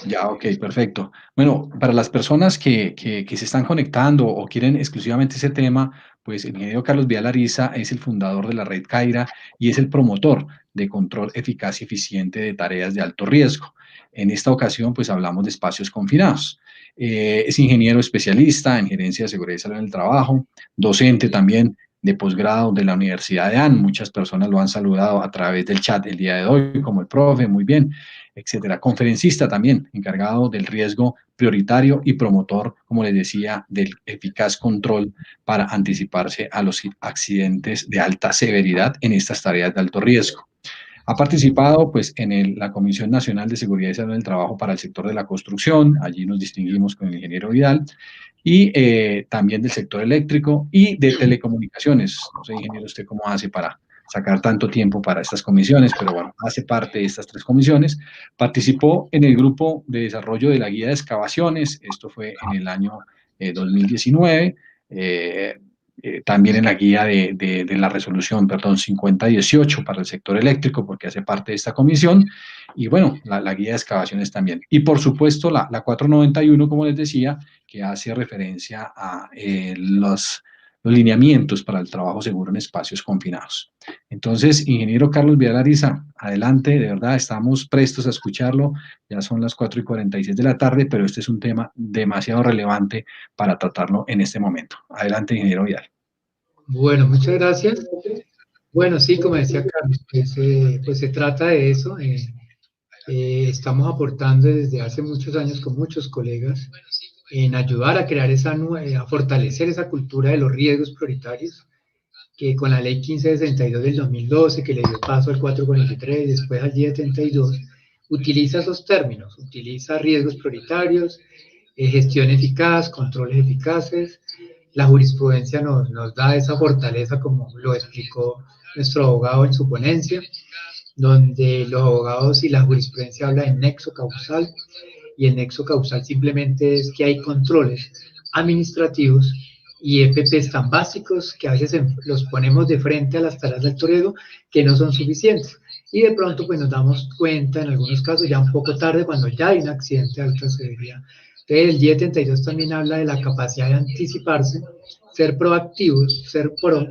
Ya, ok, perfecto. Bueno, para las personas que se están conectando o quieren exclusivamente ese tema, pues el ingeniero Carlos Vidal Ariza es el fundador de la red CAIRA y es el promotor de control eficaz y eficiente de tareas de alto riesgo. En esta ocasión, pues hablamos de espacios confinados. Es ingeniero especialista en gerencia de seguridad y salud en el trabajo, docente también de posgrado de la Universidad de AN. Muchas personas lo han saludado a través del chat el día de hoy, como el profe, muy bien, etcétera. Conferencista también, encargado del riesgo prioritario y promotor, como les decía, del eficaz control para anticiparse a los accidentes de alta severidad en estas tareas de alto riesgo. Ha participado pues, en la Comisión Nacional de Seguridad y Salud en el Trabajo para el sector de la construcción, allí nos distinguimos con el ingeniero Vidal, y también del sector eléctrico y de telecomunicaciones. No sé, ingeniero, usted cómo hace para sacar tanto tiempo para estas comisiones, pero bueno, hace parte de estas 3 comisiones. Participó en el grupo de desarrollo de la guía de excavaciones, esto fue en el año 2019, también en la guía de la resolución, 5018 para el sector eléctrico, porque hace parte de esta comisión, y bueno, la guía de excavaciones también. Y por supuesto la 491, como les decía, que hace referencia a los lineamientos para el trabajo seguro en espacios confinados. Entonces, ingeniero Carlos Vidal Ariza, adelante, de verdad, estamos prestos a escucharlo. Ya son las 4:46 de la tarde, pero este es un tema demasiado relevante para tratarlo en este momento. Adelante, ingeniero Vidal. Bueno, muchas gracias. Bueno, sí, como decía Carlos, pues se trata de eso. Estamos aportando desde hace muchos años con muchos colegas en ayudar a crear a fortalecer esa cultura de los riesgos prioritarios, que con la ley 1562 del 2012, que le dio paso al 443, después al 1072, utiliza esos términos, utiliza riesgos prioritarios, gestión eficaz, controles eficaces. La jurisprudencia nos da esa fortaleza, como lo explicó nuestro abogado en su ponencia, donde los abogados y la jurisprudencia habla de nexo causal, y el nexo causal simplemente es que hay controles administrativos y EPPs tan básicos que a veces los ponemos de frente a las tareas del torero que no son suficientes. Y de pronto pues nos damos cuenta en algunos casos ya un poco tarde cuando ya hay un accidente de alta severidad. Entonces el 1072 también habla de la capacidad de anticiparse, ser proactivos, ser pro.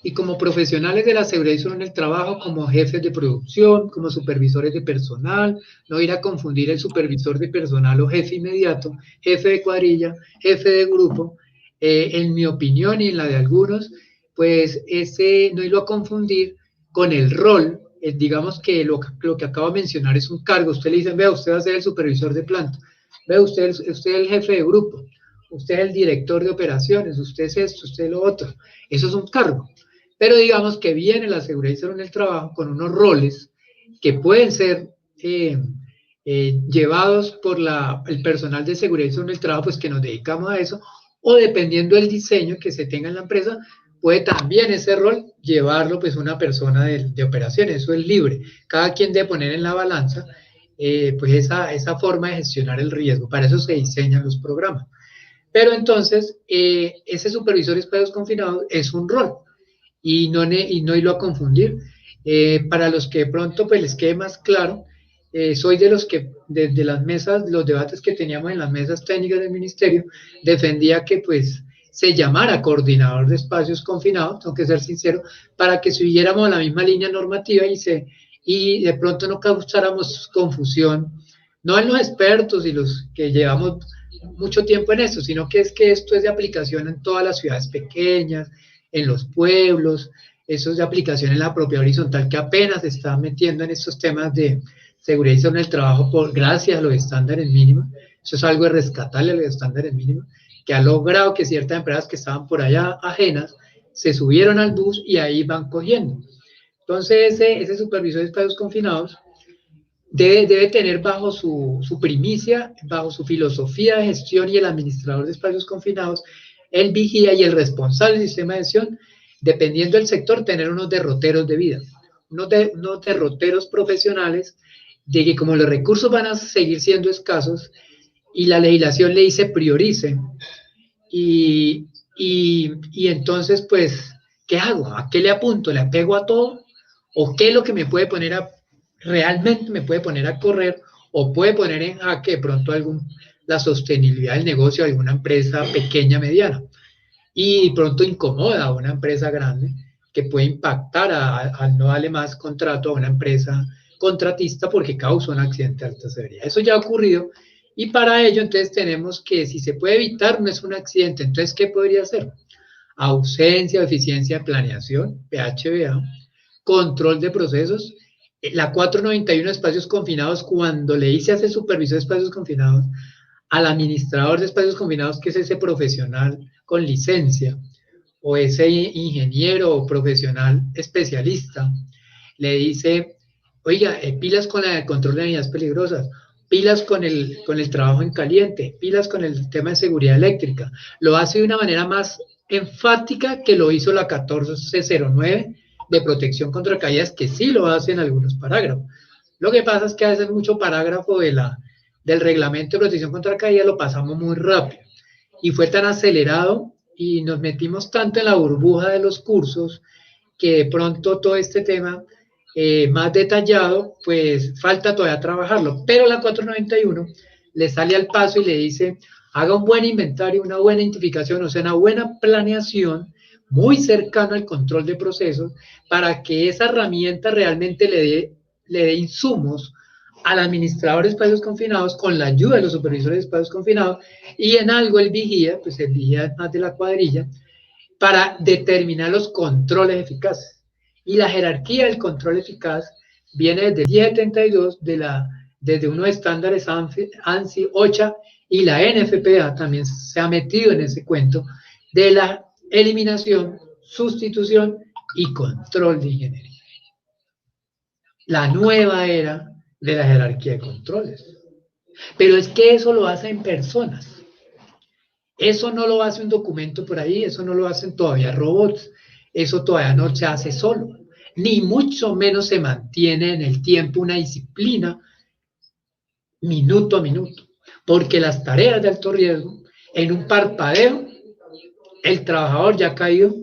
Y como profesionales de la seguridad y salud en el trabajo, como jefes de producción, como supervisores de personal, no ir a confundir el supervisor de personal o jefe inmediato, jefe de cuadrilla, jefe de grupo. En mi opinión y en la de algunos, pues ese no irlo a confundir con el rol. Digamos que lo que acabo de mencionar es un cargo. Usted le dicen, vea, usted va a ser el supervisor de planta, vea, usted es el jefe de grupo, usted es el director de operaciones, usted es esto, usted es lo otro. Eso es un cargo. Pero digamos que viene la seguridad y salud en el trabajo con unos roles que pueden ser llevados por el personal de seguridad y salud en el trabajo, pues que nos dedicamos a eso, o dependiendo del diseño que se tenga en la empresa, puede también ese rol llevarlo pues una persona de operaciones. Eso es libre. Cada quien debe poner en la balanza pues esa forma de gestionar el riesgo. Para eso se diseñan los programas. Pero entonces, ese supervisor de espacios confinados es un rol. Y no irlo a confundir. Para los que de pronto pues les quede más claro, soy de los que desde las mesas, los debates que teníamos en las mesas técnicas del ministerio, defendía que pues se llamara coordinador de espacios confinados, tengo que ser sincero, para que siguiéramos la misma línea normativa y de pronto no causáramos confusión, no en los expertos y los que llevamos mucho tiempo en esto, sino que esto es de aplicación en todas las ciudades pequeñas, en los pueblos, eso es de aplicación en la propia horizontal que apenas se está metiendo en estos temas de seguridad y salud en el trabajo gracias a los estándares mínimos. Eso es algo de rescatarle a los estándares mínimos, que ha logrado que ciertas empresas que estaban por allá ajenas se subieron al bus y ahí van cogiendo. Entonces ese supervisor de espacios confinados debe tener bajo su primicia, bajo su filosofía de gestión, y el administrador de espacios confinados, el vigía y el responsable del sistema de gestión, dependiendo del sector, tener unos derroteros de vida, unos derroteros profesionales de que como los recursos van a seguir siendo escasos y la legislación le dice priorice, y entonces pues, ¿qué hago? ¿A qué le apunto? ¿Le apego a todo? ¿O qué es lo que me puede poner realmente me puede poner a correr o puede poner en jaque de pronto la sostenibilidad del negocio de alguna empresa pequeña, mediana, y pronto incomoda a una empresa grande que puede impactar al no darle más contrato a una empresa contratista porque causa un accidente de alta severidad? Eso ya ha ocurrido, y para ello entonces tenemos que, si se puede evitar, no es un accidente, entonces ¿qué podría ser? Ausencia o eficiencia de planeación, PHBA, control de procesos. La 491 de espacios confinados, cuando le dice a ese supervisor de espacios confinados, al administrador de espacios confinados, que es ese profesional con licencia, o ese ingeniero o profesional especialista, le dice, oiga, pilas con el control de unidades peligrosas, pilas con el trabajo en caliente, pilas con el tema de seguridad eléctrica. Lo hace de una manera más enfática que lo hizo la 1409 de protección contra caídas, que sí lo hace en algunos parágrafos. Lo que pasa es que a veces mucho parágrafo del reglamento de protección contra caídas lo pasamos muy rápido, y fue tan acelerado y nos metimos tanto en la burbuja de los cursos que de pronto todo este tema más detallado, pues falta todavía trabajarlo. Pero la 491 le sale al paso y le dice, haga un buen inventario, una buena identificación, o sea, una buena planeación, muy cercano al control de procesos, para que esa herramienta realmente le dé insumos al administrador de espacios confinados, con la ayuda de los supervisores de espacios confinados, y en algo el vigía, pues el vigía más de la cuadrilla, para determinar los controles eficaces. Y la jerarquía del control eficaz viene desde 1072, desde unos estándares ANSI, OSHA, y la NFPA también se ha metido en ese cuento de la eliminación, sustitución y control de ingeniería. La nueva era de la jerarquía de controles. Pero es que eso lo hacen personas. Eso no lo hace un documento por ahí, eso no lo hacen todavía robots, eso todavía no se hace solo. ni mucho menos se mantiene en el tiempo una disciplina minuto a minuto, porque las tareas de alto riesgo, en un parpadeo, el trabajador ya ha caído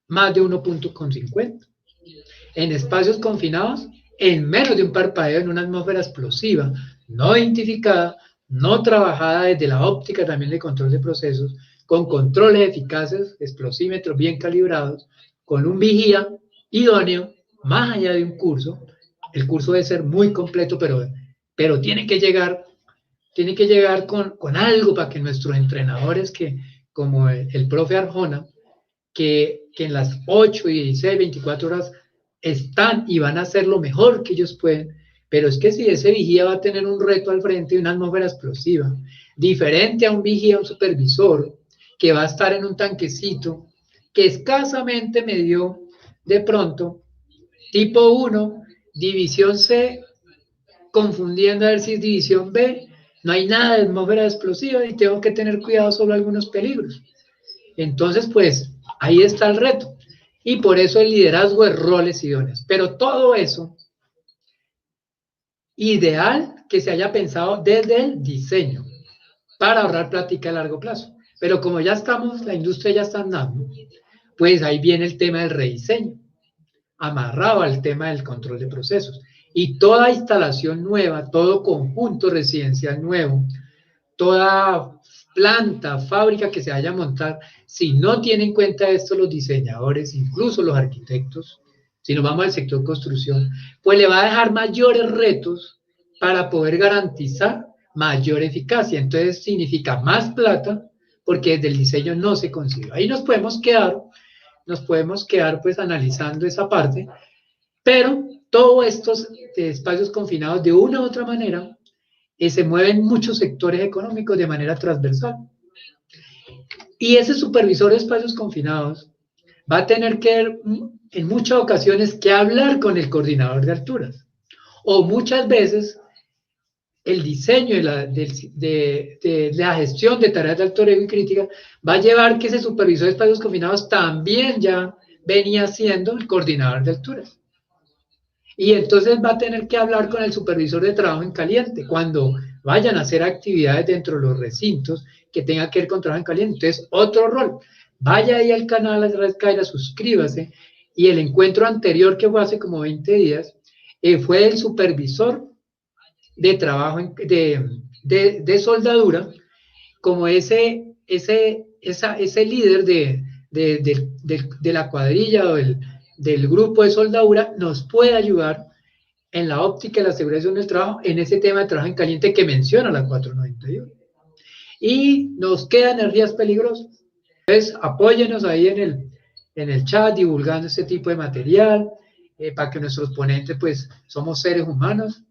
más de 1,50. En espacios confinados, en menos de un parpadeo, en una atmósfera explosiva, no identificada, no trabajada desde la óptica también de control de procesos, con controles eficaces, explosímetros bien calibrados, con un vigía idóneo, más allá de un curso. El curso debe ser muy completo, pero tiene que llegar con algo para que nuestros entrenadores, que como el profe Arjona, que en las 8, 16, 24 horas están y van a hacer lo mejor que ellos pueden, pero es que si ese vigía va a tener un reto al frente, una atmósfera explosiva, diferente a un vigía, un supervisor, que va a estar en un tanquecito, que escasamente me dio de pronto, tipo 1, división C, confundiendo a ver si es división B, no hay nada de atmósfera explosiva y tengo que tener cuidado sobre algunos peligros. Entonces, pues, ahí está el reto. Y por eso el liderazgo de roles idóneos. Pero todo eso, ideal que se haya pensado desde el diseño, para ahorrar plática a largo plazo. Pero como ya estamos, la industria ya está andando, pues ahí viene el tema del rediseño, amarrado al tema del control de procesos. Y toda instalación nueva, todo conjunto residencial nuevo, toda planta, fábrica que se vaya a montar, si no tienen en cuenta esto los diseñadores, incluso los arquitectos, si nos vamos al sector construcción, pues le va a dejar mayores retos para poder garantizar mayor eficacia. Entonces significa más plata, porque desde el diseño no se consigue. Ahí nos podemos quedar pues analizando esa parte, pero todos estos espacios confinados de una u otra manera se mueven muchos sectores económicos de manera transversal. Y ese supervisor de espacios confinados va a tener que, en muchas ocasiones, que hablar con el coordinador de alturas. O muchas veces, el diseño de la gestión de tareas de alto riesgo y crítica va a llevar que ese supervisor de espacios confinados también ya venía siendo el coordinador de alturas. Y entonces va a tener que hablar con el supervisor de trabajo en caliente cuando vayan a hacer actividades dentro de los recintos que tengan que ver con trabajo en caliente. Entonces, otro rol. Vaya ahí al canal de Red Caira, suscríbase. Y el encuentro anterior, que fue hace como 20 días, fue el supervisor de trabajo de soldadura, como ese líder de la cuadrilla o del grupo de soldadura nos puede ayudar en la óptica de la seguridad del trabajo, en ese tema de trabajo en caliente que menciona la 491. Y nos quedan energías peligrosas. Entonces, apóyenos ahí en el chat, divulgando este tipo de material, para que nuestros ponentes, pues, somos seres humanos.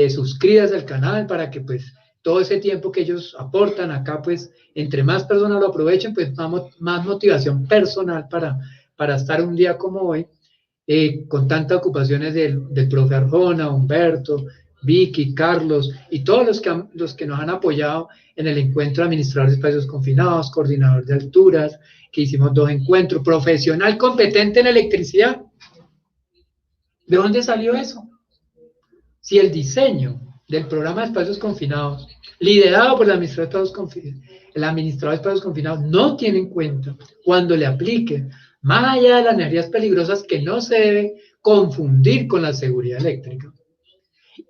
Suscríbase al canal para que, pues, todo ese tiempo que ellos aportan acá, pues, entre más personas lo aprovechen, pues, más motivación personal para estar un día como hoy, con tantas ocupaciones del profe Arjona, Humberto, Vicky, Carlos y todos los que nos han apoyado en el encuentro de administradores de espacios confinados, coordinador de alturas, que hicimos 2 encuentros, profesional competente en electricidad. ¿De dónde salió eso? Si el diseño del programa de espacios confinados, liderado por el administrador de espacios confinados, no tiene en cuenta cuando le aplique, más allá de las energías peligrosas, que no se debe confundir con la seguridad eléctrica.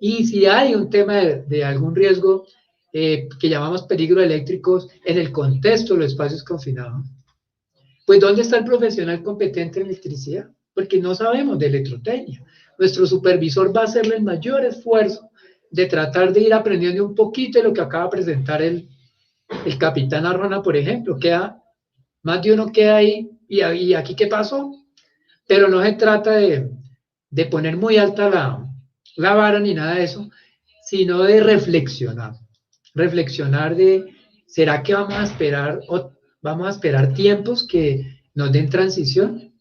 Y si hay un tema de algún riesgo que llamamos peligro eléctricos en el contexto de los espacios confinados, pues ¿dónde está el profesional competente en electricidad? Porque no sabemos de electrotecnia. Nuestro supervisor va a hacerle el mayor esfuerzo de tratar de ir aprendiendo un poquito de lo que acaba de presentar el capitán Arjona, por ejemplo. Más de uno queda ahí, y aquí ¿qué pasó? Pero no se trata de poner muy alta la vara ni nada de eso, sino de reflexionar. Reflexionar ¿será que vamos a esperar tiempos que nos den transición?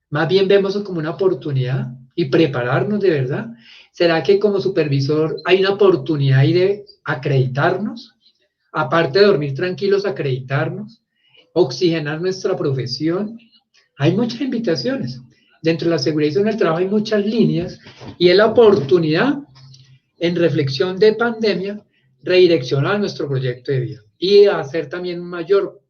Más bien vemos eso como una oportunidad y prepararnos de verdad. ¿Será que como supervisor hay una oportunidad ahí de acreditarnos? Aparte de dormir tranquilos, acreditarnos, oxigenar nuestra profesión. Hay muchas invitaciones. dentro de la seguridad en el trabajo hay muchas líneas y es la oportunidad en reflexión de pandemia redireccionar nuestro proyecto de vida y hacer también un mayor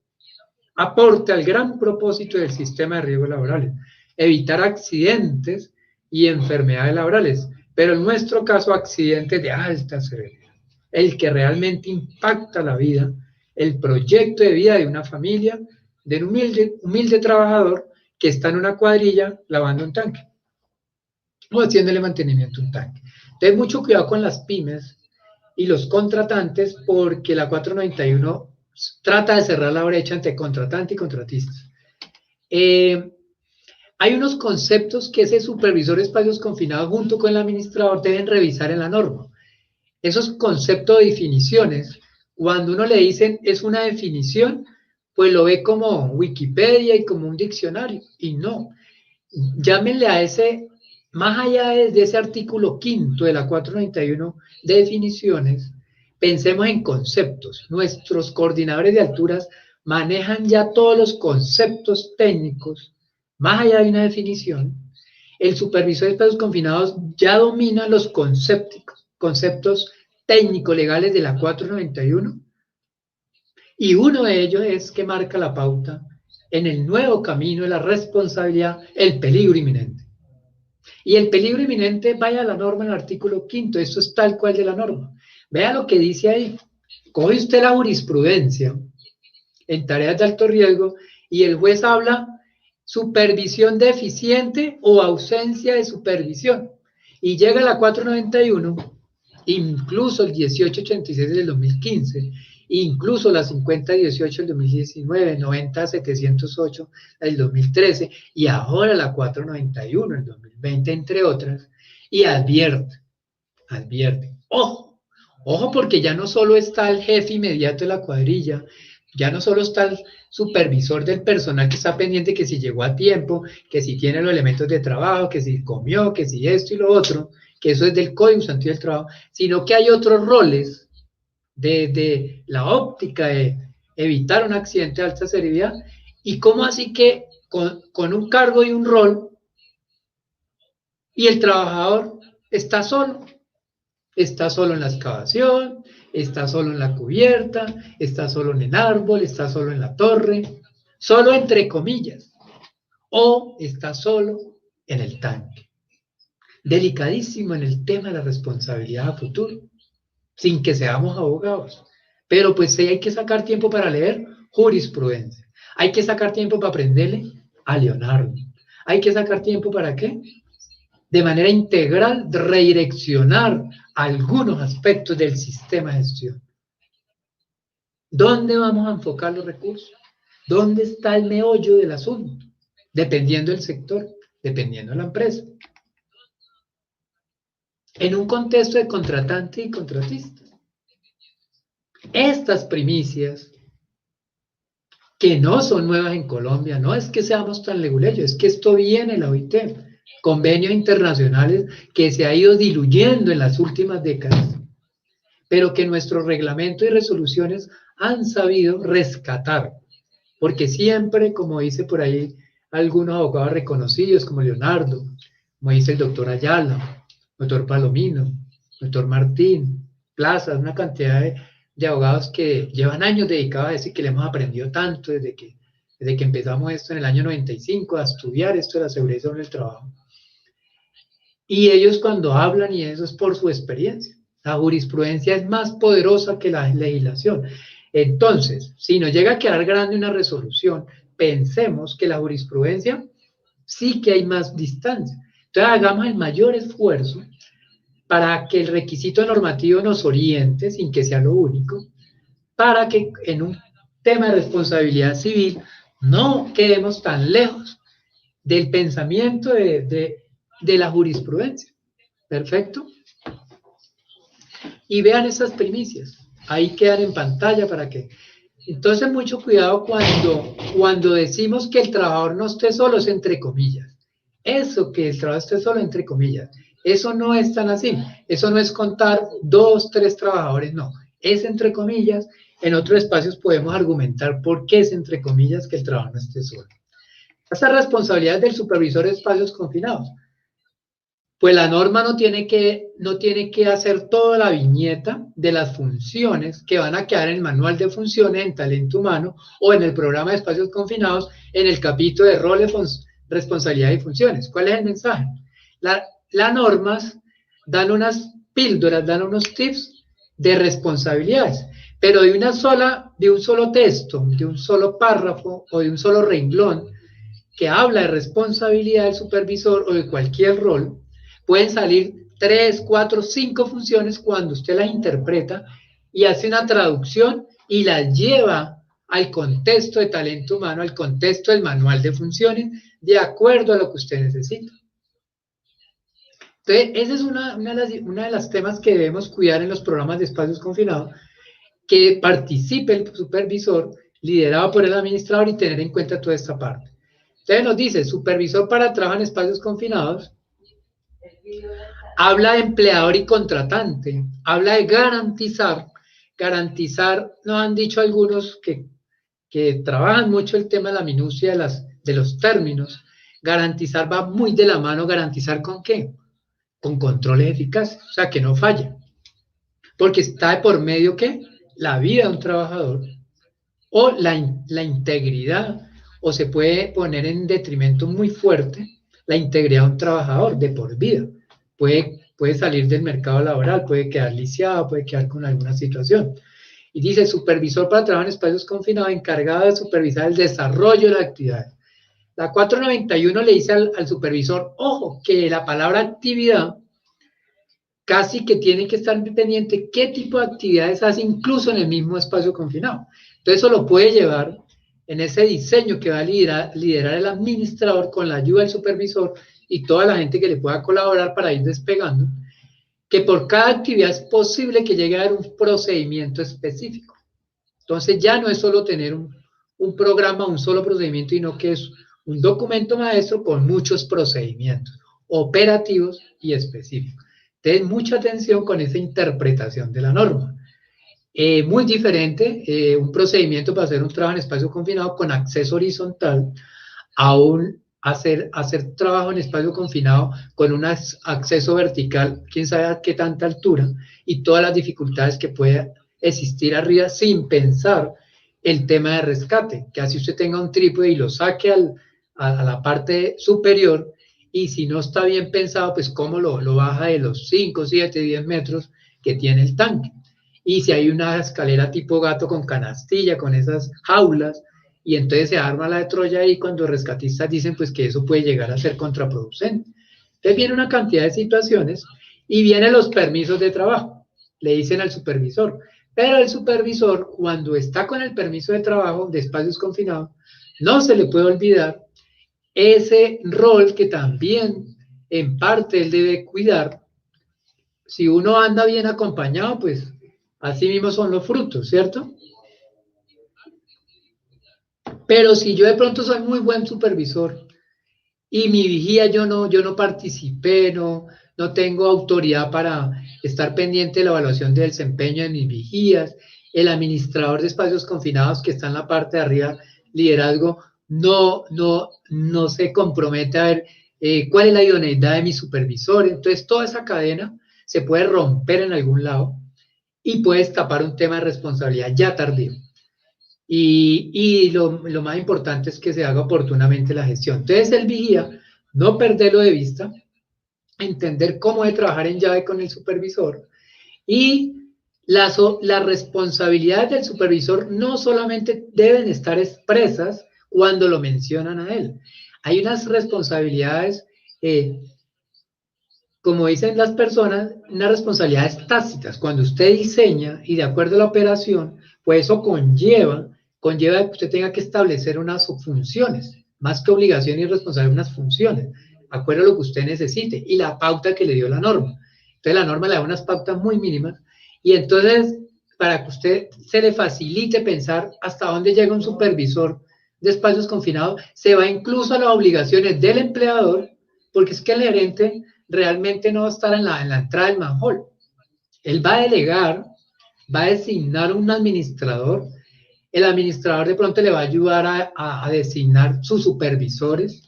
aporte al gran propósito del sistema de riesgos laborales, evitar accidentes y enfermedades laborales, pero en nuestro caso accidentes de alta severidad, el que realmente impacta la vida, el proyecto de vida de una familia, de un humilde trabajador que está en una cuadrilla lavando un tanque o haciéndole mantenimiento a un tanque. Entonces, mucho cuidado con las pymes y los contratantes porque la 491 trata de cerrar la brecha entre contratante y contratistas. Hay unos conceptos que ese supervisor de espacios confinados junto con el administrador deben revisar en la norma. Esos conceptos de definiciones, cuando uno le dicen es una definición, pues lo ve como Wikipedia y como un diccionario, y no. Llámenle a ese, más allá de ese artículo 5º de la 491 de definiciones, pensemos en conceptos. Nuestros coordinadores de alturas manejan ya todos los conceptos técnicos, más allá de una definición. El supervisor de espacios confinados ya domina los conceptos técnicos legales de la 491 y uno de ellos es que marca la pauta en el nuevo camino de la responsabilidad, el peligro inminente. Y el peligro inminente, vaya a la norma en el artículo 5º, esto es tal cual de la norma. Vea lo que dice ahí. Coge usted la jurisprudencia en tareas de alto riesgo y el juez habla supervisión deficiente o ausencia de supervisión. Y llega la 491, incluso el 1886 del 2015, incluso la 5018 del 2019, 90708 del 2013 y ahora la 491 del 2020, entre otras, y advierte, ojo porque ya no solo está el jefe inmediato de la cuadrilla, ya no solo está el supervisor del personal que está pendiente que si llegó a tiempo, que si tiene los elementos de trabajo, que si comió, que si esto y lo otro, que eso es del Código Sustantivo del Trabajo, sino que hay otros roles de la óptica de evitar un accidente de alta severidad, y cómo así que con un cargo y un rol, y el trabajador está solo en la excavación, está solo en la cubierta, está solo en el árbol, está solo en la torre, solo entre comillas, o está solo en el tanque. Delicadísimo en el tema de la responsabilidad a futuro, sin que seamos abogados. Pero pues sí hay que sacar tiempo para leer jurisprudencia. Hay que sacar tiempo para aprenderle a Leonardo. Hay que sacar tiempo para ¿qué? De manera integral redireccionar algunos aspectos del sistema de gestión. ¿Dónde vamos a enfocar los recursos? ¿Dónde está el meollo del asunto? Dependiendo del sector, dependiendo de la empresa. En un contexto de contratante y contratista. Estas primicias, que no son nuevas en Colombia, no es que seamos tan leguleyos, es que esto viene de la OIT, convenios internacionales que se ha ido diluyendo en las últimas décadas, pero que nuestro reglamento y resoluciones han sabido rescatar, porque siempre, como dice por ahí algunos abogados reconocidos como Leonardo, como dice el doctor Ayala, doctor Palomino, doctor Martín, Plaza, una cantidad de abogados que llevan años dedicados a eso y que le hemos aprendido tanto desde que empezamos esto en el año 95 a estudiar esto de la seguridad en el trabajo. Y ellos cuando hablan, y eso es por su experiencia, la jurisprudencia es más poderosa que la legislación. Entonces, si nos llega a quedar grande una resolución, pensemos que la jurisprudencia sí que hay más distancia. Entonces hagamos el mayor esfuerzo para que el requisito normativo nos oriente, sin que sea lo único, para que en un tema de responsabilidad civil no quedemos tan lejos del pensamiento de la jurisprudencia. ¿Perfecto? Y vean esas primicias. Ahí quedan en pantalla para que... Entonces, mucho cuidado cuando decimos que el trabajador no esté solo, es entre comillas. Eso que el trabajador esté solo, entre comillas. Eso no es tan así. Eso no es contar 2, 3 trabajadores, no. Es entre comillas. En otros espacios podemos argumentar por qué es entre comillas que el trabajador no esté solo. Esa responsabilidad del supervisor de espacios confinados. Pues la norma no tiene que hacer toda la viñeta de las funciones que van a quedar en el manual de funciones en talento humano o en el programa de espacios confinados en el capítulo de roles, responsabilidad y funciones. ¿Cuál es el mensaje? Las normas dan unas píldoras, dan unos tips de responsabilidades, pero de un solo texto, de un solo párrafo o de un solo renglón que habla de responsabilidad del supervisor o de cualquier rol, pueden salir 3, 4, 5 funciones cuando usted las interpreta y hace una traducción y las lleva al contexto de talento humano, al contexto del manual de funciones, de acuerdo a lo que usted necesita. Entonces, ese es una de las temas que debemos cuidar en los programas de espacios confinados, que participe el supervisor liderado por el administrador y tener en cuenta toda esta parte. Entonces nos dice, supervisor para trabajo en espacios confinados, habla de empleador y contratante, habla de garantizar, nos han dicho algunos que trabajan mucho el tema de la minucia de los términos, garantizar va muy de la mano, garantizar ¿con qué? Con controles eficaces, o sea, que no falla, porque está de por medio, ¿qué? La vida de un trabajador, o la integridad, o se puede poner en detrimento muy fuerte la integridad de un trabajador de por vida. Puede salir del mercado laboral, puede quedar lisiado, puede quedar con alguna situación. Y dice, supervisor para trabajo en espacios confinados, encargado de supervisar el desarrollo de las actividades. La 491 le dice al supervisor, ojo, que la palabra actividad casi que tiene que estar pendiente qué tipo de actividades hace incluso en el mismo espacio confinado. Entonces eso lo puede llevar en ese diseño que va a liderar el administrador con la ayuda del supervisor y toda la gente que le pueda colaborar para ir despegando, que por cada actividad es posible que llegue a haber un procedimiento específico. Entonces ya no es solo tener un programa, un solo procedimiento, sino que es un documento maestro con muchos procedimientos operativos y específicos. Ten mucha atención con esa interpretación de la norma. Muy diferente, un procedimiento para hacer un trabajo en espacio confinado con acceso horizontal a hacer trabajo en espacio confinado con un acceso vertical, quién sabe a qué tanta altura, y todas las dificultades que pueda existir arriba sin pensar el tema de rescate, que así usted tenga un trípode y lo saque a la parte superior, y si no está bien pensado, pues cómo lo baja de los 5, 7, 10 metros que tiene el tanque. Y si hay una escalera tipo gato con canastilla, con esas jaulas, y entonces se arma la de Troya ahí cuando rescatistas dicen pues que eso puede llegar a ser contraproducente. Entonces viene una cantidad de situaciones y vienen los permisos de trabajo. Le dicen al supervisor, pero el supervisor cuando está con el permiso de trabajo de espacios confinados, no se le puede olvidar ese rol que también en parte él debe cuidar. Si uno anda bien acompañado, pues así mismo son los frutos, ¿cierto? Pero si yo de pronto soy muy buen supervisor y mi vigía yo no participé, no tengo autoridad para estar pendiente de la evaluación del desempeño de mis vigías, el administrador de espacios confinados que está en la parte de arriba, liderazgo, no se compromete a ver cuál es la idoneidad de mi supervisor. Entonces toda esa cadena se puede romper en algún lado y puede escapar un tema de responsabilidad ya tardío. Y lo más importante es que se haga oportunamente la gestión. Entonces el vigía, no perderlo de vista, entender cómo de trabajar en llave con el supervisor y las responsabilidades del supervisor no solamente deben estar expresas cuando lo mencionan a él. Hay unas responsabilidades, como dicen las personas, unas responsabilidades tácitas. Cuando usted diseña y de acuerdo a la operación, pues eso conlleva que usted tenga que establecer unas funciones, más que obligación y responsabilidad, unas funciones, de acuerdo a lo que usted necesite y la pauta que le dio la norma. Entonces la norma le da unas pautas muy mínimas y entonces para que usted se le facilite pensar hasta dónde llega un supervisor de espacios confinados, se va incluso a las obligaciones del empleador, porque es que el gerente realmente no va a estar en la entrada del manhole. Él va a delegar, va a designar un administrador. El administrador de pronto le va a ayudar a designar sus supervisores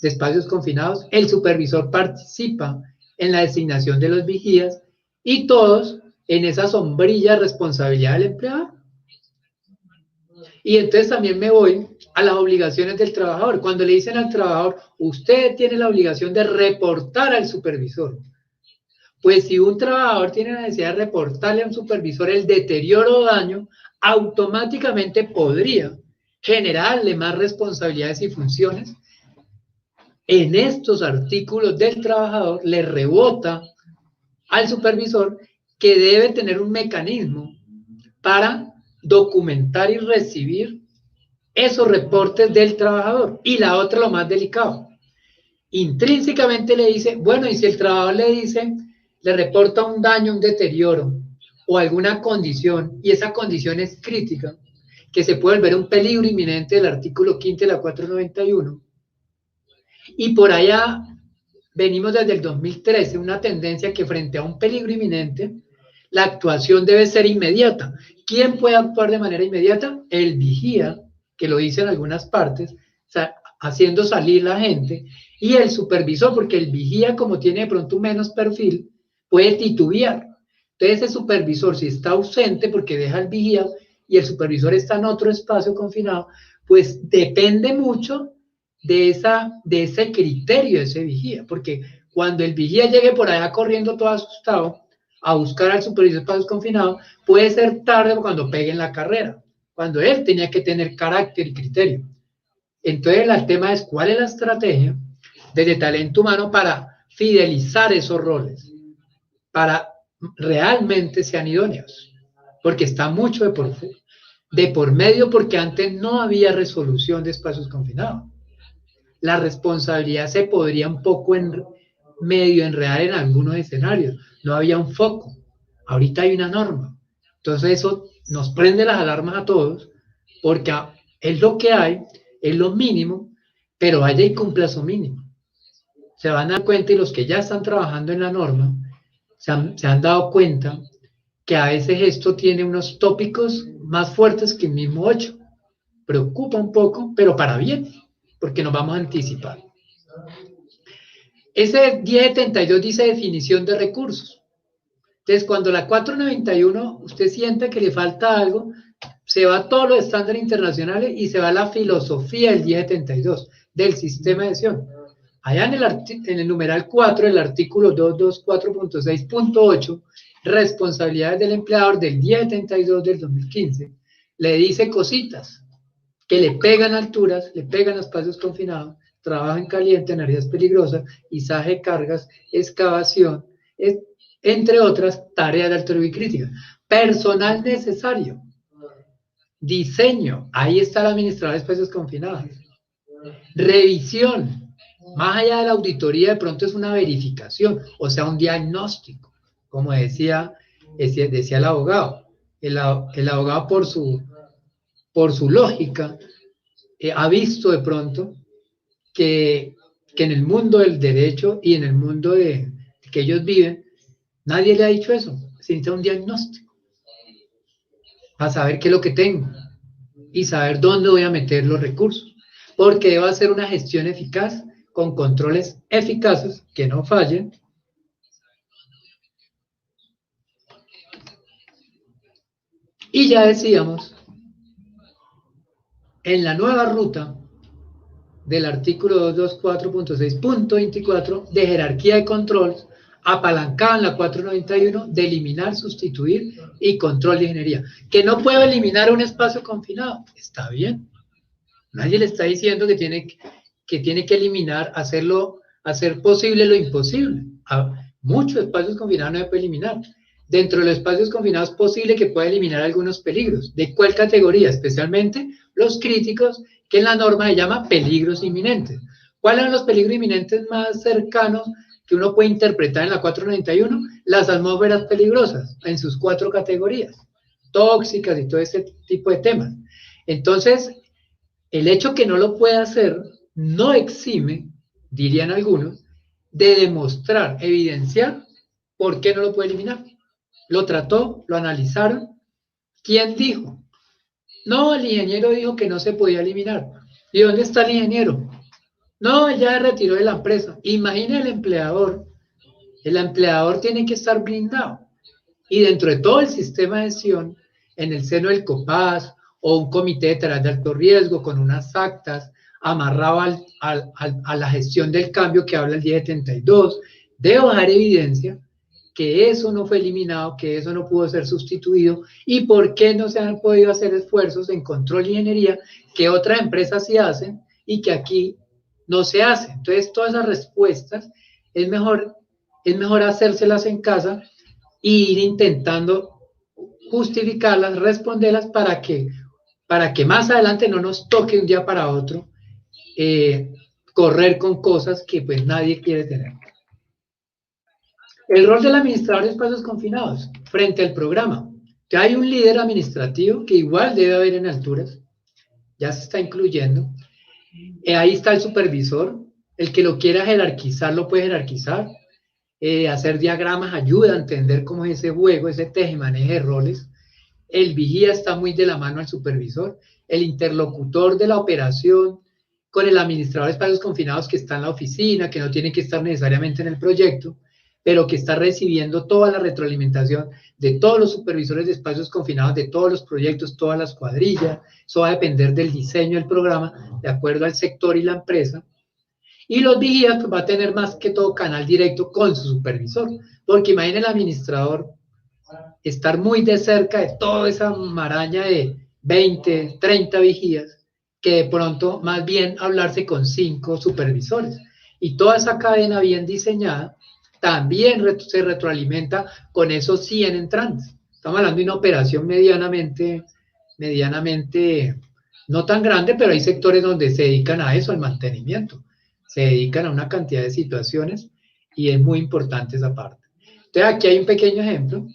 de espacios confinados. El supervisor participa en la designación de los vigías y todos en esa sombrilla de responsabilidad del empleador. Y entonces también me voy a las obligaciones del trabajador. Cuando le dicen al trabajador, usted tiene la obligación de reportar al supervisor. Pues si un trabajador tiene la necesidad de reportarle a un supervisor el deterioro o daño, automáticamente podría generarle más responsabilidades y funciones. En estos artículos del trabajador le rebota al supervisor que debe tener un mecanismo para documentar y recibir esos reportes del trabajador. Y la otra, lo más delicado, intrínsecamente le dice, bueno, y si el trabajador le dice, le reporta un daño, un deterioro o alguna condición, y esa condición es crítica, que se puede volver un peligro inminente del artículo 5 de la 491, y por allá venimos desde el 2013, una tendencia que frente a un peligro inminente, la actuación debe ser inmediata. ¿Quién puede actuar de manera inmediata? El vigía, que lo dice en algunas partes, haciendo salir la gente, y el supervisor, porque el vigía, como tiene de pronto menos perfil, puede titubear. Entonces ese supervisor, si está ausente porque deja el vigía y el supervisor está en otro espacio confinado, pues depende mucho de ese criterio de ese vigía, porque cuando el vigía llegue por allá corriendo todo asustado a buscar al supervisor de espacios confinados, puede ser tarde cuando pegue en la carrera, cuando él tenía que tener carácter y criterio. Entonces el tema es cuál es la estrategia desde talento humano para fidelizar esos roles, para realmente sean idóneos, porque está mucho de por medio, porque antes no había resolución de espacios confinados. La responsabilidad se podría un poco medio enredar en algunos escenarios, no había un foco, ahorita hay una norma, entonces eso nos prende las alarmas a todos, porque es lo que hay, es lo mínimo, pero vaya y cumpla su mínimo. Se van a dar cuenta, y los que ya están trabajando en la norma se han dado cuenta que a veces esto tiene unos tópicos más fuertes que el mismo 8. Preocupa un poco, pero para bien, porque nos vamos a anticipar. Ese 1072 dice definición de recursos. Entonces, cuando la 491 usted sienta que le falta algo, se va a todos los estándares internacionales y se va a la filosofía del 1072, del sistema de gestión. Allá en el numeral 4, el artículo 224.6.8, responsabilidades del empleador del 1072 del 2015, le dice cositas que le pegan alturas, le pegan a espacios confinados, trabajo en caliente, en áreas peligrosas, izaje de cargas, excavación, entre otras tareas de alto riesgo y crítica. Personal necesario, diseño, ahí está el administrador de espacios confinados. Revisión, más allá de la auditoría, de pronto es una verificación, o sea, un diagnóstico, como decía el abogado. El abogado por su lógica ha visto de pronto que en el mundo del derecho y en el mundo que ellos viven, nadie le ha dicho eso, se necesita un diagnóstico para saber qué es lo que tengo y saber dónde voy a meter los recursos, porque debo hacer una gestión eficaz con controles eficaces que no fallen. Y ya decíamos, en la nueva ruta del artículo 224.6.24 de jerarquía de control, apalancada en la 491, de eliminar, sustituir y control de ingeniería. Que no puedo eliminar un espacio confinado, está bien. Nadie le está diciendo que tiene que eliminar, hacer posible lo imposible. Muchos espacios confinados no se puede eliminar. Dentro de los espacios confinados es posible que pueda eliminar algunos peligros. ¿De cuál categoría? Especialmente los críticos, que en la norma se llama peligros inminentes. ¿Cuáles son los peligros inminentes más cercanos que uno puede interpretar en la 491? Las atmósferas peligrosas, en sus 4 categorías, tóxicas y todo ese tipo de temas. Entonces, el hecho que no lo pueda hacer no exime, dirían algunos, de demostrar, evidenciar por qué no lo puede eliminar. Lo trató, lo analizaron. ¿Quién dijo? No, el ingeniero dijo que no se podía eliminar. ¿Y dónde está el ingeniero? No, él ya se retiró de la empresa. Imagina el empleador tiene que estar blindado. Y dentro de todo el sistema de gestión, en el seno del COPAS o un comité de tareas de alto riesgo con unas actas amarrado a la gestión del cambio que habla el 1072, debo dejar evidencia que eso no fue eliminado, que eso no pudo ser sustituido y por qué no se han podido hacer esfuerzos en control y ingeniería que otras empresas sí hacen y que aquí no se hace. Entonces, todas esas respuestas es mejor hacérselas en casa e ir intentando justificarlas, responderlas para que más adelante no nos toque un día para otro correr con cosas que pues nadie quiere tener. El rol del administrador de espacios confinados frente al programa. Que hay un líder administrativo que igual debe haber en alturas, ya se está incluyendo. Ahí está el supervisor, el que lo quiera jerarquizar lo puede jerarquizar. Hacer diagramas ayuda a entender cómo es ese juego, ese teje-maneje de roles. El vigía está muy de la mano al supervisor, el interlocutor de la operación con el administrador de espacios confinados que está en la oficina, que no tiene que estar necesariamente en el proyecto, pero que está recibiendo toda la retroalimentación de todos los supervisores de espacios confinados, de todos los proyectos, todas las cuadrillas. Eso va a depender del diseño del programa, de acuerdo al sector y la empresa. Y los vigías pues, va a tener más que todo canal directo con su supervisor, porque imaginen el administrador estar muy de cerca de toda esa maraña de 20, 30 vigías, que de pronto más bien hablarse con 5 supervisores. Y toda esa cadena bien diseñada también se retroalimenta con esos 100 entrantes. Estamos hablando de una operación medianamente no tan grande, pero hay sectores donde se dedican a eso, al mantenimiento. Se dedican a una cantidad de situaciones y es muy importante esa parte. Entonces aquí hay un pequeño ejemplo.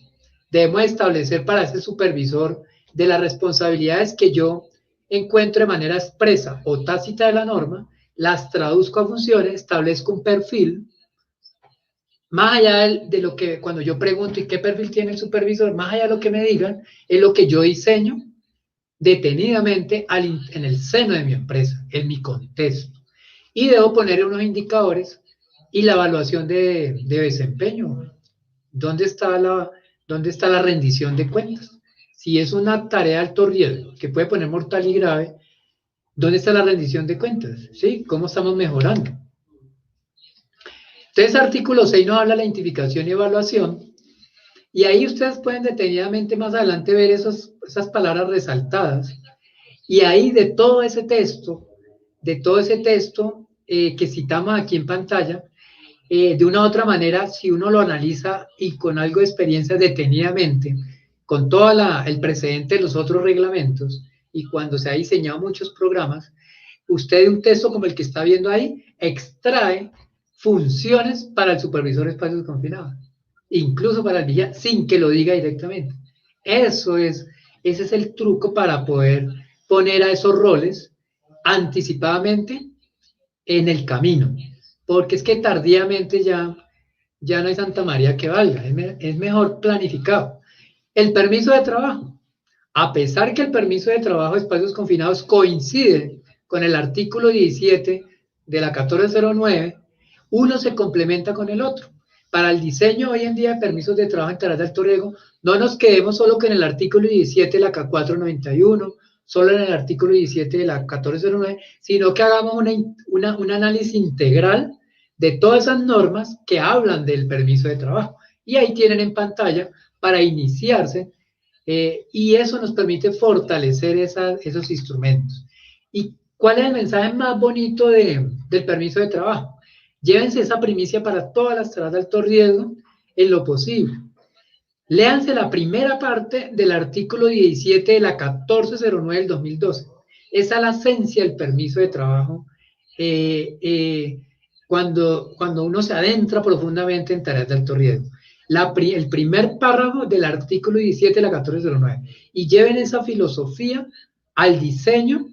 Debemos establecer para ese supervisor de las responsabilidades que yo encuentro de manera expresa o tácita de la norma, las traduzco a funciones, establezco un perfil, más allá de lo que cuando yo pregunto ¿y qué perfil tiene el supervisor? Más allá de lo que me digan, es lo que yo diseño detenidamente en el seno de mi empresa, en mi contexto. Y debo poner unos indicadores y la evaluación de desempeño. ¿Dónde está la rendición de cuentas? Si es una tarea de alto riesgo que puede poner mortal y grave, ¿dónde está la rendición de cuentas? ¿Sí? ¿Cómo estamos mejorando? Entonces, artículo 6 nos habla de la identificación y evaluación, y ahí ustedes pueden detenidamente más adelante ver esas palabras resaltadas, y ahí de todo ese texto que citamos aquí en pantalla, de una u otra manera, si uno lo analiza y con algo de experiencia detenidamente, con todo el precedente de los otros reglamentos, y cuando se ha diseñado muchos programas, usted de un texto como el que está viendo ahí, extrae funciones para el supervisor de espacios confinados, incluso para el vigía, sin que lo diga directamente. Ese es el truco para poder poner a esos roles anticipadamente en el camino, porque es que tardíamente ya no hay Santa María que valga, es mejor planificado. El permiso de trabajo, a pesar que el permiso de trabajo de espacios confinados coincide con el artículo 17 de la 1409, uno se complementa con el otro. Para el diseño hoy en día de permisos de trabajo en tareas de alto riesgo, no nos quedemos solo con el artículo 17 de la K491, solo en el artículo 17 de la 1409, sino que hagamos un análisis integral de todas esas normas que hablan del permiso de trabajo. Y ahí tienen en pantalla para iniciarse, y eso nos permite fortalecer esos instrumentos. ¿Y cuál es el mensaje más bonito del permiso de trabajo? Llévense esa primicia para todas las tareas de alto riesgo en lo posible. Léanse la primera parte del artículo 17 de la 1409 del 2012. Esa es la esencia del permiso de trabajo cuando uno se adentra profundamente en tareas de alto riesgo. El primer párrafo del artículo 17 de la 1409. Y lleven esa filosofía al diseño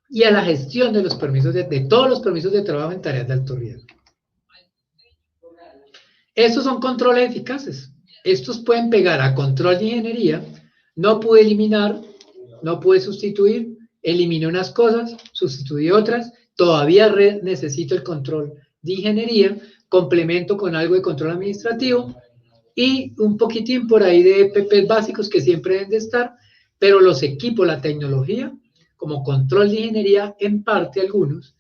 y a la gestión de los permisos de todos los permisos de trabajo en tareas de alto riesgo. Estos son controles eficaces. Estos pueden pegar a control de ingeniería, No pude eliminar, no pude sustituir, eliminé unas cosas, sustituí otras, todavía necesito el control de ingeniería, complemento con algo de control administrativo y un poquitín por ahí de EPPs básicos que siempre deben de estar, pero los equipos, la tecnología, como control de ingeniería, en parte algunos,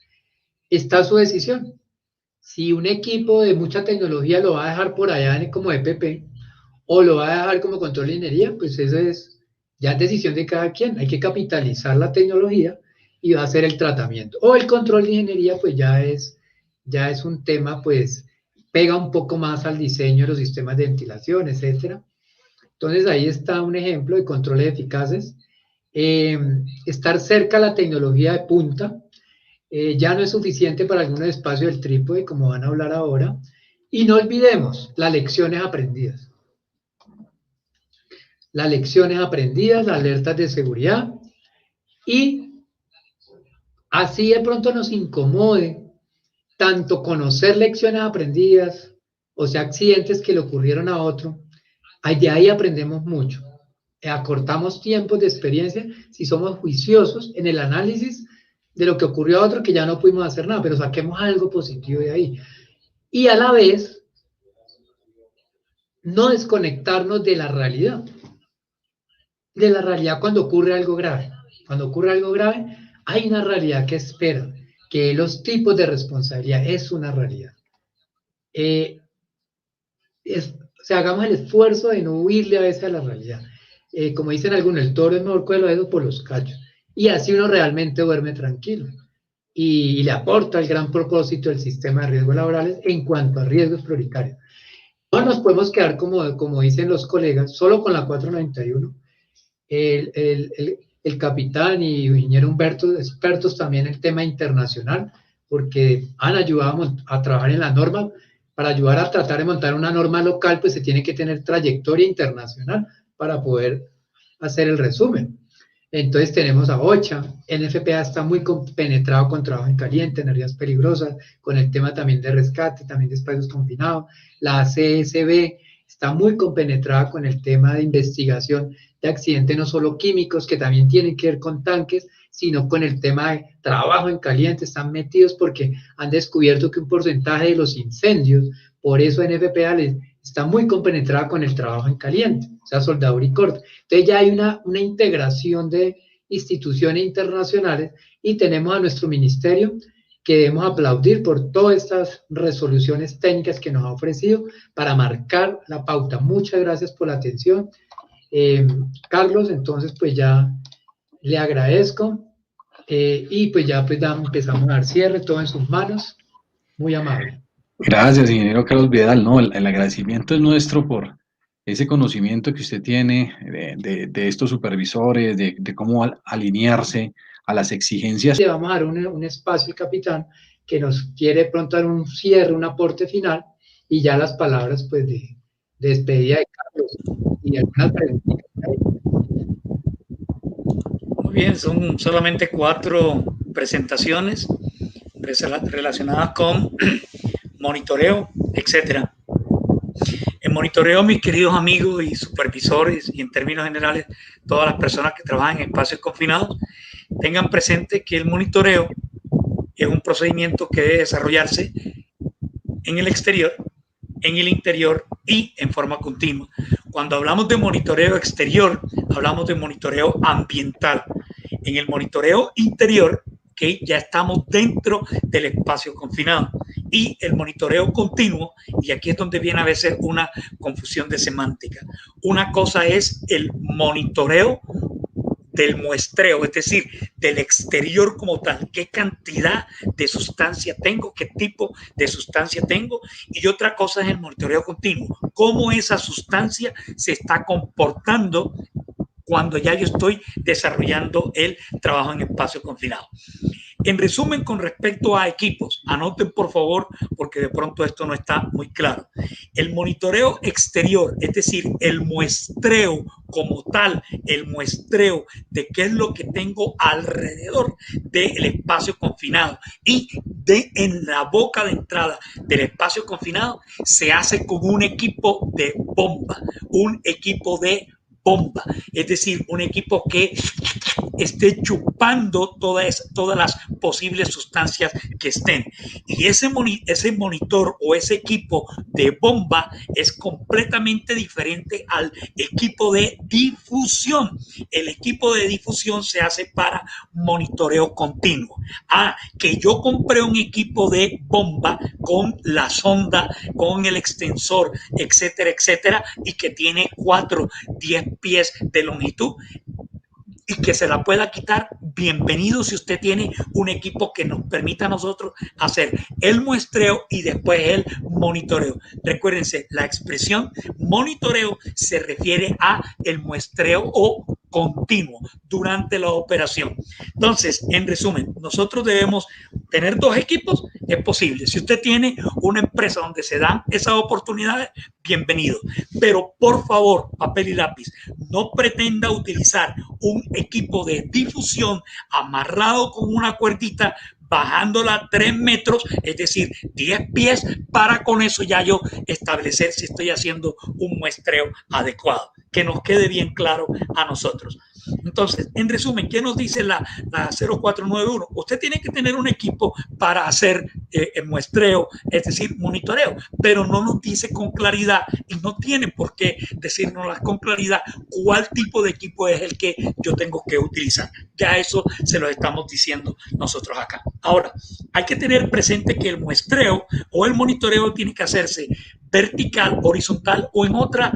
está a su decisión. Si un equipo de mucha tecnología lo va a dejar por allá como EPP o lo va a dejar como control de ingeniería, pues eso es ya decisión de cada quien. Hay que capitalizar la tecnología y va a hacer el tratamiento. O el control de ingeniería, pues ya es un tema, pues pega un poco más al diseño de los sistemas de ventilación, etcétera. Entonces ahí está un ejemplo de controles eficaces. Estar cerca a la tecnología de punta, ya no es suficiente para algunos espacios del trípode, como van a hablar ahora. Y no olvidemos las lecciones aprendidas. Las lecciones aprendidas, las alertas de seguridad, y así de pronto nos incomode tanto conocer lecciones aprendidas, o sea, accidentes que le ocurrieron a otro, de ahí aprendemos mucho. Acortamos tiempos de experiencia si somos juiciosos en el análisis de lo que ocurrió a otro que ya no pudimos hacer nada, pero saquemos algo positivo de ahí. Y a la vez, no desconectarnos de la realidad. De la realidad cuando ocurre algo grave. Cuando ocurre algo grave, hay una realidad que espera, que los tipos de responsabilidad es una realidad. O sea, hagamos el esfuerzo de no huirle a veces a la realidad. Como dicen algunos, el toro es mejor cogerlo por los cachos. Y así uno realmente duerme tranquilo. Y le aporta el gran propósito del sistema de riesgos laborales en cuanto a riesgos prioritarios. No nos podemos quedar, como dicen los colegas, solo con la 491. El capitán y ingeniero Humberto, expertos también en el tema internacional, porque han ayudado a trabajar en la norma. Para ayudar a tratar de montar una norma local, pues se tiene que tener trayectoria internacional para poder hacer el resumen. Entonces tenemos a OCHA, NFPA está muy compenetrado con trabajo en caliente, energías peligrosas, con el tema también de rescate, también de espacios confinados. La CSB está muy compenetrada con el tema de investigación de accidentes no solo químicos, que también tienen que ver con tanques, sino con el tema de trabajo en caliente. Están metidos porque han descubierto que un porcentaje de los incendios, por eso NFPA está muy compenetrada con el trabajo en caliente, o sea, soldadura y corte. Entonces ya hay una integración de instituciones internacionales y tenemos a nuestro ministerio que debemos aplaudir por todas estas resoluciones técnicas que nos ha ofrecido para marcar la pauta. Muchas gracias por la atención. Carlos, entonces pues ya le agradezco y pues ya pues empezamos a dar cierre, todo en sus manos. Muy amable. Gracias, ingeniero Carlos Vidal. No, el agradecimiento es nuestro por ese conocimiento que usted tiene de estos supervisores, de cómo alinearse a las exigencias. Le vamos a dar un espacio al capitán que nos quiere pronto dar un cierre, un aporte final, y ya las palabras pues de despedida de Carlos y algunas preguntas. Muy bien, son solamente 4 presentaciones relacionadas con monitoreo, etcétera. En monitoreo, mis queridos amigos y supervisores, y en términos generales, todas las personas que trabajan en espacios confinados, tengan presente que el monitoreo es un procedimiento que debe desarrollarse en el exterior, en el interior y en forma continua. Cuando hablamos de monitoreo exterior, hablamos de monitoreo ambiental. En el monitoreo interior, que ya estamos dentro del espacio confinado, y el monitoreo continuo, y aquí es donde viene a veces una confusión de semántica. Una cosa es el monitoreo del muestreo, es decir, del exterior como tal, qué cantidad de sustancia tengo, qué tipo de sustancia tengo, y otra cosa es el monitoreo continuo, cómo esa sustancia se está comportando cuando ya yo estoy desarrollando el trabajo en espacio confinado. En resumen, con respecto a equipos, anoten por favor, porque de pronto esto no está muy claro. El monitoreo exterior, es decir, el muestreo como tal, el muestreo de qué es lo que tengo alrededor del espacio confinado y en la boca de entrada del espacio confinado, se hace con un equipo de bomba, un equipo de bomba, es decir, un equipo que esté chupando todas las posibles sustancias que estén. Y ese monitor o ese equipo de bomba es completamente diferente al equipo de difusión. El equipo de difusión se hace para monitoreo continuo. Que yo compré un equipo de bomba con la sonda, con el extensor, etcétera, etcétera, y que tiene 10 pies de longitud, y que se la pueda quitar, bienvenido si usted tiene un equipo que nos permita a nosotros hacer el muestreo y después el monitoreo. Recuérdense, la expresión monitoreo se refiere a el muestreo o continuo durante la operación. Entonces, en resumen, nosotros debemos tener 2 equipos, es posible. Si usted tiene una empresa donde se dan esas oportunidades, bienvenido. Pero por favor, papel y lápiz, no pretenda utilizar un equipo de difusión amarrado con una cuerdita, bajándola 3 metros, es decir, 10 pies, para con eso ya yo establecer si estoy haciendo un muestreo adecuado. Que nos quede bien claro a nosotros. Entonces, en resumen, ¿qué nos dice la 0491? Usted tiene que tener un equipo para hacer el muestreo, es decir, monitoreo, pero no nos dice con claridad y no tiene por qué decirnos con claridad cuál tipo de equipo es el que yo tengo que utilizar. Ya eso se lo estamos diciendo nosotros acá. Ahora, hay que tener presente que el muestreo o el monitoreo tiene que hacerse vertical, horizontal o en otra,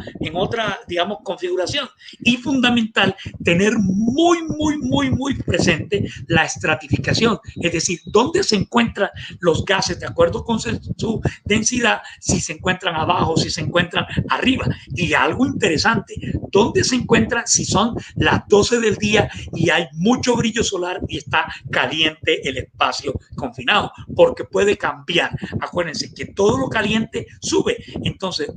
digamos, configuración. Y fundamental, tener muy presente la estratificación, es decir, dónde se encuentran los gases de acuerdo con su densidad, si se encuentran abajo, si se encuentran arriba. Y algo interesante, dónde se encuentran si son las 12 del día y hay mucho brillo solar y está caliente el espacio confinado, porque puede cambiar. Acuérdense que todo lo caliente sube. Entonces,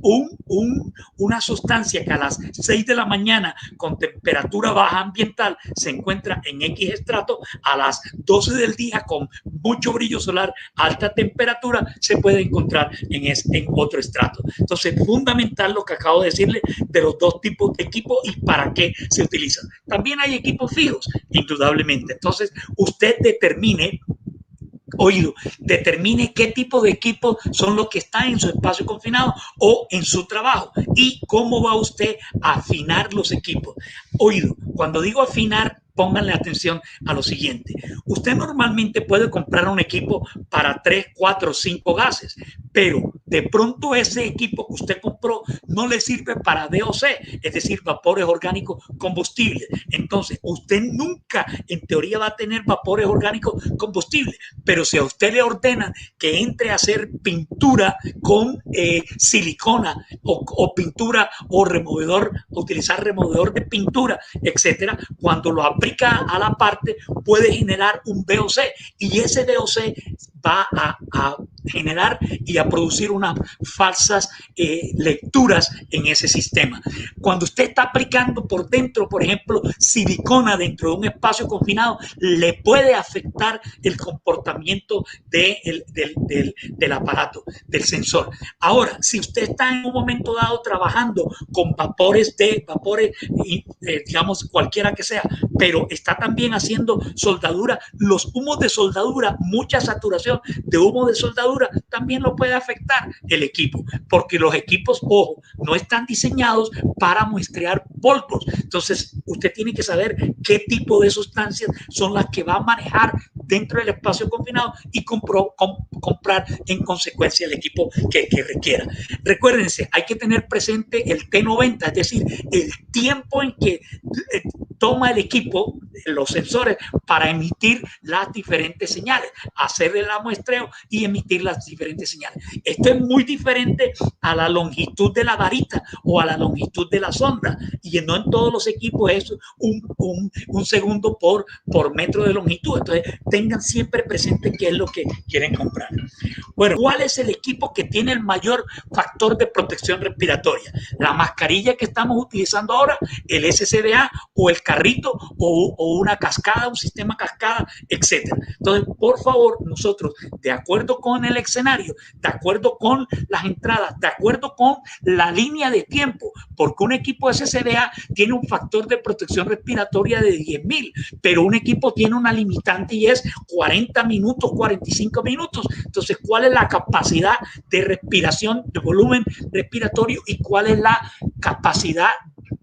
una sustancia que a las 6 de la mañana con temperatura baja ambiental se encuentra en X estrato, a las 12 del día con mucho brillo solar, alta temperatura, se puede encontrar en otro estrato. Entonces, fundamental lo que acabo de decirle de los 2 tipos de equipos y para qué se utilizan. También hay equipos fijos, indudablemente. Entonces, usted determine qué tipo de equipos son los que están en su espacio confinado o en su trabajo y cómo va usted a afinar los equipos. Cuando digo afinar, pónganle atención a lo siguiente. Usted normalmente puede comprar un equipo para 3, 4, 5 gases, pero de pronto ese equipo que usted compró no le sirve para DOC, es decir, vapores orgánicos combustibles. Entonces, usted nunca, en teoría, va a tener vapores orgánicos combustibles, pero si a usted le ordenan que entre a hacer pintura con silicona o pintura o utilizar removedor de pintura, etcétera, cuando lo aplica a la parte puede generar un VOC y ese VOC va a generar y a producir unas falsas lecturas en ese sistema. Cuando usted está aplicando por dentro, por ejemplo, silicona dentro de un espacio confinado, le puede afectar el comportamiento del aparato, del sensor. Ahora, si usted está en un momento dado trabajando con vapores, digamos, cualquiera que sea, pero está también haciendo soldadura, los humos de soldadura, mucha saturación de humo de soldadura, también lo puede afectar el equipo, porque los equipos, ojo, no están diseñados para muestrear polvos. Entonces, usted tiene que saber qué tipo de sustancias son las que va a manejar dentro del espacio confinado y comprar en consecuencia el equipo que requiera. Recuérdense, hay que tener presente el T90, es decir, el tiempo en que toma el equipo, los sensores, para emitir las diferentes señales, hacer el muestreo y emitir las diferentes señales. Esto es muy diferente a la longitud de la varita o a la longitud de la sonda, y no en todos los equipos es un segundo por metro de longitud. Entonces, tengan siempre presente qué es lo que quieren comprar. Bueno, ¿cuál es el equipo que tiene el mayor factor de protección respiratoria? La mascarilla que estamos utilizando ahora, el SCBA o el carrito o una cascada, un sistema cascada, etcétera. Entonces, por favor, nosotros, de acuerdo con el escenario, de acuerdo con las entradas, de acuerdo con la línea de tiempo, porque un equipo SCBA tiene un factor de protección respiratoria de 10.000, pero un equipo tiene una limitante y es 40 minutos, 45 minutos. Entonces, ¿cuál es la capacidad de respiración, de volumen respiratorio y cuál es la capacidad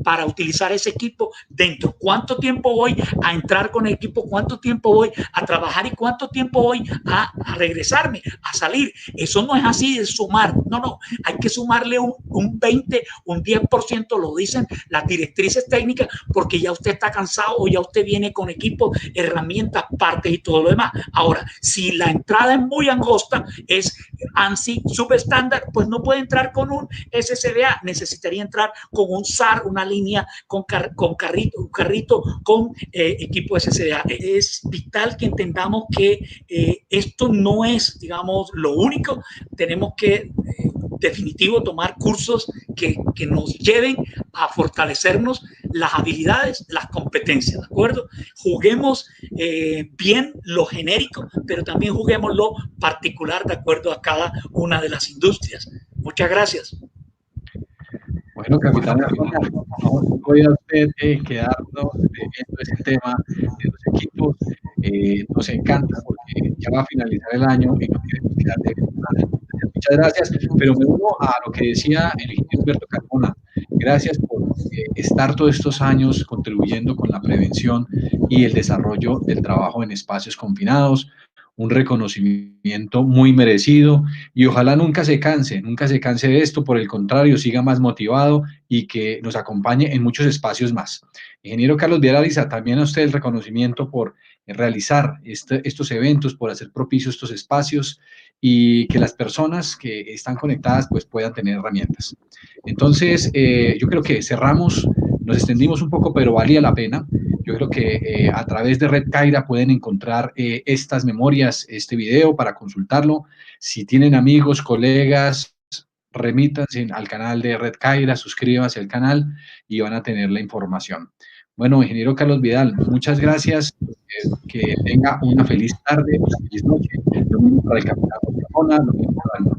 para utilizar ese equipo dentro? ¿Cuánto tiempo voy a entrar con el equipo? ¿Cuánto tiempo voy a trabajar? ¿Y cuánto tiempo voy a regresarme, a salir? Eso no es así de sumar. No. Hay que sumarle un 20, un 10%, lo dicen las directrices técnicas, porque ya usted está cansado o ya usted viene con equipo, herramientas, partes y todo lo demás. Ahora, si la entrada es muy angosta, es ANSI subestándar, pues no puede entrar con un SCBA, necesitaría entrar con un SAR, una línea con carrito, un carrito con equipo SCBA. Es vital que entendamos que esto no es, digamos, lo único. Tenemos que definitivo tomar cursos que nos lleven a fortalecernos las habilidades, las competencias, ¿de acuerdo? Juguemos bien lo genérico, pero también juguemos lo particular de acuerdo a cada una de las industrias. Muchas gracias. Bueno, capitán, no podía usted quedarnos viendo ese tema de los equipos. Nos encanta porque ya va a finalizar el año y no queremos quedar de nada. Muchas gracias, pero me uno a lo que decía el ingeniero Humberto Carmona. Gracias por estar todos estos años contribuyendo con la prevención y el desarrollo del trabajo en espacios confinados. Un reconocimiento muy merecido y ojalá nunca se canse de esto, por el contrario, siga más motivado y que nos acompañe en muchos espacios más. Ingeniero Carlos Viera, también a usted el reconocimiento por realizar estos eventos, por hacer propicios estos espacios y que las personas que están conectadas pues puedan tener herramientas. Entonces, yo creo que cerramos, nos extendimos un poco, pero valía la pena. Yo creo que a través de Red Caira pueden encontrar estas memorias, este video para consultarlo. Si tienen amigos, colegas, remítanse al canal de Red Caira, suscríbanse al canal y van a tener la información. Bueno, ingeniero Carlos Vidal, muchas gracias. Que tenga una feliz tarde, una feliz noche. Lo mismo para el capitán Ramona, lo mismo para el